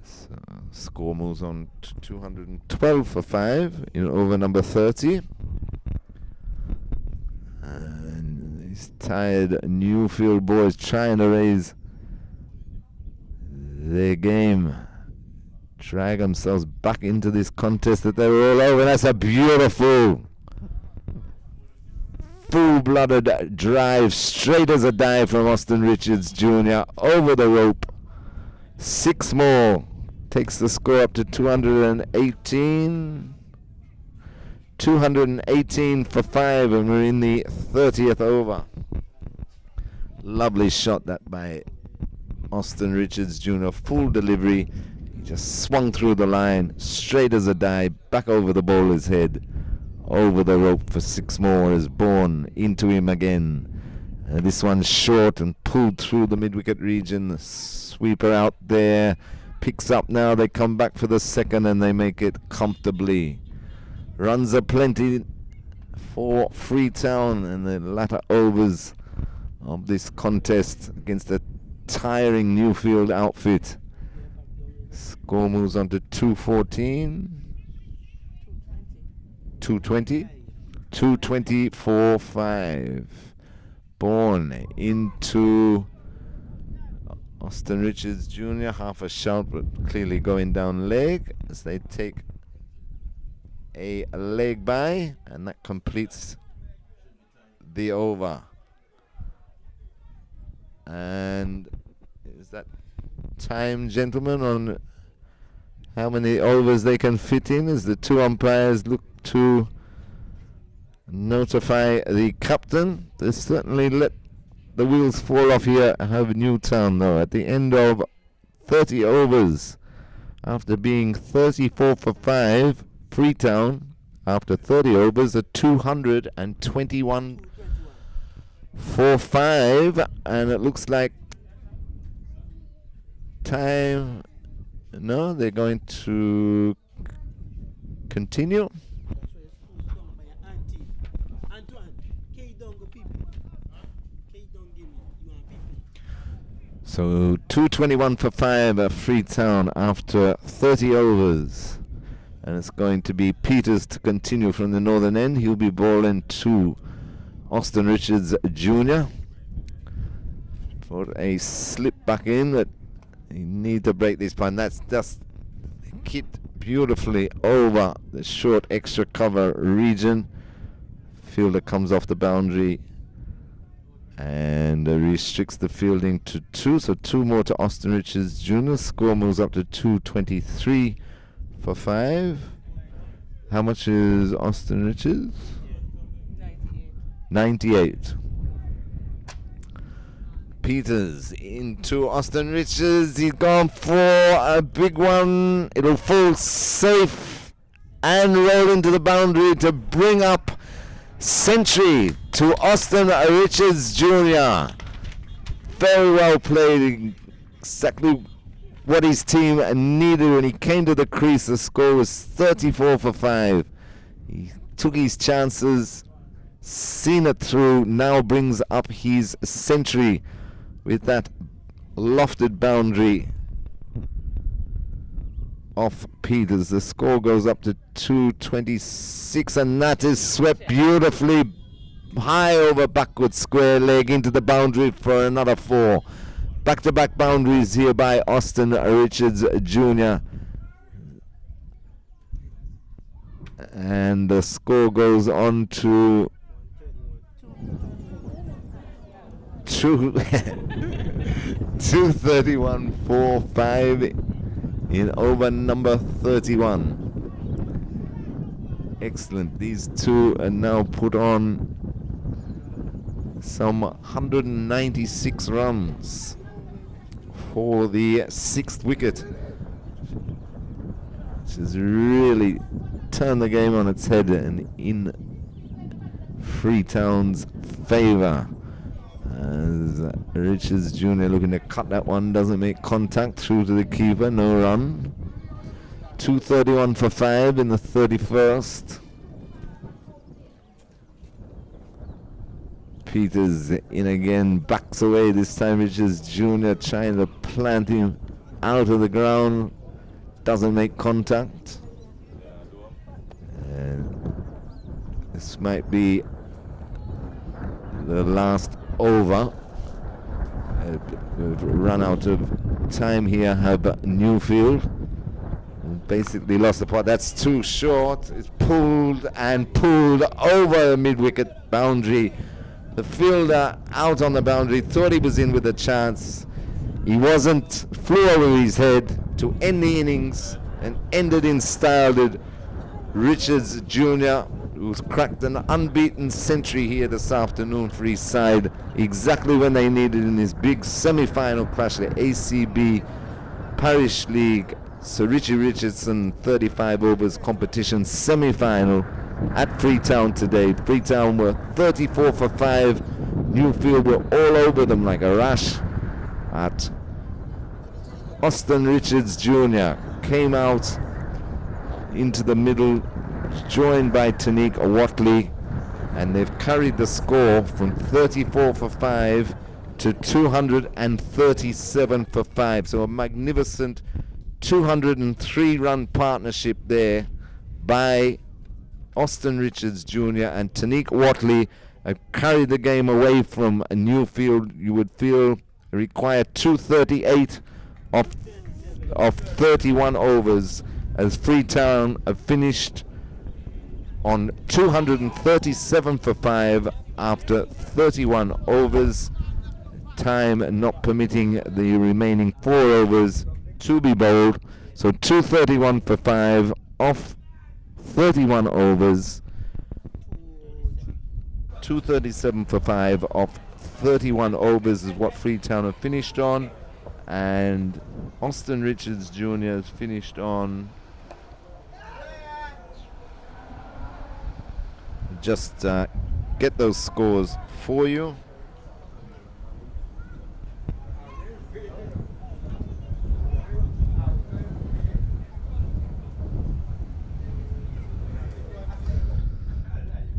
So score moves on to 212 for 5 in over number 30. And these tired Newfield boys trying to raise their game, drag themselves back into this contest that they were all over. That's a beautiful full-blooded drive, straight as a dive from Austin Richards Jr. over the rope. 6 more. Takes the score up to 218. 218 for 5 and we're in the 30th over. Lovely shot that by Austin Richards Jr. Full delivery. He just swung through the line, straight as a dive, back over the bowler's head, over the rope for 6 more as Bourne into him again. This one's short and pulled through the mid-wicket region. The sweeper out there. Picks up now. They come back for the second and they make it comfortably. Runs are plenty for Freetown in the latter overs of this contest against a tiring Newfield outfit. Score moves on to 214. 220. 224.5. Born into Austin Richards Jr. Half a shout, but clearly going down leg as they take a leg by, and that completes the over. And is that time, gentlemen, on how many overs they can fit in as the two umpires look to notify the captain? They certainly let the wheels fall off here. Have Newtown though at the end of 30 overs, after being 34 for 5, Freetown after 30 overs are 221 for 5, and it looks like time. No, they're going to continue. So 221 for 5 Freetown after 30 overs. And it's going to be Peters to continue from the northern end. He'll be bowling to Austin Richards Jr. for a slip back in that he need to break this punt. That's just hit beautifully over the short extra cover region. Fielder comes off the boundary and restricts the fielding to 2. So 2 more to Austin Richards Jr. Score moves up to 223 for 5. How much is Austin Richards? 98. Peters into Austin Richards. He's gone for a big one. It'll fall safe and roll into the boundary to bring up century to Austin Richards Jr. Very well played. Exactly what his team needed when he came to the crease. The score was 34 for 5. He took his chances, seen it through, now brings up his century with that lofted boundary off Peters. The score goes up to 226, and that is swept beautifully high over backward square leg into the boundary for another 4. Back-to-back boundaries here by Austin Richards Jr. And the score goes on to 231 for 5 in over number 31. Excellent. These two are now put on some 196 runs for the 6th wicket, which has really turned the game on its head and in Freetown's favour. As Richards Jr. looking to cut that one, doesn't make contact through to the keeper, no run. 231 for 5 in the 31st. Peters in again, backs away this time. Richards Jr. trying to plant him out of the ground, doesn't make contact. And this might be the last over. We've run out of time here. Have Newfield basically lost the pot. That's too short. It's pulled and pulled over the mid-wicket boundary. The fielder out on the boundary, thought he was in with a chance. He wasn't. Flew over his head to end the innings and ended in style. Did Richards Jr., who's cracked an unbeaten century here this afternoon for his side, exactly when they needed in his big semi-final clash, the ACB Parish League Sir Richie Richardson 35 overs competition semi-final at Freetown today. Freetown were 34 for 5. Newfield were all over them like a rash. At Austin Richards Jr. came out into the middle, joined by Tanique Watley, and they've carried the score from 34 for 5 to 237 for 5. So a magnificent 203-run partnership there by Austin Richards Jr. and Tanique Watley carried the game away from Newfield. You would feel required 238 of 31 overs as Freetown finished on 237 for 5 after 31 overs, time not permitting the remaining 4 overs to be bowled. So 231 for 5 off 31 overs, 237 for 5 off 31 overs is what Freetown have finished on, and Austin Richards Jr. has finished on just get those scores for you.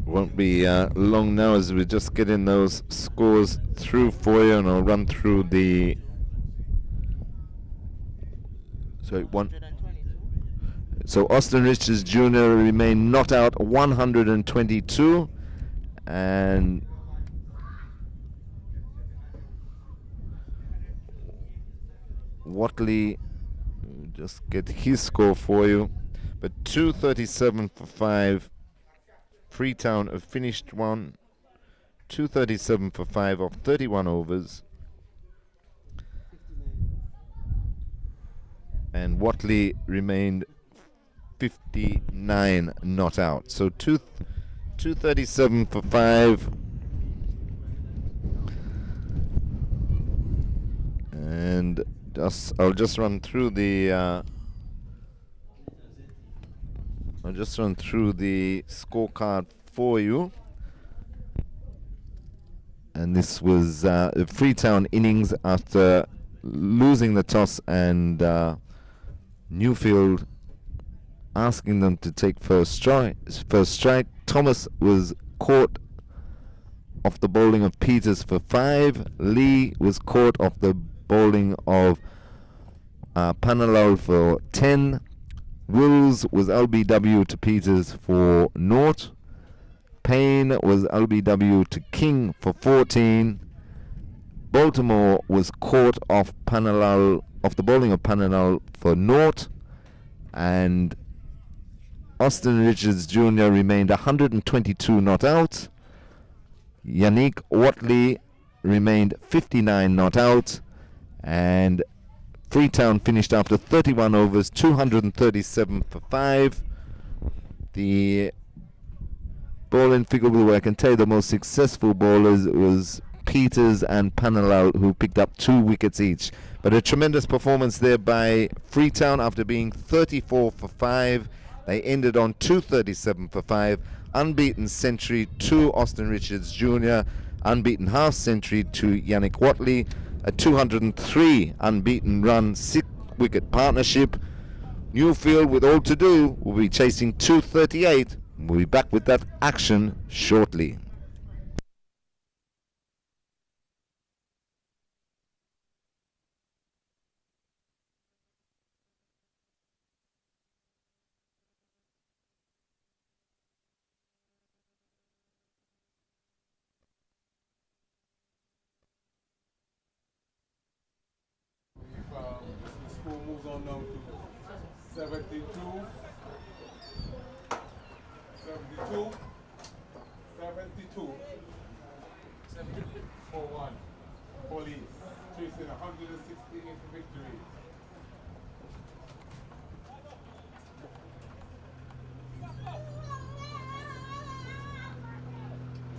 Won't be long now as we're just getting those scores through for you, and I'll run through the So Austin Richards Jr. remained not out 122, and Watley, just get his score for you, but 237 for 5. Freetown have finished one, 237 for 5 off 31 overs. And Watley remained 59 not out. So 237 for 5. And I'll just run through the scorecard for you. And this was Freetown innings after losing the toss and Newfield asking them to take first strike. Thomas was caught off the bowling of Peters for 5. Lee was caught off the bowling of Panalal for 10. Wills was LBW to Peters for 0. Payne was LBW to King for 14. Baltimore was caught off the bowling of Panalal for 0. And Austin Richards Jr. remained 122 not out. Yannick Watley remained 59 not out. And Freetown finished after 31 overs, 237 for 5. The bowling figure where I can tell you the most successful bowlers was Peters and Panalal, who picked up 2 wickets each. But a tremendous performance there by Freetown after being 34 for 5. They ended on 237 for 5. Unbeaten century to Austin Richards Jr. Unbeaten half century to Yannick Watley. A 203 unbeaten run 6-wicket partnership. Newfield, with all to do, will be chasing 238. We'll be back with that action shortly. The score moves on now to 72, 4-1. Police chasing 168 victory.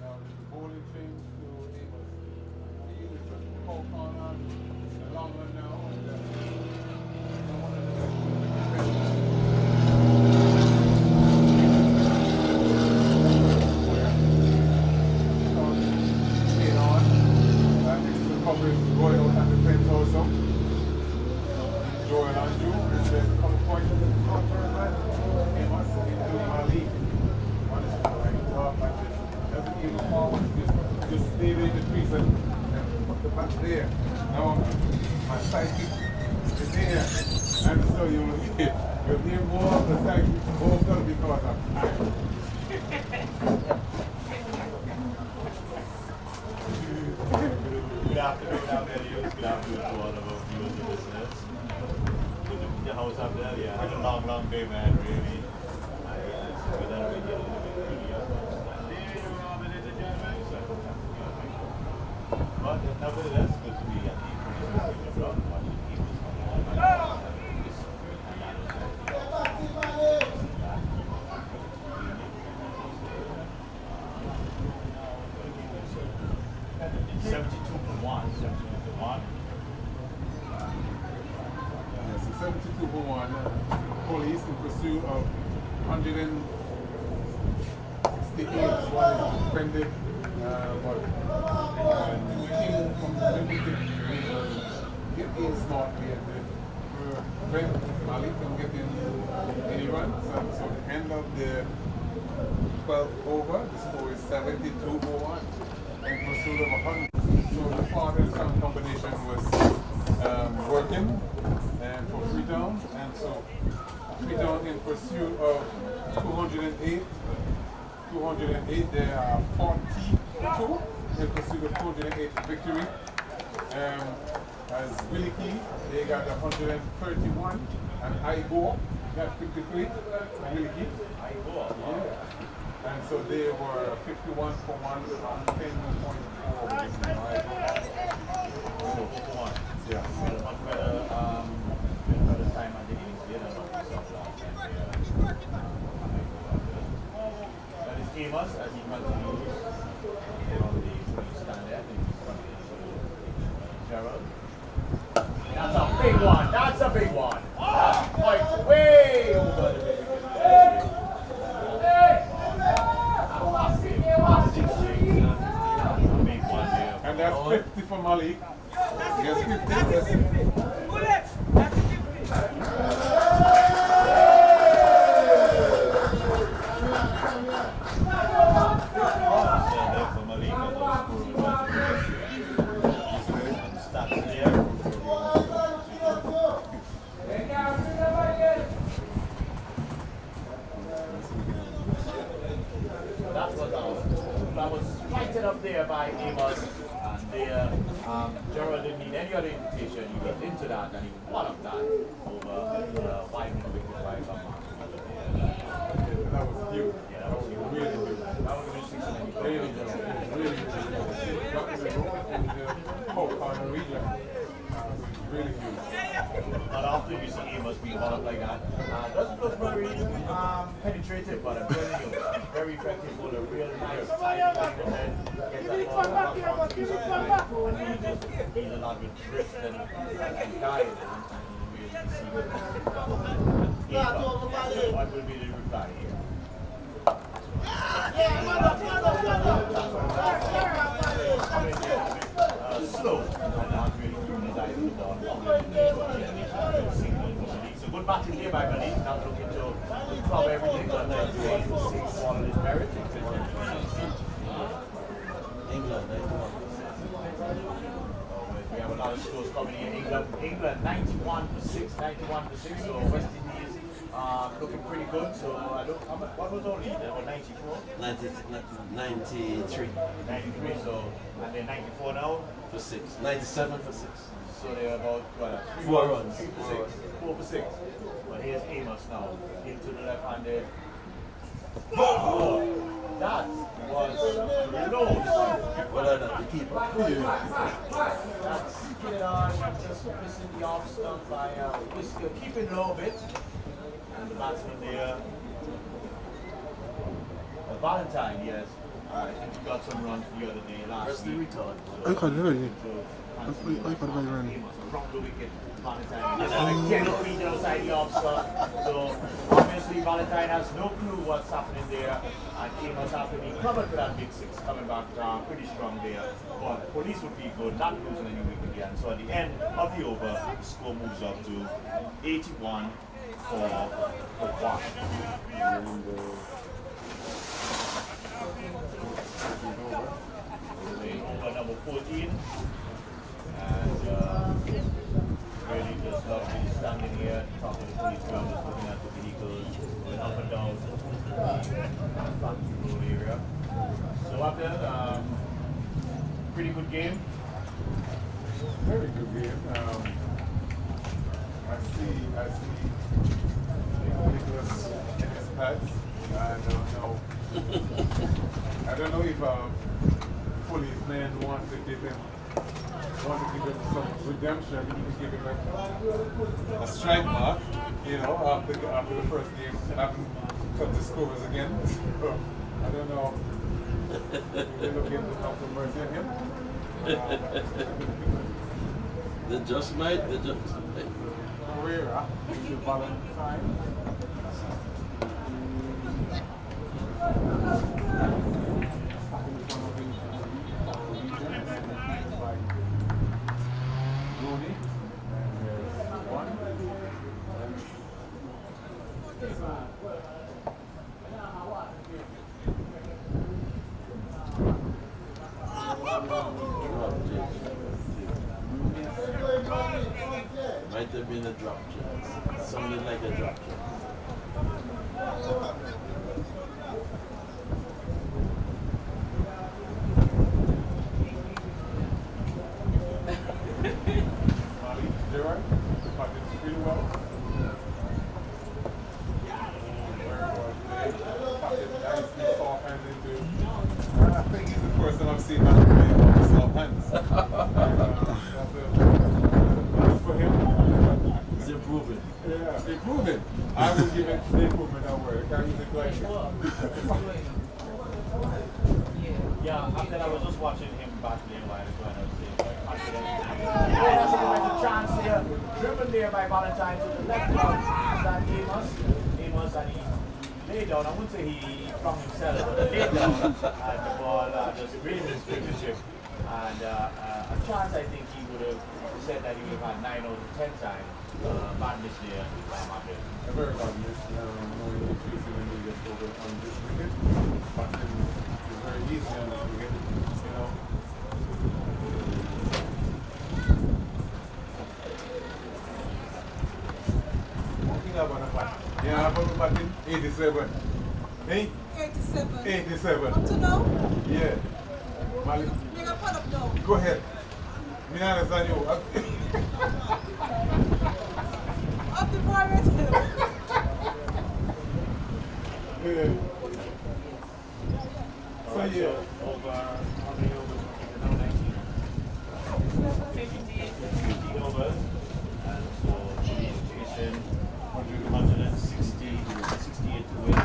Now the bowling change to Amos. He is a call on the long one now. Royal at the fence also. Joel Andrew is the cover point of the tournament. Amos into Mali. Honestly, right? Matches. Doesn't even forward. Just stay there in the crease and put the back there. Now my psychic is there. And so you'll hear more of the psychic vocal because of time. Good afternoon, Good afternoon to all of our viewers and listeners. The house up there, yeah. It's a long, long day, man, really. But nevertheless, good to be at the block. 72 for 1. Yes, so 72 for 1. Police in pursuit of 168 is what is defended. But King from the get in smart here to prevent Malik from getting any runs. So the end of the 12th over, the score is 72 for 1. In pursuit of 100. So the father and son combination was working and for Freetown, and so Freetown in pursuit of 208. 208, they are 42 in pursuit of 208 victory. As Willie Key, they got 131, and Igor got 53. Willie Key. Igor. Yeah. And so they were 51 for 1 on 10.4. Yeah. Much better time at the innings here than what we saw last time. That is Amos as he continues on the stand there. Gerald. That's a big one. That's a big one. That's quite way over the big. And that's 50 for Malik. Yes, 50. Yes. Bullets! That's 50. That was fighted up there by Amos, and there, Gerald didn't need any other invitation. He went into that and he won up that over 5 minutes wicket by Lamar. That was huge. Yeah, that was really huge. That was a good 6 and Really huge. Got the road in the whole corner region. Really huge. Not often you see Amos being brought up like that. Doesn't look very penetrative, but I'm telling you, very effective with a real nice tight line ahead. Get that ball back on to his side, and he just deals a lot with drift and guide, and you really see what will be the reply here? Slow and not really utilizing the ball. It's a good batting here by Malik, not looking to club everything, but then doing 6 ball on his merit. England. We have a lot of scores coming in. England 91 for 6, so West Indies looking pretty good. So what was our lead? About 94? 93. 93, so, and they're 94 now? For 6. 97 for 6. So they're about, what, 4 runs. 3 for 6. 4 for 6. But here's Amos now, into the left-handed. Oh, that was close. What are that? The keeper. That's it on, just missing the off stump by Whisker, keeping low a bit. And the batsman there, Valentine, yes. I think he got some runs the other day last week. I can't hear you. I can't Wrong the wicket, Valentine. Again, beat outside the off stump. So obviously Valentine has no clue what's happening there. And Amos have to be covered for that big 6, coming back pretty strong there. But police would be good, not losing any wicket again. So at the end of the over, the score moves up to 81 for 1. Over number 14. really just lovely standing here, talking to the police ground, just looking at the vehicles going up and down the Factory Road area. So up there, pretty good game. Very good game. I see Nicholas in his pads. I don't know if policemen want to give him some redemption. You can give him a strike mark, after the first game, after cut the scores again. So, I don't know. We're looking to have some mercy on him. They just might. Herrera into Valentine. Rooney. And there's one. Might have been a drop chance. Something like a drop chance. Gerard, batted pretty well. Soft hands into. I think he's the first time I've seen him play with soft hands. That's for him. He's improving. Yeah, improving. I will give it the improvement that word. I can't use it like Yeah, after I was just watching him battling a while ago and I was saying, like, confident. There's a chance here, driven there by Valentine to the left of that Amos, and he laid down. I wouldn't say he flung himself, but he laid down, and the ball just grazed his fingertip. And a chance I think he would have said that he would have had 9 out of 10 times. Madness there, after. a very bad miss. Knowing that Tracy when you get over on this wicket, but then it's very easy on this wicket, Yeah, I'm batting 87. Hey? 87. 87. Up to now? Yeah. Malik, Bring a put up now. go ahead. Me not understand you. Up the Pirates Hill. Yeah. So, Alright, yeah. so over, how many overs? Now 19. 50 overs. And so Jason, 160, 68 to win,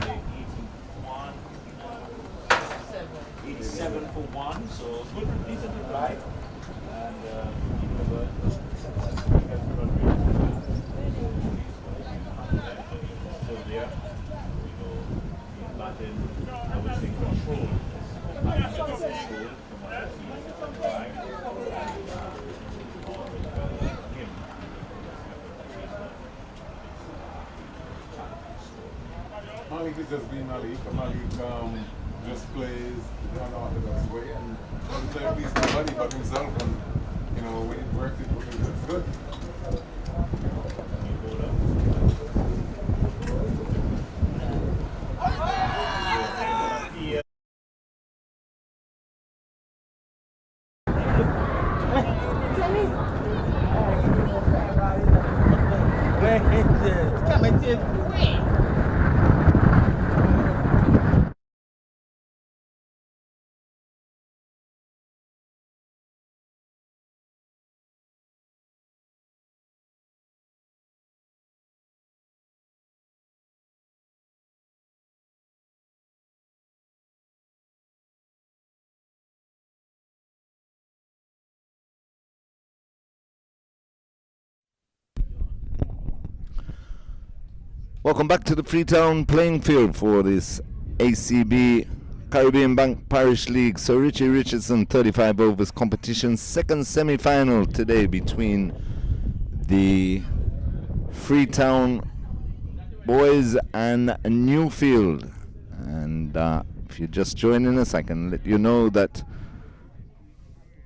81, 87 for 1. So good, decent reply. And 50 overs. Still there. We go batting, I would say control. I think it's control from what I see. Malik is just being Malik. Malik just plays the unorthodox way and doesn't play please nobody but himself. And, when it works, it's good. Welcome back to the Freetown playing field for this ACB Caribbean Bank Parish League. Sir Richie Richardson 35 overs competition, second semi-final today between the Freetown boys and Newfield. And if you're just joining us, I can let you know that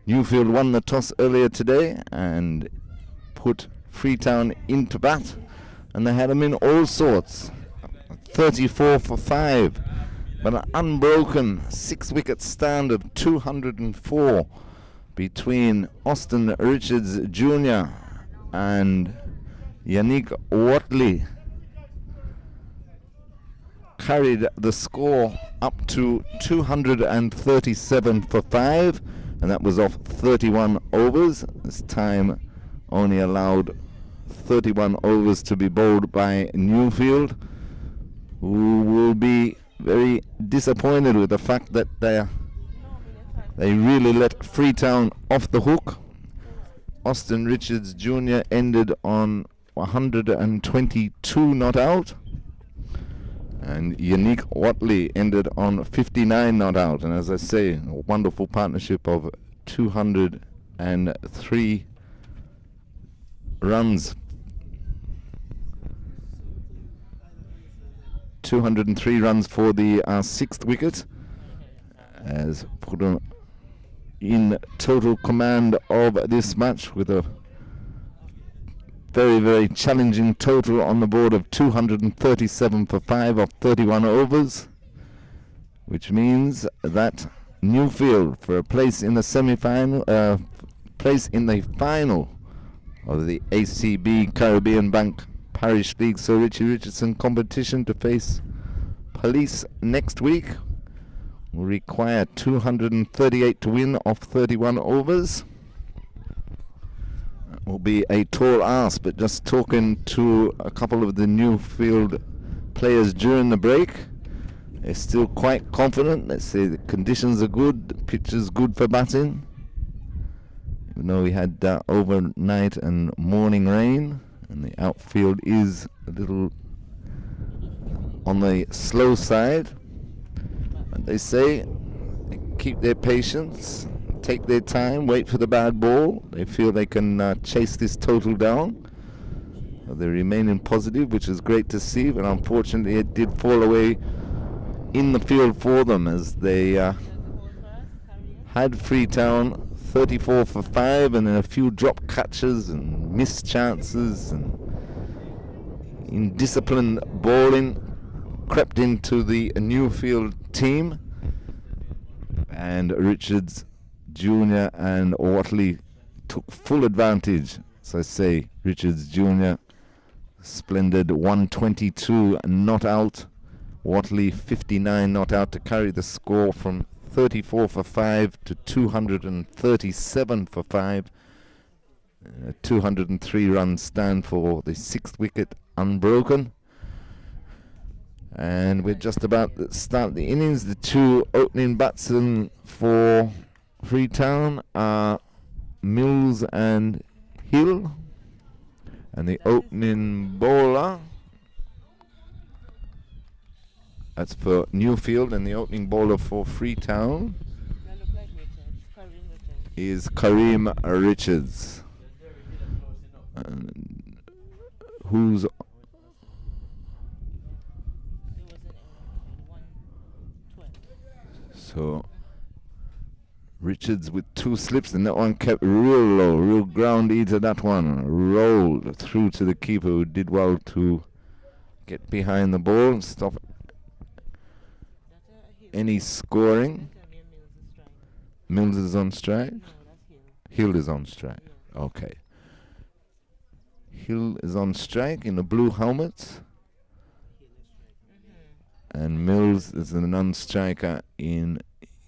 Newfield won the toss earlier today and put Freetown into bat, and they had them in all sorts. 34 for 5, but an unbroken 6-wicket stand of 204 between Austin Richards Jr. and Yannick Watley carried the score up to 237 for 5, and that was off 31 overs. This time only allowed 31 overs to be bowled by Newfield, who will be very disappointed with the fact that they really let Freetown off the hook. Austin Richards Jr. ended on 122 not out, and Yannick Watley ended on 59 not out. And as I say, a wonderful partnership of 203 runs. 203 runs for the 6th wicket, as put on in total command of this match with a very, very challenging total on the board of 237 for 5 of 31 overs, which means that Newfield, for a place in the semi-final, place in the final of the ACB Caribbean Bank Parish League Sir Richie Richardson competition to face Police next week, will require 238 to win off 31 overs. That will be a tall ask, but just talking to a couple of the Newfield players during the break, they're still quite confident. They say the conditions are good, the pitch is good for batting. Even though we had overnight and morning rain, and the outfield is a little on the slow side. And they say they keep their patience, take their time, wait for the bad ball. They feel they can chase this total down. They remain in positive, which is great to see, but unfortunately it did fall away in the field for them, as they had Freetown 34 for 5, and then a few drop catches and missed chances, and indisciplined bowling crept into the Newfield team, and Richards Jr. and Watley took full advantage. As I say, Richards Jr. splendid 122 not out, Watley 59 not out to carry the score from 34 for 5 to 237 for 5. 203 run stand for the 6th wicket unbroken. And we're just about to start the innings. The two opening batsmen for Freetown are Mills and Hill. And the opening bowler, that's for Newfield, and the opening bowler for Freetown is Kareem Richards, who's so Richards with 2 slips, and that one kept real low, real ground eater. That one rolled through to the keeper, who did well to get behind the ball and stop any scoring. Mills is on strike. Hill is on strike. Okay. Hill is on strike in the blue helmet, and Mills is a non-striker in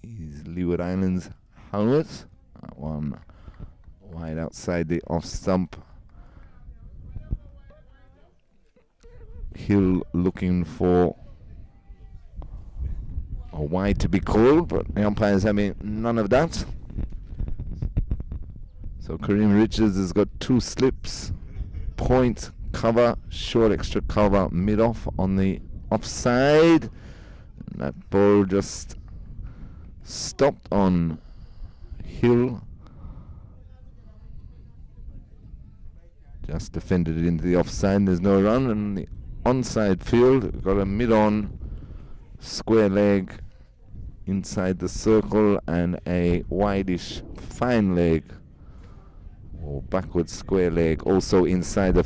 his Leeward Islands helmet. That one wide outside the off stump. Hill looking for a wide to be called, but the umpire's having none of that. So Kareem Richards has got 2 slips, point, cover, short extra cover, mid-off on the offside. And that ball just stopped on Hill. Just defended it into the offside. There's no run, and the onside field got a mid-on square leg inside the circle and a wideish fine leg or backward square leg also inside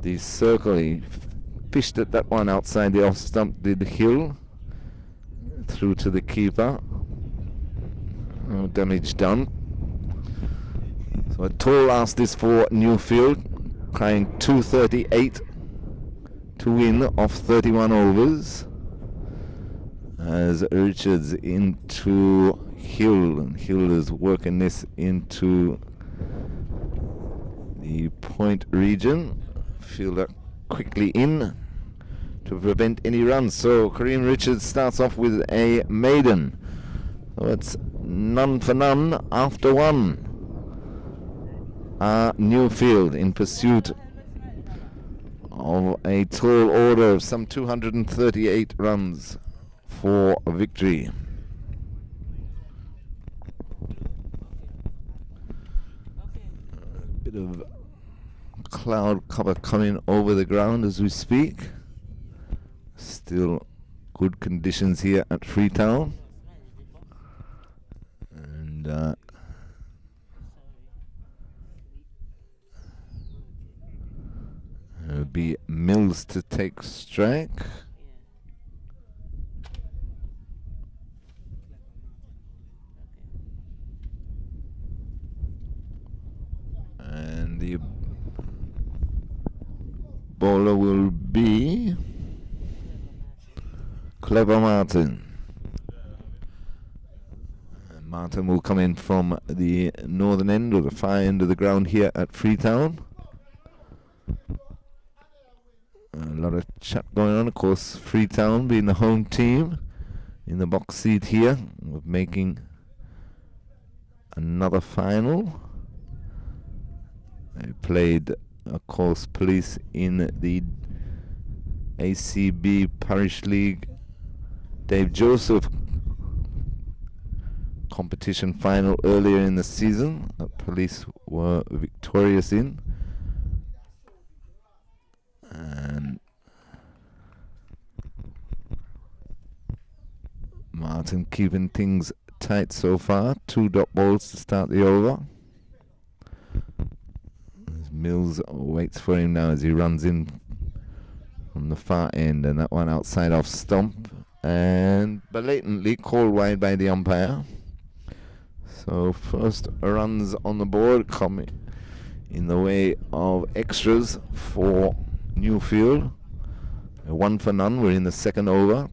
the circle. He fished at that one outside the off stump, did Hill through to the keeper. No damage done. So a tall ask this for Newfield, crying 238 to win off 31 overs. As Richards into Hill, and Hill is working this into the point region. Fielder quickly in to prevent any runs. So Kareem Richards starts off with a maiden. So it's none for none after one. Newfield in pursuit of a tall order of some 238 runs for a victory. A bit of cloud cover coming over the ground as we speak. Still good conditions here at Freetown. And it'll be Mills to take strike. And the bowler will be Clever Martin. And Martin will come in from the northern end or the far end of the ground here at Freetown. A lot of chat going on, of course. Freetown being the home team in the box seat here, with making another final. They played, of course, Police in the ACB Parish League Dave Joseph competition final earlier in the season that Police were victorious in. And Martin keeping things tight so far. 2 dot balls to start the over. As Mills waits for him now as he runs in from the far end, and that one outside off stump and blatantly called wide by the umpire. So first runs on the board coming in the way of extras for Newfield. 1 for none. We're in the second over.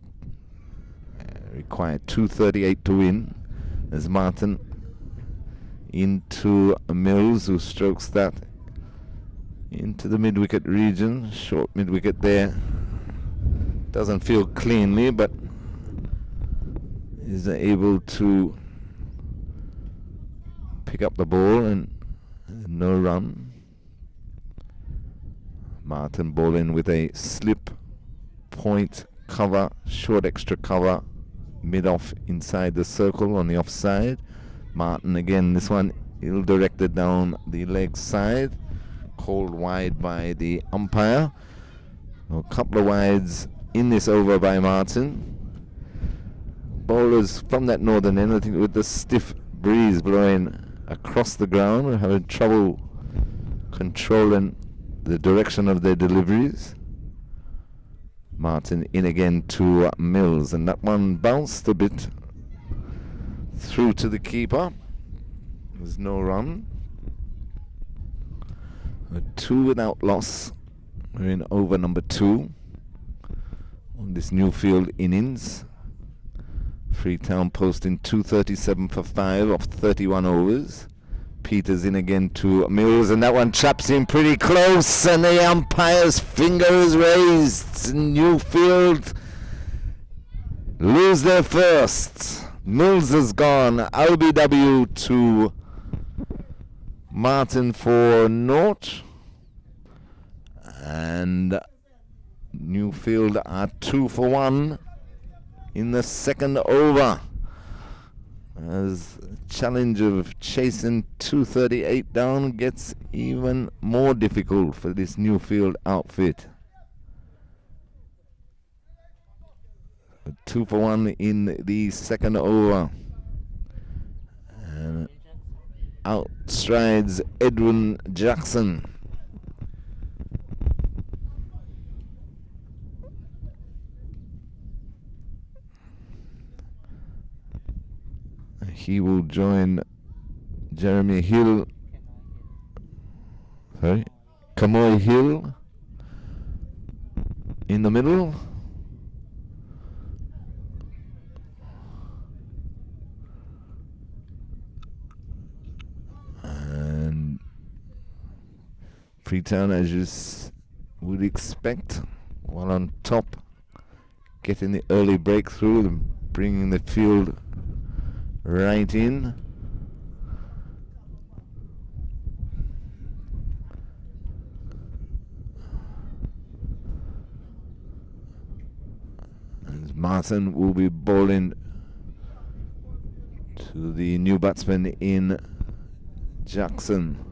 Required 238 to win. As Martin into Mills, who strokes that into the mid-wicket region. Short mid-wicket there. Doesn't feel cleanly, but is able to pick up the ball and no run. Martin bowling with a slip, point, cover, short extra cover, mid-off inside the circle on the offside. Martin again, this one ill-directed down the leg side, called wide by the umpire. A couple of wides in this over by Martin. Bowlers from that northern end, I think with the stiff breeze blowing across the ground, we're having trouble controlling the direction of their deliveries. Martin in again to Mills, and that one bounced a bit through to the keeper. There's no run. 2 without loss. We're in over number 2 on this Newfield innings. Freetown posting 237 for 5 off 31 overs. Peters in again to Mills, and that one traps him pretty close, and the umpire's finger is raised. Newfield lose their first. Mills is gone. LBW to Martin for naught. And Newfield are 2 for 1 in the second over. As a challenge of chasing 238 down gets even more difficult for this Newfield outfit. 2 for 1 in the second over. And out strides Edwin Jackson. He will join Jeremy Hill. Sorry, Kamoy Hill in the middle. And Freetown, as you would expect, while on top, getting the early breakthrough and bringing the field right in. As Martin will be bowling to the new batsman in Jackson.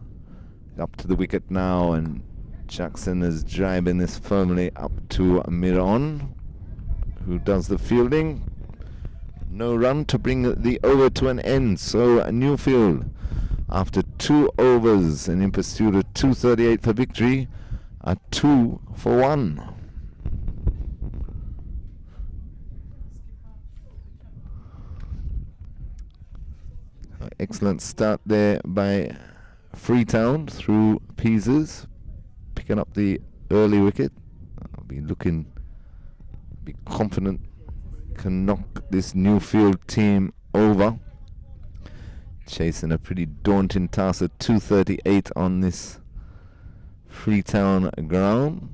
Up to the wicket now, and Jackson is driving this firmly up to mid-on, who does the fielding. No run to bring the over to an end. So Newfield, after 2 overs and in pursuit of 238 for victory, are 2 for 1. Excellent start there by Freetown through Peasers, picking up the early wicket. I'll be confident can knock this Newfield team over. Chasing a pretty daunting task at 238 on this Freetown ground.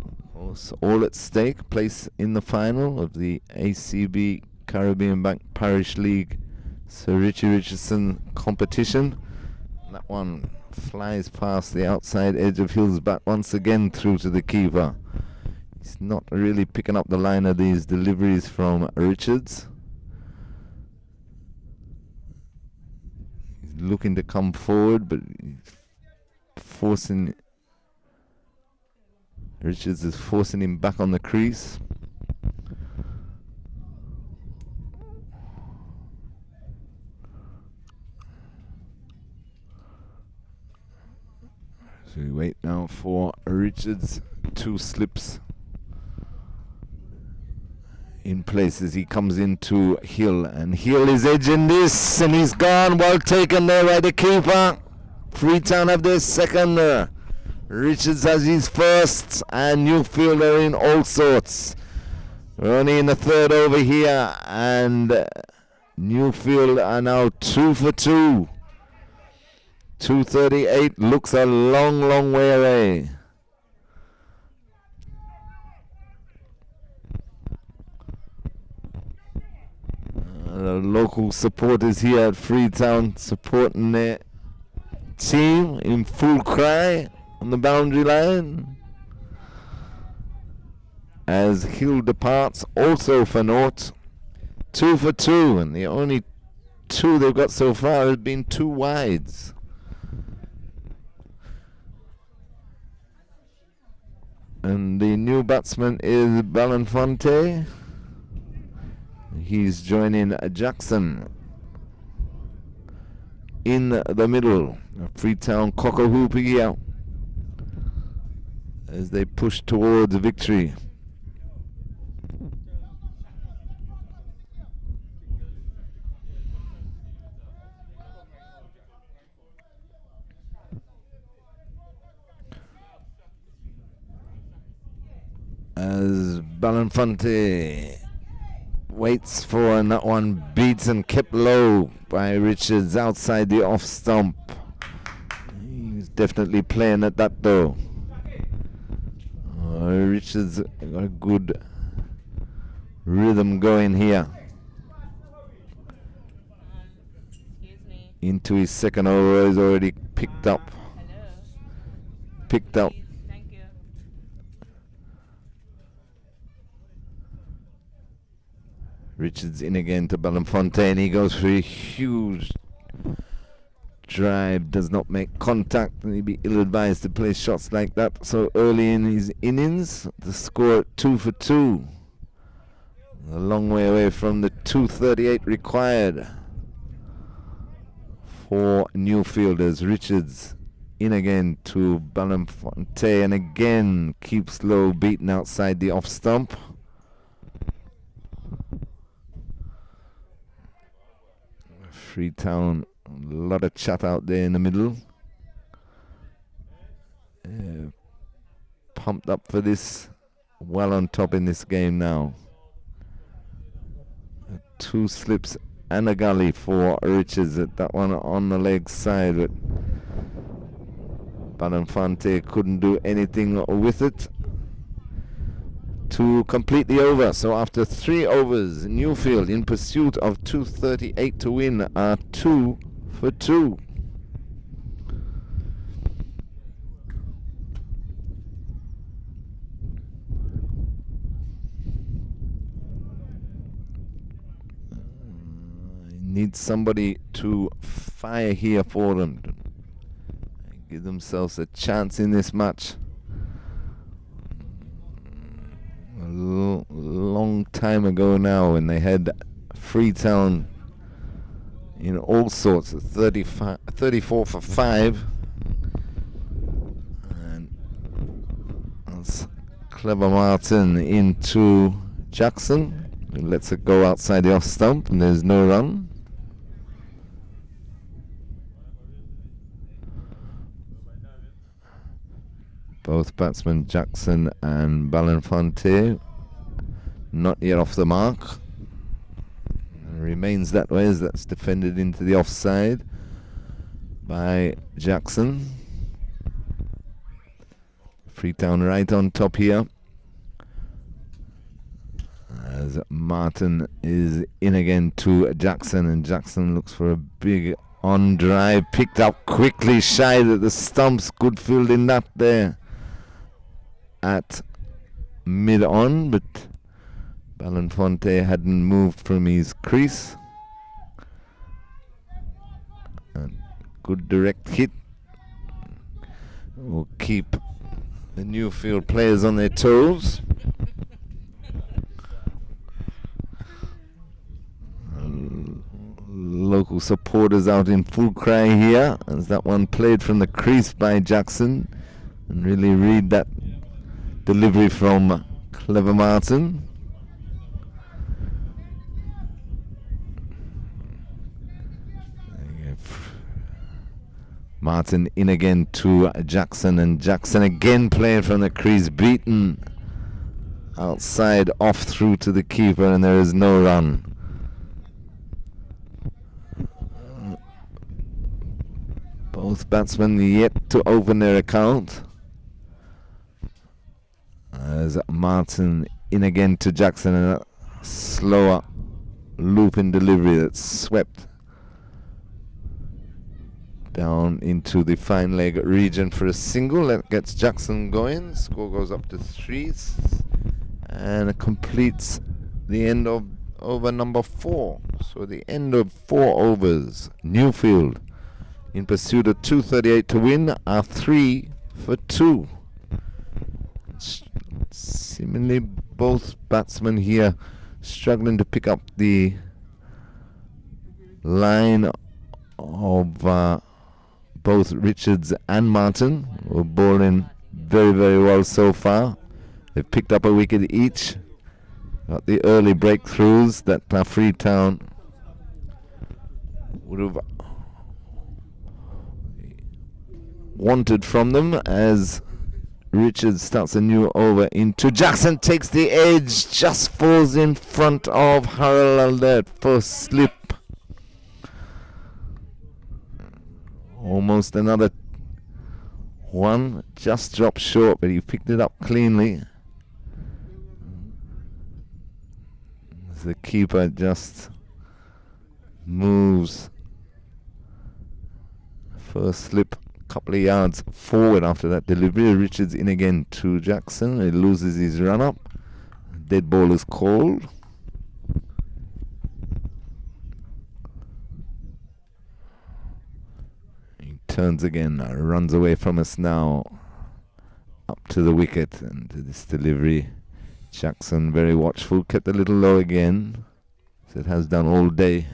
Of course, all at stake. Place in the final of the ACB Caribbean Bank Parish League Sir Richie Richardson competition. That one flies past the outside edge of Hill's bat once again through to the keeper. He's not really picking up the line of these deliveries from Richards. He's looking to come forward, but Richards is forcing him back on the crease. So we wait now for Richards. 2 slips in place as he comes into Hill, and Hill is edging this, and he's gone. Well taken there by the keeper. Freetown have their second. Richards has his first, and Newfield are in all sorts. We're only in the third over here, and Newfield are now 2 for 2. 238 looks a long, long way away. The local supporters here at Freetown supporting their team in full cry on the boundary line. As Hill departs also for naught. 2 for 2, and the only 2 they've got so far have been 2 wides. And the new batsman is Balanfonte. He's joining Jackson in the middle. Freetown cock-a-hooping here as they push towards victory. As Balanfonte waits for, and that one beats and kept low by Richards outside the off stump. He's definitely playing at that though. Richards got a good rhythm going here. Into his second over, he's already picked up. Thank you. Richards in again to Balanfonte. He goes for a huge drive, does not make contact, and he'd be ill-advised to play shots like that so early in his innings. The score 2 for 2. A long way away from the 238 required for Newfield as Richards in again to Balanfonte and again keeps low, beaten outside the off stump. Freetown, a lot of chat out there in the middle. Pumped up for this, well on top in this game now. 2 slips and a gully for Richards. That one on the leg side, but Balanfonte couldn't do anything with it to complete the over. So after 3 overs, Newfield in pursuit of 238 to win are 2 for 2. Need somebody to fire here for them. Give themselves a chance in this match. A long time ago now when they had Freetown in all sorts of 34 for 5. And that's Clever Martin into Jackson. He lets it go outside the off stump and there's no run. Both batsmen, Jackson and Balanfonte, not yet off the mark. And remains that way as that's defended into the offside by Jackson. Freetown right on top here. As Martin is in again to Jackson, and Jackson looks for a big on drive, picked up quickly, shy at the stumps. Good fielding that there at mid on, but Balanfonte hadn't moved from his crease. And good direct hit will keep the Newfield players on their toes. Local supporters out in full cry here as that one played from the crease by Jackson, and really read that delivery from Clever Martin. Martin in again to Jackson, and Jackson again playing from the crease, beaten outside off through to the keeper, and there is no run. Both batsmen yet to open their account. As Martin in again to Jackson, and a slower looping delivery that swept down into the fine leg region for a single. That gets Jackson going. Score goes up to 3 and it completes the end of over number 4. So the end of 4 overs. Newfield in pursuit of 238 to win are 3 for 2. Seemingly both batsmen here struggling to pick up the line of both Richards and Martin, who are bowling very, very well so far. They've picked up a wicket each. Got the early breakthroughs that Freetown would have wanted from them, as Richards starts a new over into Jackson, takes the edge, just falls in front of Harrell that first slip. Almost another one, just dropped short, but he picked it up cleanly. As the keeper just moves first slip couple of yards forward after that delivery. Richards in again to Jackson. He loses his run up. Dead ball is called. He turns again, runs away from us now up to the wicket, and this delivery Jackson very watchful, kept a little low again, as it has done all day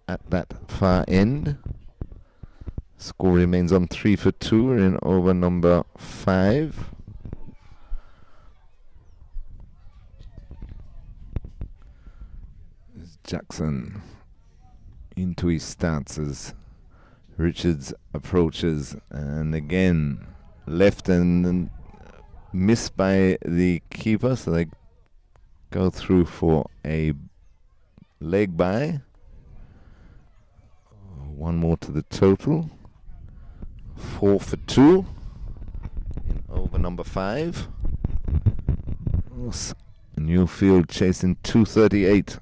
at that far end. Score remains on 3 for 2. We're in over number 5. Jackson into his stance as Richards approaches, and again left and missed by the keeper, so they go through for a leg by. One more to the total. 4 for 2 in over number 5. Newfield chasing 238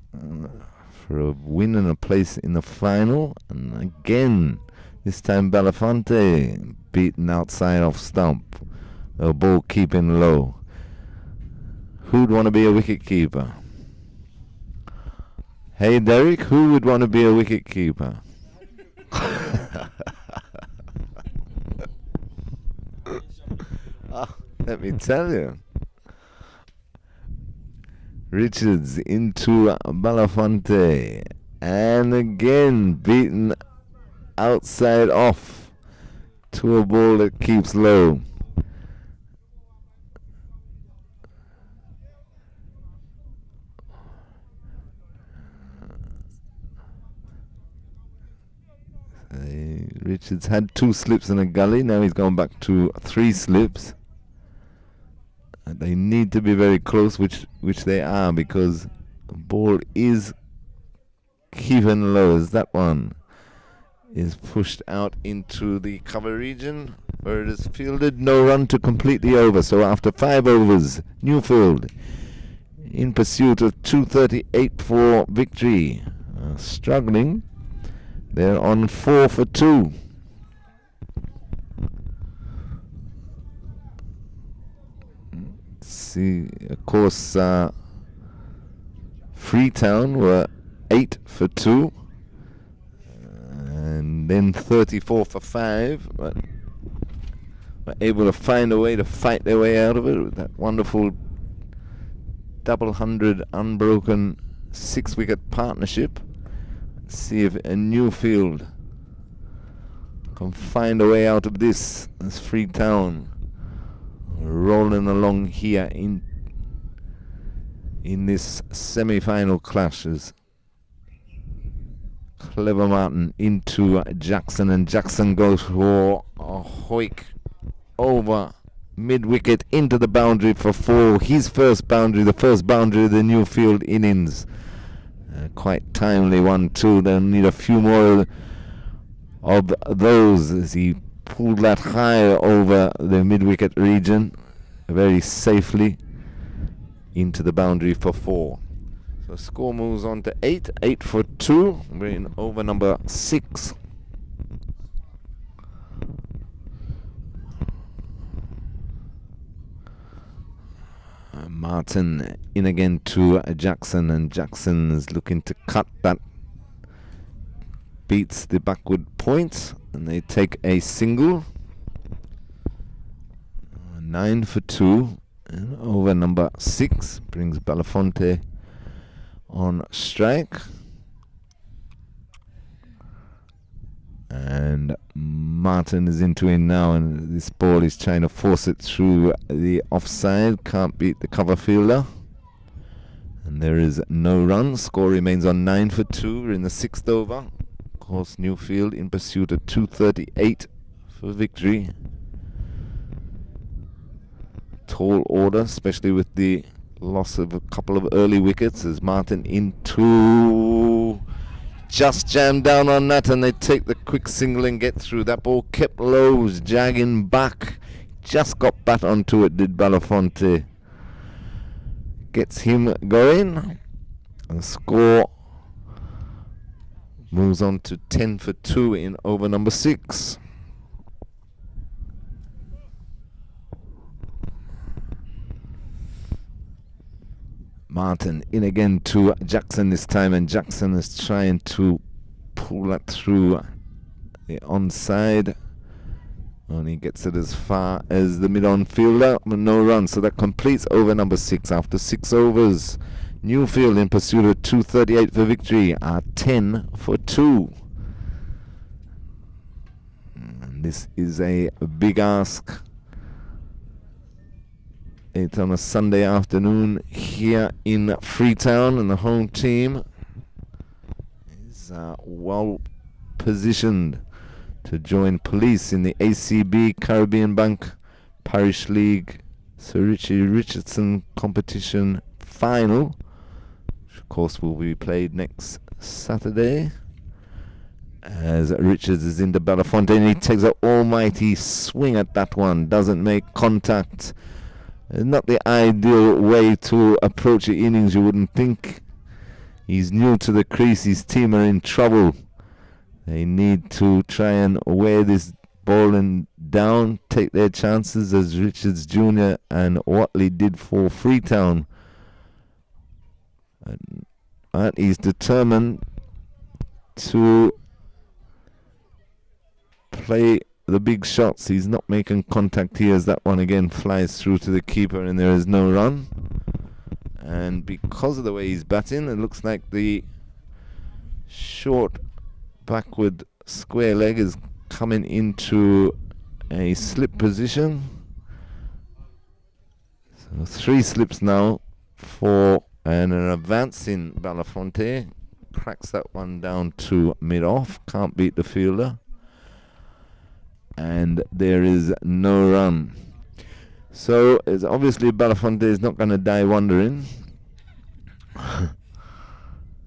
for a win and a place in the final. And again, this time Belafonte beaten outside off stump. The ball keeping low. Who'd want to be a wicket keeper? Hey Derek, who would want to be a wicket keeper? Let me tell you. Richards into Belafonte, and again beaten outside off to a ball that keeps low. Richards had 2 slips in a gully, now he's gone back to 3 slips. They need to be very close, which they are, because the ball is keeping low as that one is pushed out into the cover region where it is fielded. No run to complete the over. So after 5 overs, Newfield in pursuit of 238 for victory. Struggling. They're on 4 for 2. See, of course, Freetown were 8 for 2, and then 34 for 5, but were able to find a way to fight their way out of it with that wonderful double 100 unbroken 6-wicket partnership. Let's see if a Newfield can find a way out of this as Freetown rolling along here in this semi-final clashes. Clever Martin into Jackson, and Jackson goes for a hoik over mid-wicket into the boundary for 4. His first boundary, the first boundary of the Newfield innings. Quite timely 1-2. They'll need a few more of those as he pulled that high over the mid-wicket region very safely into the boundary for 4. So score moves on to 8 for 2. We're in over number 6. Martin in again to Jackson, and Jackson is looking to cut that. Beats the backward point, and they take a single. 9 for 2, and over number 6 brings Belafonte on strike. And Martin is into it now, and this ball is trying to force it through the offside. Can't beat the cover fielder. And there is no run. Score remains on 9 for 2. We're in the 6th over. Of course, Newfield in pursuit of 238 for victory. Tall order, especially with the loss of a couple of early wickets, as Martin into... just jammed down on that, and they take the quick single and get through. That ball kept low, was jagging back. Just got bat onto it, did Belafonte. Gets him going. And score moves on to 10 for 2 in over number 6. Martin in again to Jackson this time, and Jackson is trying to pull that through the onside Only gets it as far as the mid-on fielder, but no run. So that completes over number 6 after 6 overs. Newfield in pursuit of 238 for victory are 10 for 2. And this is a big ask. It's on a Sunday afternoon here in Freetown, and the home team is well positioned to join Police in the ACB Caribbean Bank Parish League Sir Richie Richardson competition final, which of course will be played next Saturday. As Richards is into Belafonte, and he takes an almighty swing at that one, doesn't make contact. Not the ideal way to approach the innings, you wouldn't think. He's new to the crease, his team are in trouble. They need to try and wear this ball and down, take their chances as Richards Jr. and Watley did for Freetown. And he's determined to play the big shots. He's not making contact here as that one again flies through to the keeper and there is no run. And because of the way he's batting, it looks like the short backward square leg is coming into a slip position. So 3 slips now for an advancing Belafonte. Cracks that one down to mid-off. Can't beat the fielder. And there is no run. So it's obviously Belafonte is not going to die wondering.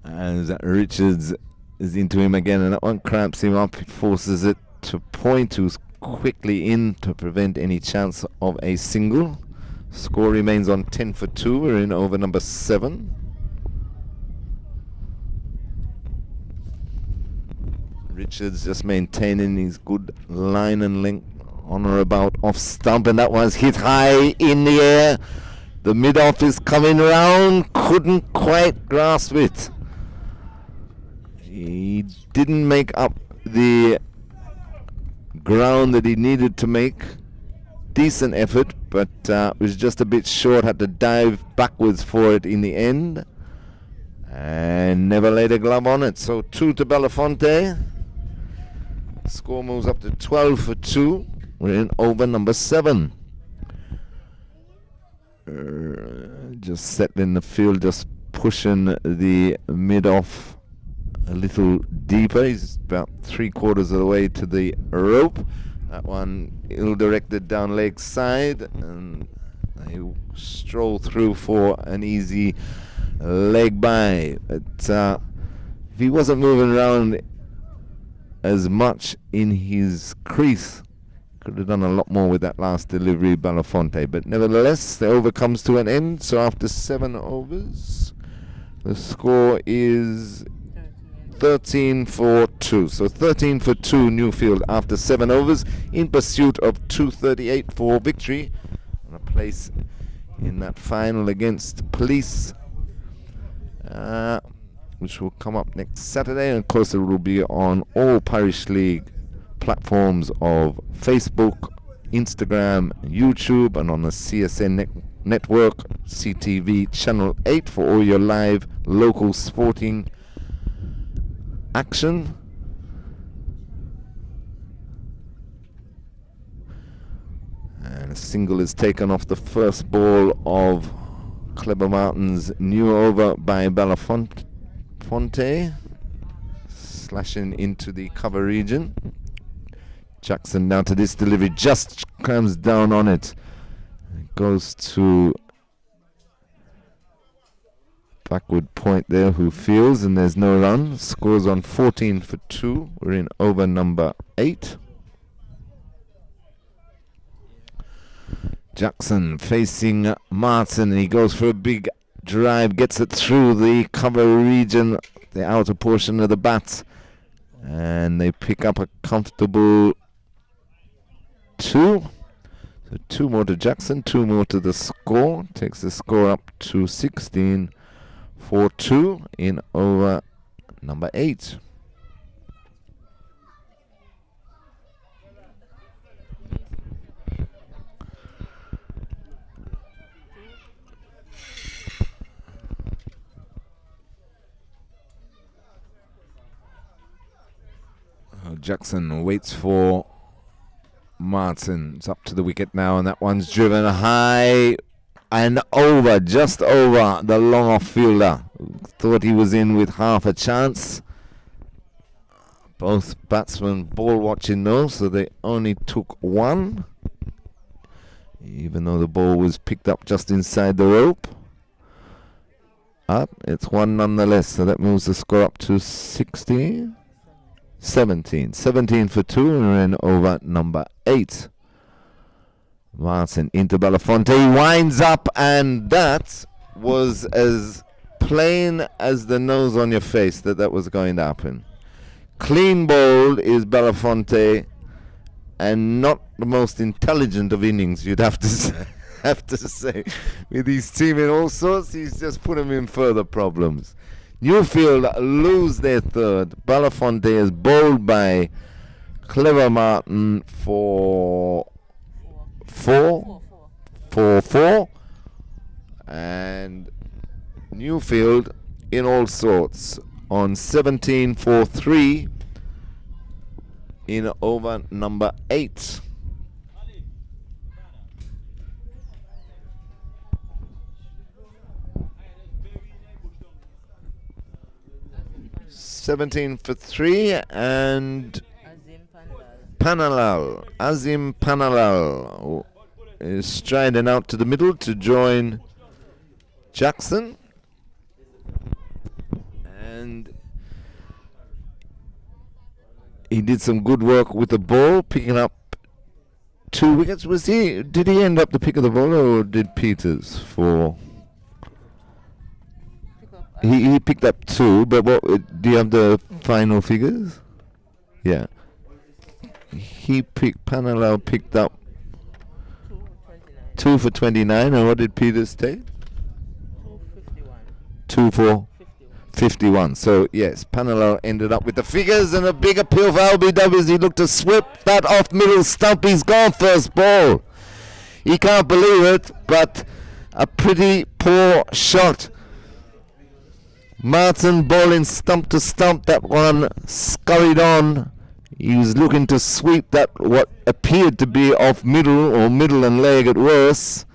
As Richards is into him again, and that one cramps him up. It forces it to Point, who's quickly in to prevent any chance of a single. Score remains on 10 for 2. We're in over number 7. Richards just maintaining his good line and length on or about off stump, and that was hit high in the air. The mid-off is coming round, couldn't quite grasp it. He didn't make up the ground that he needed to make. Decent effort, but was just a bit short. Had to dive backwards for it in the end, and never laid a glove on it. So 2 to Belafonte. Score moves up to 12 for 2. We're in over number 7. Just settling the field, just pushing the mid-off a little deeper. He's about 3/4 of the way to the rope. That one ill-directed down leg side, and they stroll through for an easy leg by. But if he wasn't moving around as much in his crease, could have done a lot more with that last delivery, Belafonte. But nevertheless, the over comes to an end. So after 7 overs, the score is 13 for 2. So 13 for 2 Newfield after 7 overs in pursuit of 238 for victory and a place in that final against Police, which will come up next Saturday. And of course it will be on all Parish League platforms of Facebook, Instagram, YouTube, and on the CSN network, CTV Channel 8 for all your live local sporting action. And a single is taken off the first ball of Cleber Martin's new over by Belafonte, slashing into the cover region. Jackson down to this delivery, just comes down on it. It goes to backward Point there, who fields, and there's no run. Scores on 14 for 2. We're in over number 8. Jackson facing Martin. He goes for a big drive, gets it through the cover region, the outer portion of the bat, and they pick up a comfortable 2. So 2 more to Jackson, 2 more to the score. Takes the score up to 16 for 2 in over number 8. Jackson waits for Martin. It's up to the wicket now, and that one's driven high and over, just over the long off fielder. Thought he was in with half a chance. Both batsmen ball watching though, so they only took one, even though the ball was picked up just inside the rope. Up, it's one nonetheless, so that moves the score up to 17 for 2, and we're in over number 8. Martin into Belafonte, winds up, and that was as plain as the nose on your face that was going to happen. Clean bowled is Belafonte, and not the most intelligent of innings, you'd have to say. With his team in all sorts, he's just put him in further problems. Newfield lose their third. Belafonte is bowled by Clever Martin for 4, and Newfield in all sorts on 17 for 3 in over number 8. For 3, and Azim Panalal is striding out to the middle to join Jackson, and he did some good work with the ball, picking up 2 wickets. Did he end up the pick of the ball, or did Peters for? He picked up 2, but what do you have the final figures? Yeah. Panalal picked up 2 for 29, and what did Peters take? 2 for 51. So yes, Panalal ended up with the figures, and a big appeal for LBW as he looked to sweep that off middle stump. He's gone first ball. He can't believe it, but a pretty poor shot. Martin bowling stump to stump. That one scurried on. He was looking to sweep that what appeared to be off middle, or middle and leg at worst,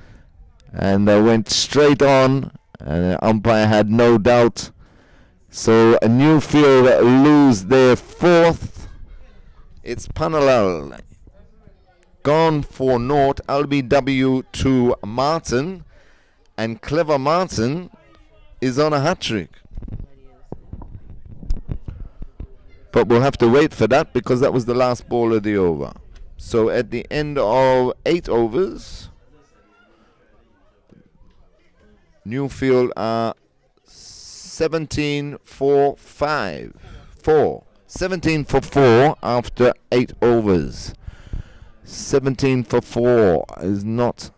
and went straight on, and the umpire had no doubt. So a Newfield lose their 4th. It's Panalal gone for naught. LBW to Martin, and Clever Martin is on a hat-trick. But we'll have to wait for that, because that was the last ball of the over. So at the end of 8 overs, Newfield are 17 for 4 after 8 overs. 17 for 4 is not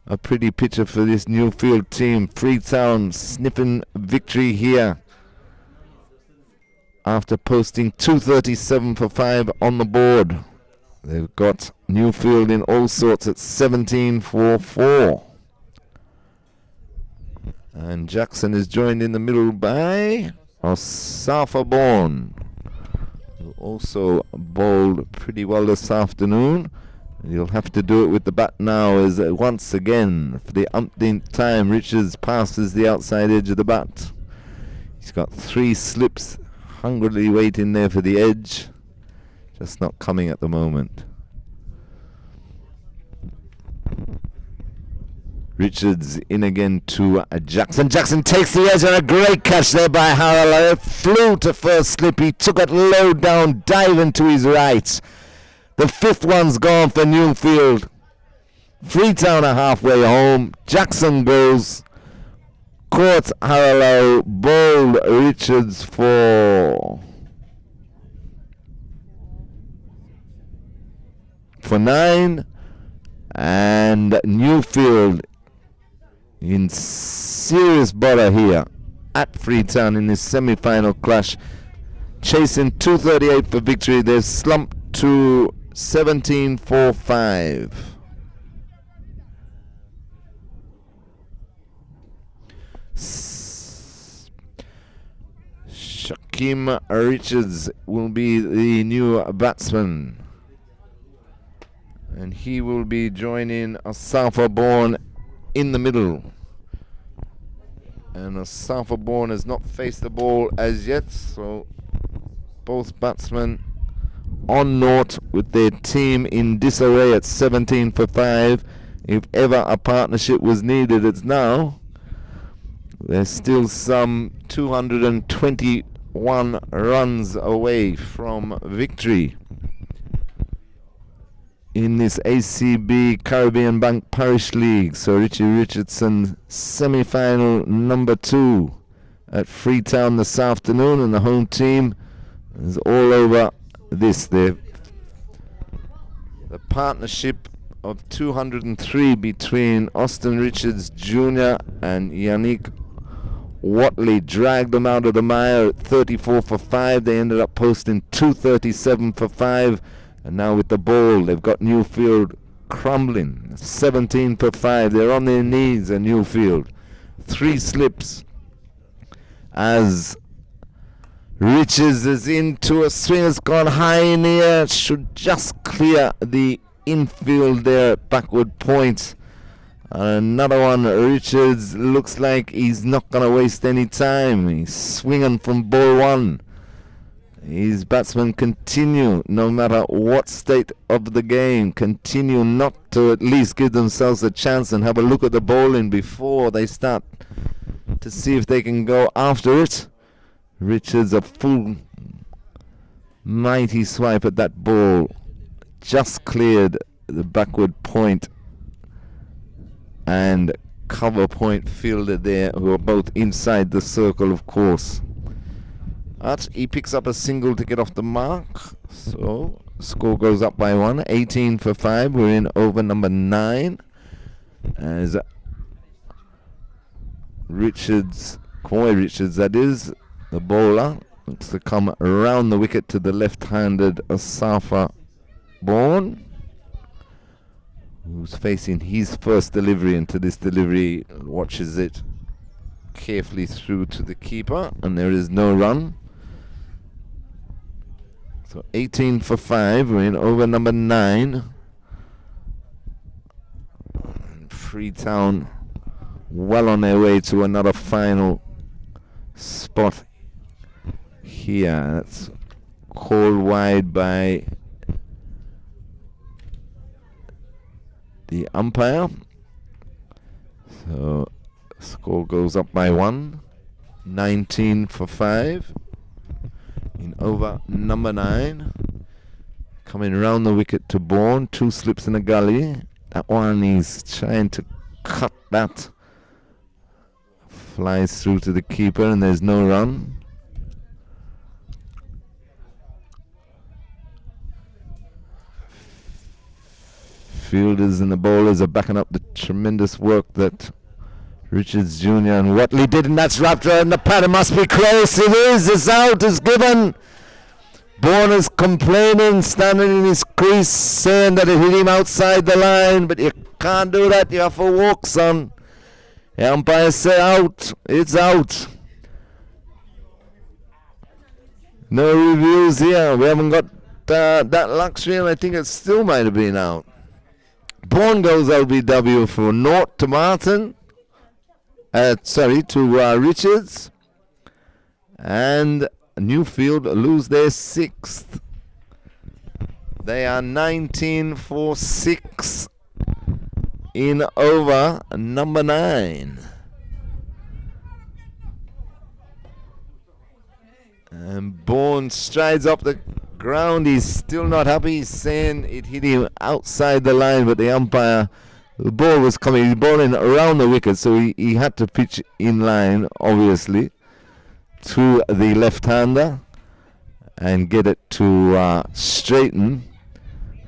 a pretty picture for this Newfield team. Freetown sniffing victory here after posting 237 for 5 on the board. They've got Newfield in all sorts at 17 for 4. And Jackson is joined in the middle by Osafa Bourne, who also bowled pretty well this afternoon. You'll have to do it with the bat now, as once again, for the umpteenth time, Richards passes the outside edge of the bat. He's got 3 slips, hungrily waiting there for the edge, just not coming at the moment. Richards in again to Jackson. Jackson takes the edge, and a great catch there by Harrell. It flew to first slip. He took it low down, diving to his right. The 5th one's gone for Newfield. Freetown are halfway home. Jackson goes. Caught Harrell, bowled Richards for 9, and Newfield in serious bother here at Freetown in this semi-final clash, chasing 238 for victory. They've slumped to 17 for 5. Kim Richards will be the new batsman. And he will be joining Asafa Bourne in the middle. And Asafa Bourne has not faced the ball as yet, so both batsmen on note with their team in disarray at 17 for 5. If ever a partnership was needed, it's now. There's still some 221 runs away from victory in this ACB Caribbean Bank Parish League. So Richie Richardson semi-final number 2 at Freetown this afternoon, and the home team is all over this. The partnership of 203 between Austin Richards Jr. and Yannick Watley dragged them out of the mire at 34 for 5. They ended up posting 237 for 5. And now with the ball, they've got Newfield crumbling. 17 for 5. They're on their knees at Newfield. 3 slips as Richards is into a swing. Has gone high in the air. Should just clear the infield there at backward point. Another one. Richards looks like he's not going to waste any time. He's swinging from ball 1. His batsmen continue, no matter what state of the game, continue not to at least give themselves a chance and have a look at the bowling before they start to see if they can go after it. Richards a full mighty swipe at that ball. Just cleared the backward point and cover point fielder there, who are both inside the circle, of course. But he picks up a single to get off the mark. So score goes up by 1. 18 for 5. We're in over number 9. As Richards, Koi Richards that is, the bowler, looks to come around the wicket to the left-handed Asafa Bourne, who's facing his first delivery into this delivery, watches it carefully through to the keeper, and there is no run. So 18 for 5, we're in over number 9. Freetown well on their way to another final spot here. That's called wide by the umpire. So score goes up by 1. 19 for 5. In over number 9. Coming round the wicket to Bourne. 2 slips in a gully. That one is trying to cut that. Flies through to the keeper and there's no run. Fielders and the bowlers are backing up the tremendous work that Richards Jr. and Watley did, and that's wrapped around the pad. It must be close. It is. It's out. It's given. Bourne is complaining, standing in his crease, saying that it hit him outside the line, but you can't do that. You have to walk, son. The umpires say out. It's out. No reviews here. We haven't got that luxury, and I think it still might have been out. Bourne goes LBW for 0 to Martin. To Richards. And Newfield lose their 6th. They are 19 for 6 in over number 9. And Bourne strides up the ground. He's still not happy. He's saying it hit him outside the line, but the umpire, the ball was coming. He's bowling around the wicket, so he had to pitch in line, obviously, to the left-hander and get it to straighten.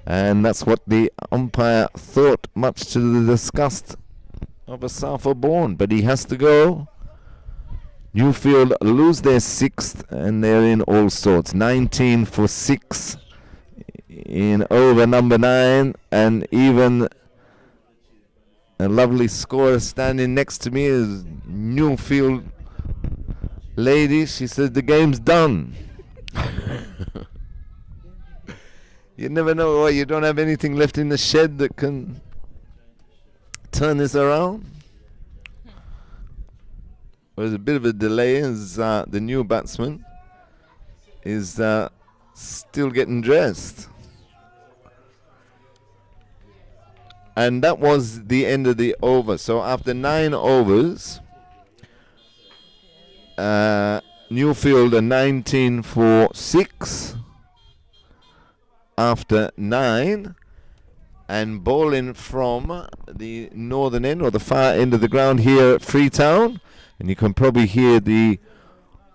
And that's what the umpire thought, much to the disgust of Asafa Bourne. But he has to go. Newfield lose their 6th, and they're in all sorts. 19 for 6 in over number 9, and even a lovely scorer standing next to me is Newfield lady, she says the game's done. You never know, or you don't have anything left in the shed that can turn this around. There's a bit of a delay as the new batsman is still getting dressed. And that was the end of the over. So after 9 overs, Newfield are 19 for 6 after 9, and bowling from the northern end or the far end of the ground here at Freetown, and you can probably hear the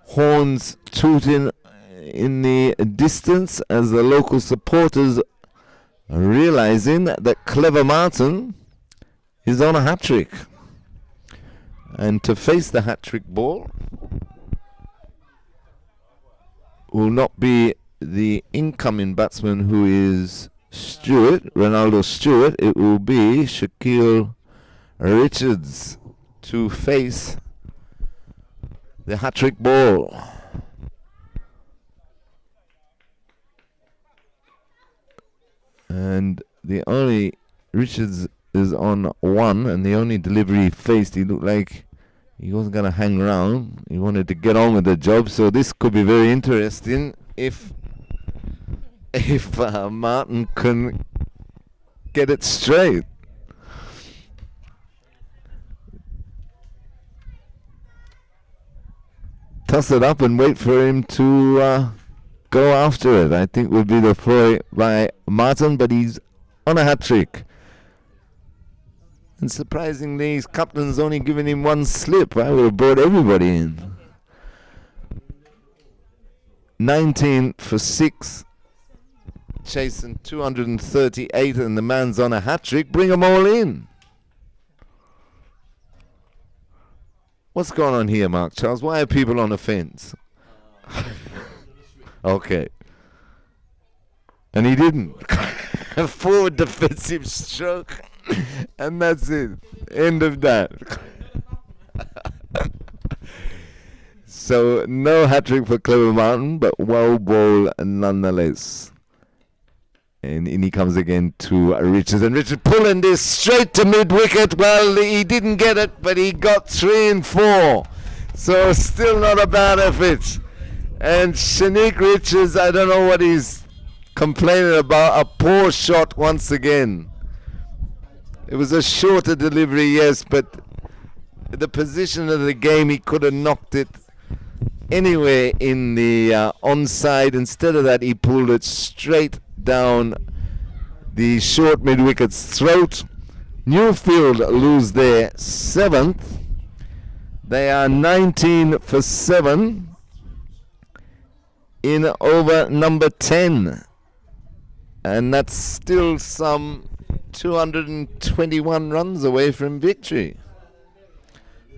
horns tooting in the distance as the local supporters are realizing that Clever Martin is on a hat-trick. And to face the hat-trick ball will not be the incoming batsman, who is Ronaldo Stewart. It will be Shaquille Richards to face the hat-trick ball. And the only Richards is on 1, and the only delivery he faced, he looked like he wasn't going to hang around. He wanted to get on with the job, so this could be very interesting if Martin can get it straight. Toss it up and wait for him to go after it, I think would be the play by Martin, but he's on a hat-trick. And surprisingly, his captain's only given him 1 slip. I would have brought everybody in. 19 for 6. Chasing 238, and the man's on a hat-trick. Bring them all in. What's going on here, Mark Charles? Why are people on the fence? Okay. And he didn't. A forward defensive stroke. And that's it. End of that. So no hat-trick for Clever Martin, but well bowled nonetheless. And in he comes again to Richards, and Richards pulling this straight to mid-wicket. Well, he didn't get it, but he got 3 and 4. So still not a bad effort. And Shanique Richards, I don't know what he's complaining about. A poor shot once again. It was a shorter delivery, yes, but the position of the game, he could have knocked it anywhere in the onside. Instead of that, he pulled it straight down the short mid-wicket's throat. Newfield lose their 7th. They are 19 for 7 in over number 10. And that's still some 221 runs away from victory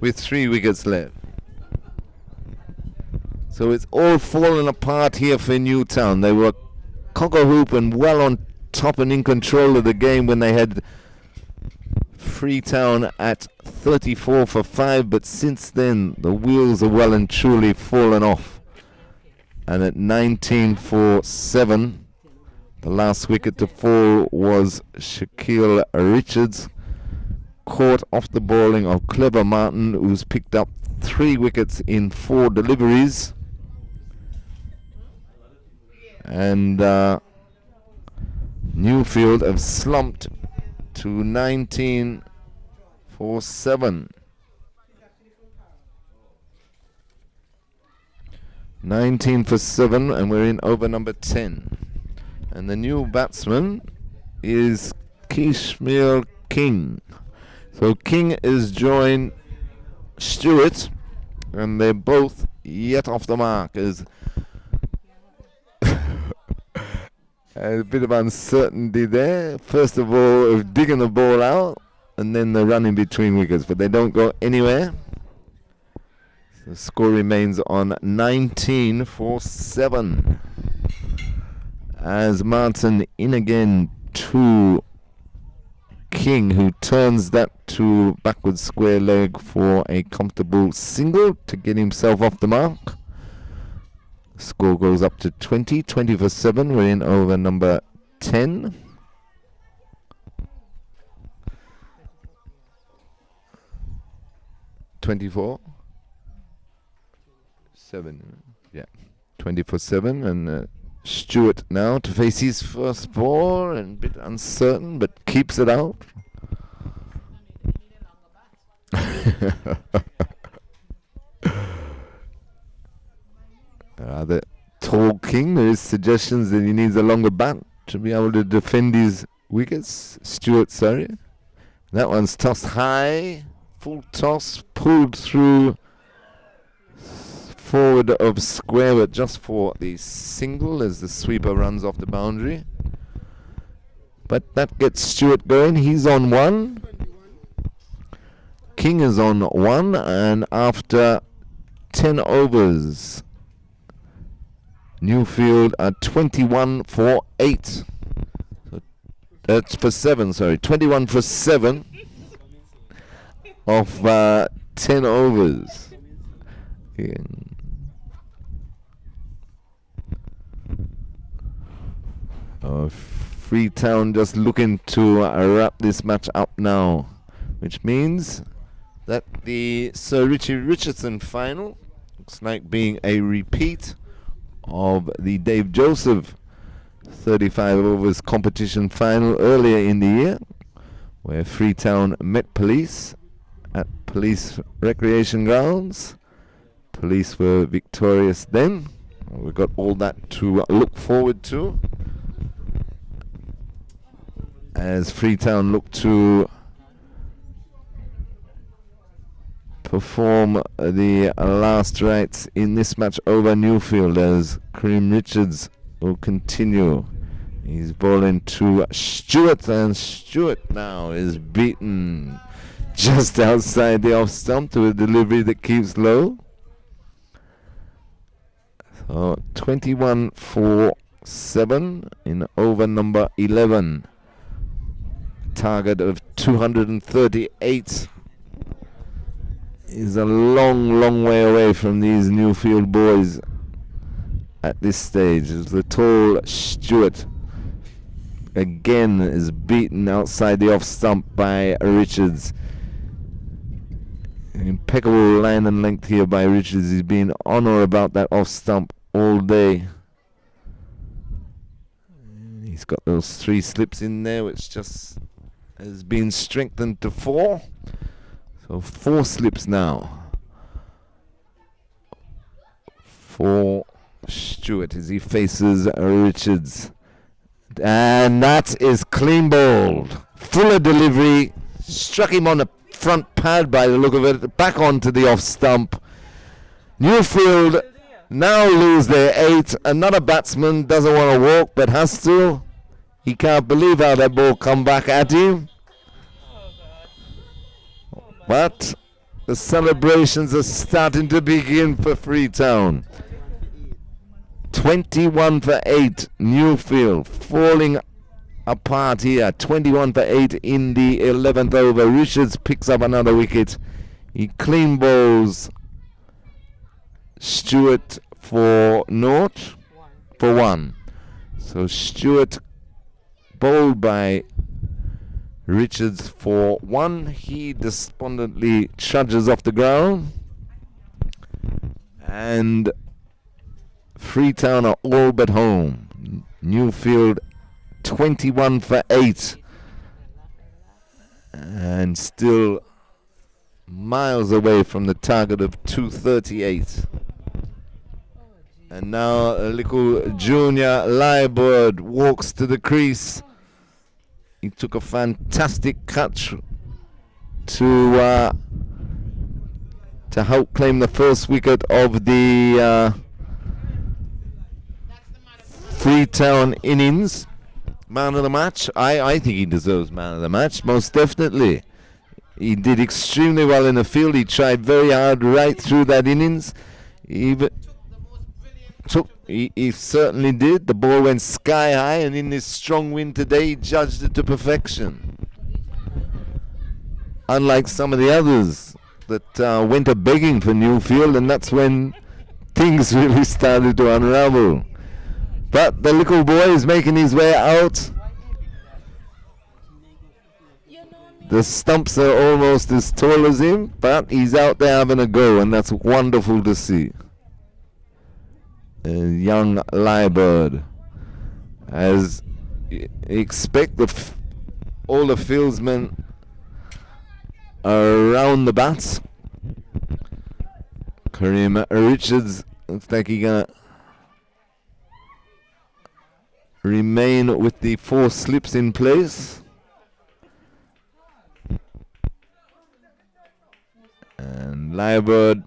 with 3 wickets left. So it's all fallen apart here for Newtown. They were cock-a-hoop and well on top and in control of the game when they had Freetown at 34 for 5, but since then the wheels are well and truly fallen off. And at 19 for 7, the last wicket to fall was Shaquille Richards, caught off the bowling of Clever Martin, who's picked up 3 wickets in 4 deliveries. And Newfield have slumped to 19 for 7. 19 for 7, and we're in over number 10. And the new batsman is Kishmael King. So King is joined Stewart, and they're both yet off the mark. As a bit of uncertainty there. First of all, of digging the ball out, and then the run in between wickets, but they don't go anywhere. The score remains on 19 for 7. As Martin in again to King, who turns that to backward square leg for a comfortable single to get himself off the mark. Score goes up to 20 for 7. We're in over number 10. (24) 7, yeah, 20 for 7, and Stewart now to face his first ball, and a bit uncertain, but keeps it out. The tall King, there is suggestions that he needs a longer bat to be able to defend his wickets. Stewart, sorry. That one's tossed high, full toss, pulled through forward of square, but just for the single as the sweeper runs off the boundary. But that gets Stewart going. He's on 1. King is on 1, and after 10 overs, Newfield are 21 for 8. So that's for 7, sorry. 21 for 7 of 10 overs. Yeah. Freetown just looking to wrap this match up now, which means that the Sir Richie Richardson final looks like being a repeat of the Dave Joseph 35 overs competition final earlier in the year, where Freetown met Police at Police Recreation Grounds. Police were victorious then. We've got all that to look forward to as Freetown look to perform the last rites in this match over Newfield, as Kareem Richards will continue. He's bowling to Stewart, and Stewart now is beaten just outside the off stump to a delivery that keeps low. So 21 for 7 in over number 11. Target of 238 is a long way away from these Newfield boys at this stage, as the tall Stewart again is beaten outside the off stump by Richards. Impeccable line and length here by Richards. He's been on or about that off stump all day. He's got those 3 slips in there, which just has been strengthened to 4. So 4 slips now for Stewart as he faces Richards. And that is clean bowled. Fuller delivery. Struck him on the front pad by the look of it. Back onto the off stump. Newfield now lose their 8. Another batsman doesn't want to walk but has to. He can't believe how that ball come back at him. But the celebrations are starting to begin for Freetown. 21 for 8, Newfield falling apart here. 21 for 8 in the 11th over. Richards picks up another wicket. He clean bowls Stewart for 1. So Stewart bowled by Richards for 1. He despondently trudges off the ground. And Freetown are all but home. Newfield 21 for 8. And still miles away from the target of 238. And now a little junior Lyrebird walks to the crease. He took a fantastic catch to help claim the first wicket of the Freetown innings. Man of the match. I think he deserves man of the match, most definitely. He did extremely well in the field. He tried very hard right through that innings. He certainly did. The ball went sky high, and in this strong wind today, he judged it to perfection. unlike some of the others that went a begging for Newfield, and that's when things really started to unravel. But the little boy is making his way out. The stumps are almost as tall as him, but he's out there having a go, and that's wonderful to see. A young Lyrebird. As you expect, all the fieldsmen are around the bats. Kareem Richards looks like he's going to remain with the 4 slips in place. And Lyrebird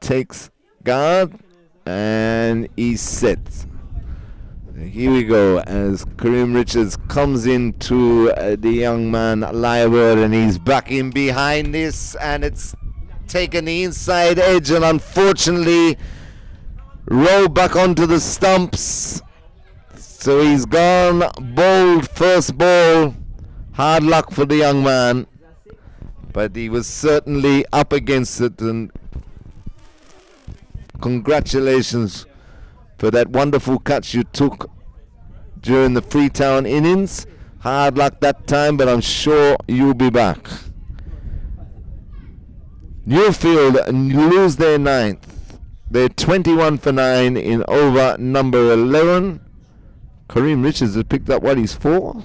takes guard and he's set. Here we go as Kareem Richards comes into the young man Lyrebird, and he's back in behind this, and it's taken the inside edge and unfortunately rolled back onto the stumps. So he's gone bowled first ball. Hard luck for the young man, but he was certainly up against it, and congratulations for that wonderful catch you took during the Freetown innings. Hard luck that time, but I'm sure you'll be back. Newfield lose their 9th. They're 21 for 9 in over number 11. Kareem Richards has picked up what, he's 4th?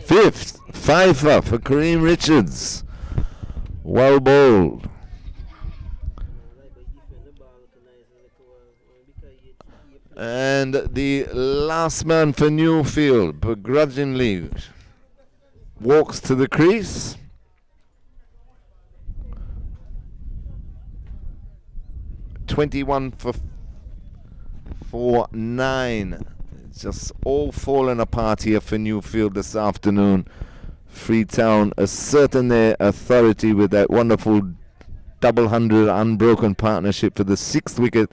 5th. 5 for Kareem Richards. Well bowled. And the last man for Newfield, begrudgingly, walks to the crease. for 9. It's just all falling apart here for Newfield this afternoon. Freetown asserting their authority with that wonderful double 100 unbroken partnership for the 6th wicket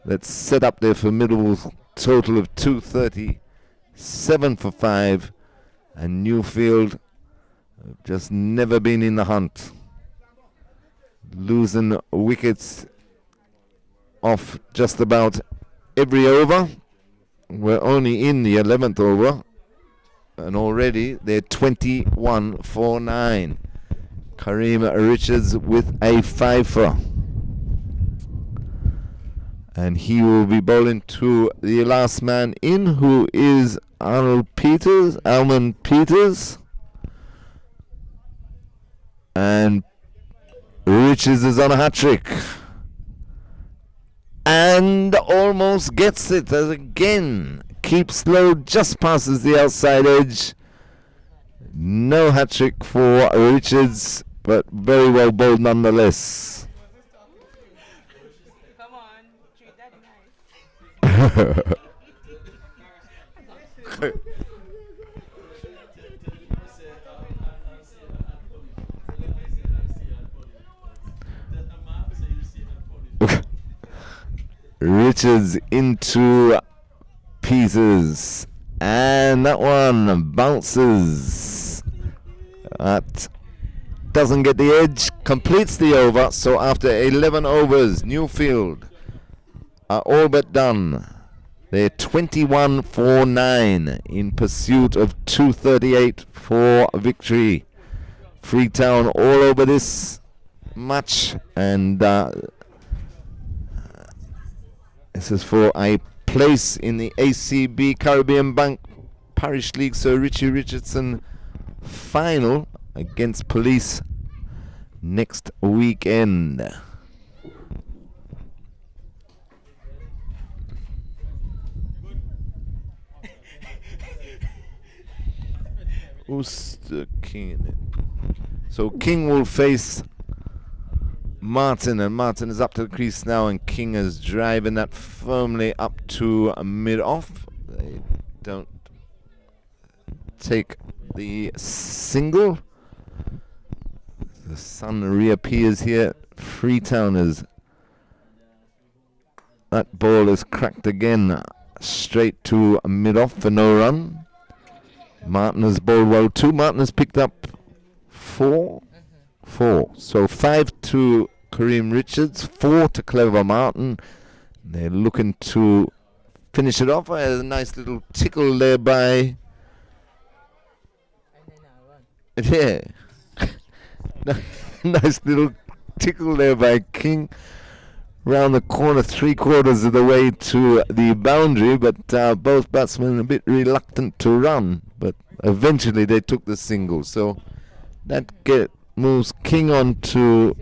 that set up their formidable total of 237 for 5. And Newfield have just never been in the hunt, losing wickets off just about every over. We're only in the 11th over, and already they're 21 for 9. Kareem Richards with a 5-for. And he will be bowling to the last man in, who is Almond Peters. And Richards is on a hat-trick. And almost gets it as again. Keeps low, just passes the outside edge. No hat-trick for Richards, but very well bowled nonetheless. Come on, treat that nice. Richards into Peters, and that one bounces. That doesn't get the edge, completes the over. So after 11 overs, Newfield are all but done. They're 21 for 9 in pursuit of 238 for victory. Freetown all over this match, and this is for a place in the ACB Caribbean Bank Parish League Sir Richie Richardson final against Police next weekend. Who's the king in it? So King will face Martin, and Martin is up to the crease now, and King is driving that firmly up to mid-off. They don't take the single. The sun reappears here. Freetown is, that ball is cracked again, straight to mid-off for no run. Martin has bowled well too. Martin has picked up 4. 4. So 5 to Kareem Richards, 4 to Clever Martin. They're looking to finish it off. A nice little tickle there by... Yeah. Nice little tickle there by King. Round the corner, 3/4 of the way to the boundary, but both batsmen a bit reluctant to run. But eventually they took the single. So that moves King on to...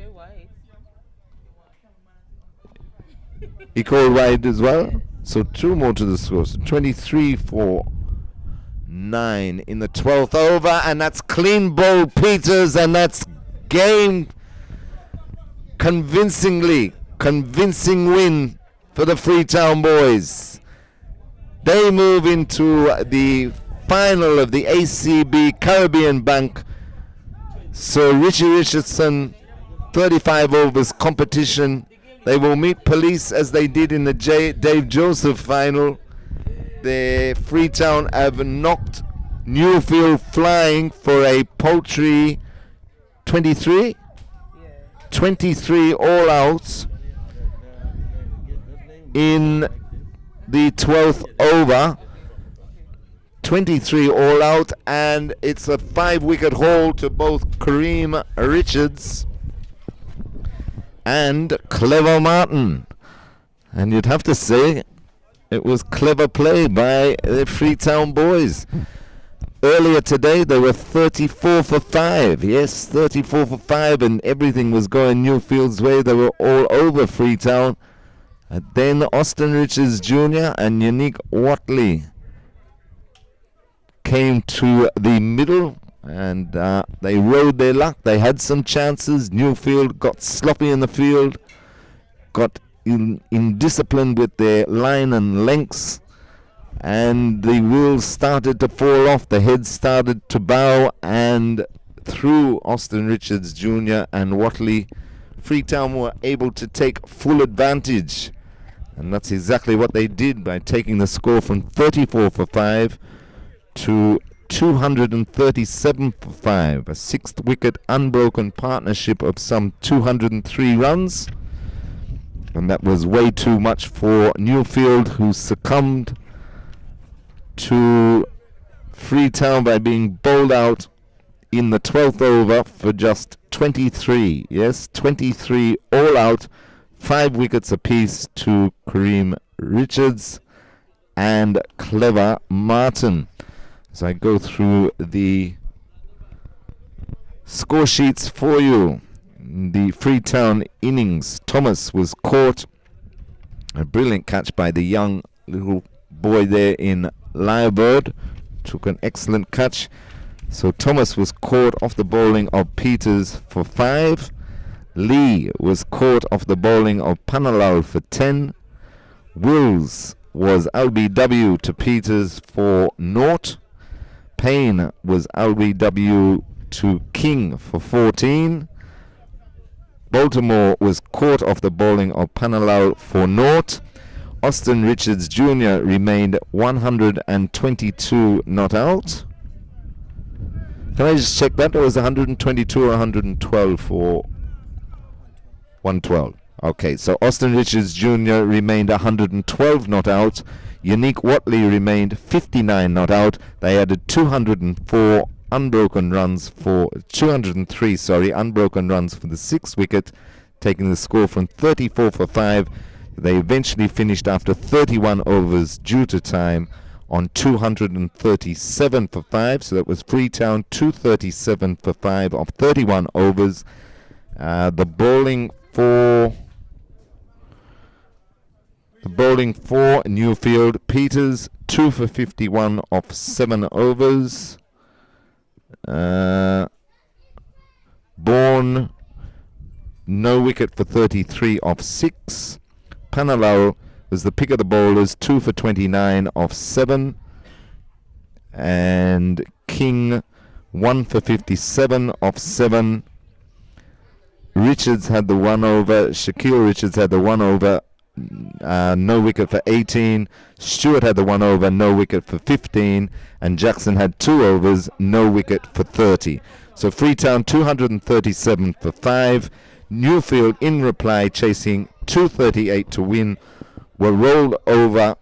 He called wide as well. So 2 more to the score. So 23 for 9 in the 12th over. And that's clean ball Peters. And that's game convincing win for the Freetown boys. They move into the final of the ACB Caribbean Bank. So Richie Richardson, 35 overs competition. They will meet Police as they did in the Dave Joseph final. The Freetown have knocked Newfield flying for a paltry 23? 23 all outs in the 12th over. 23 all out, and it's a 5-wicket haul to both Kareem Richards and Clever Martin. And you'd have to say it was clever play by the Freetown boys. Earlier today they were 34 for 5. Yes, 34 for 5, and everything was going Newfield's way. They were all over Freetown. And then Austin Richards Jr. and Unique Watley came to the middle, and they rode their luck. They had some chances. Newfield got sloppy in the field, got indisciplined with their line and lengths, and the wheels started to fall off. The heads started to bow, and through Austin Richards Jr. and Watley, Freetown were able to take full advantage. And that's exactly what they did by taking the score from 34 for 5 to 237 for 5. A 6th wicket unbroken partnership of some 203 runs. And that was way too much for Newfield, who succumbed to Freetown by being bowled out in the 12th over for just 23. Yes, 23 all out. 5 wickets apiece to Kareem Richards and Clever Martin. As I go through the score sheets for you, the Freetown innings, Thomas was caught. A brilliant catch by the young little boy there in Lyrebird. Took an excellent catch. So Thomas was caught off the bowling of Peters for 5. Lee was caught off the bowling of Panalal for 10. Wills was LBW to Peters for 0. Payne was LBW to King for 14. Baltimore was caught off the bowling of Panalal for 0. Austin Richards Jr. remained 122 not out. Can I just check that? It was 122 or 112 for 112. Okay, so Austin Richards Jr. remained 112 not out. Unique Watley remained 59 not out. They added 204 unbroken runs for 203 unbroken runs for the 6th wicket, taking the score from 34 for 5. They eventually finished after 31 overs due to time on 237 for 5. So that was Freetown 237 for 5 of 31 overs. The bowling for Newfield, Peters 2 for 51 off 7 overs. Bourne no wicket for 33 off 6. Panalal was the pick of the bowlers, 2 for 29 off 7. And King 1 for 57 off 7. Richards had the 1 over. Shaquille Richards had the 1 over. no wicket for 18. Stewart had the 1 over, no wicket for 15. And Jackson had 2 overs, no wicket for 30. So Freetown 237 for 5. Newfield in reply chasing 238 to win were rolled over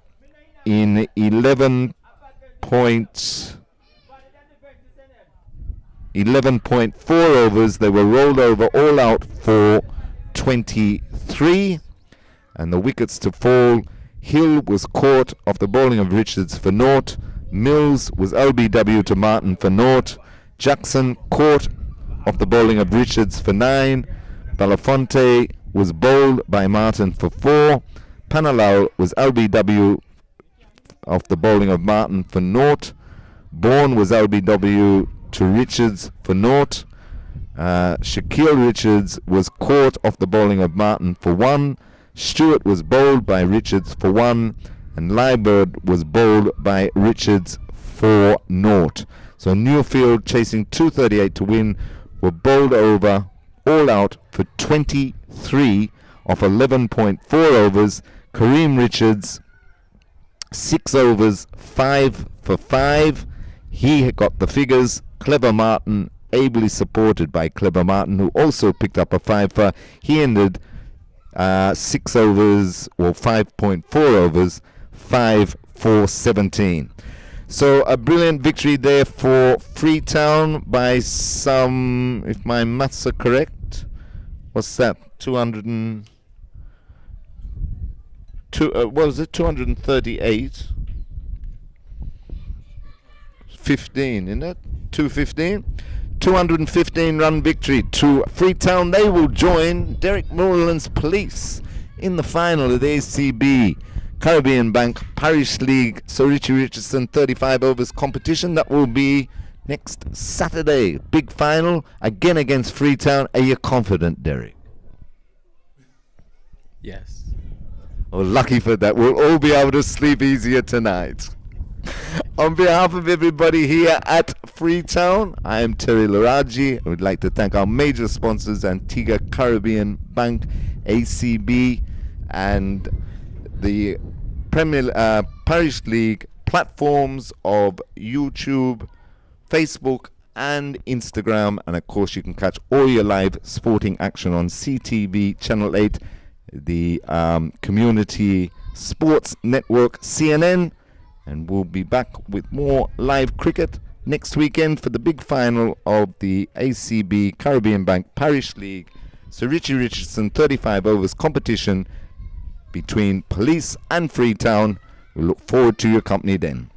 in 11.4 overs. They were rolled over all out for 23. And the wickets to fall, Hill was caught off the bowling of Richards for naught. Mills was LBW to Martin for naught. Jackson caught off the bowling of Richards for 9. Belafonte was bowled by Martin for 4. Panalau was LBW off the bowling of Martin for naught. Bourne was LBW to Richards for naught. Shaquille Richards was caught off the bowling of Martin for 1. Stewart was bowled by Richards for 1. And Liebert was bowled by Richards for naught. So Newfield, chasing 238 to win, were bowled over all out for 23 off 11.4 overs. Kareem Richards, 6 overs, 5 for 5. He got the figures. Clever Martin, ably supported by Clever Martin, who also picked up a 5 for. He ended 6 overs, or 5.4 overs, 5 for 17. So a brilliant victory there for Freetown by some, if my maths are correct, what's that? 238? 15, isn't it? 215? 215 run victory to Freetown. They will join Derek Moreland's Police in the final of the ACB Caribbean Bank Parish League Sir Richie Richardson 35 overs competition. That will be next Saturday. Big final again against Freetown. Are you confident, Derek? Yes. Oh, lucky for that. We'll all be able to sleep easier tonight. On behalf of everybody here at Freetown, I am Terry Laraji. I would like to thank our major sponsors, Antigua Caribbean Bank, ACB, and the Parish League platforms of YouTube, Facebook, and Instagram. And of course, you can catch all your live sporting action on CTV Channel 8, the Community Sports Network, CNN. And we'll be back with more live cricket next weekend for the big final of the ACB Caribbean Bank Parish League Sir Richie Richardson 35 overs competition between Police and Freetown. We look forward to your company then.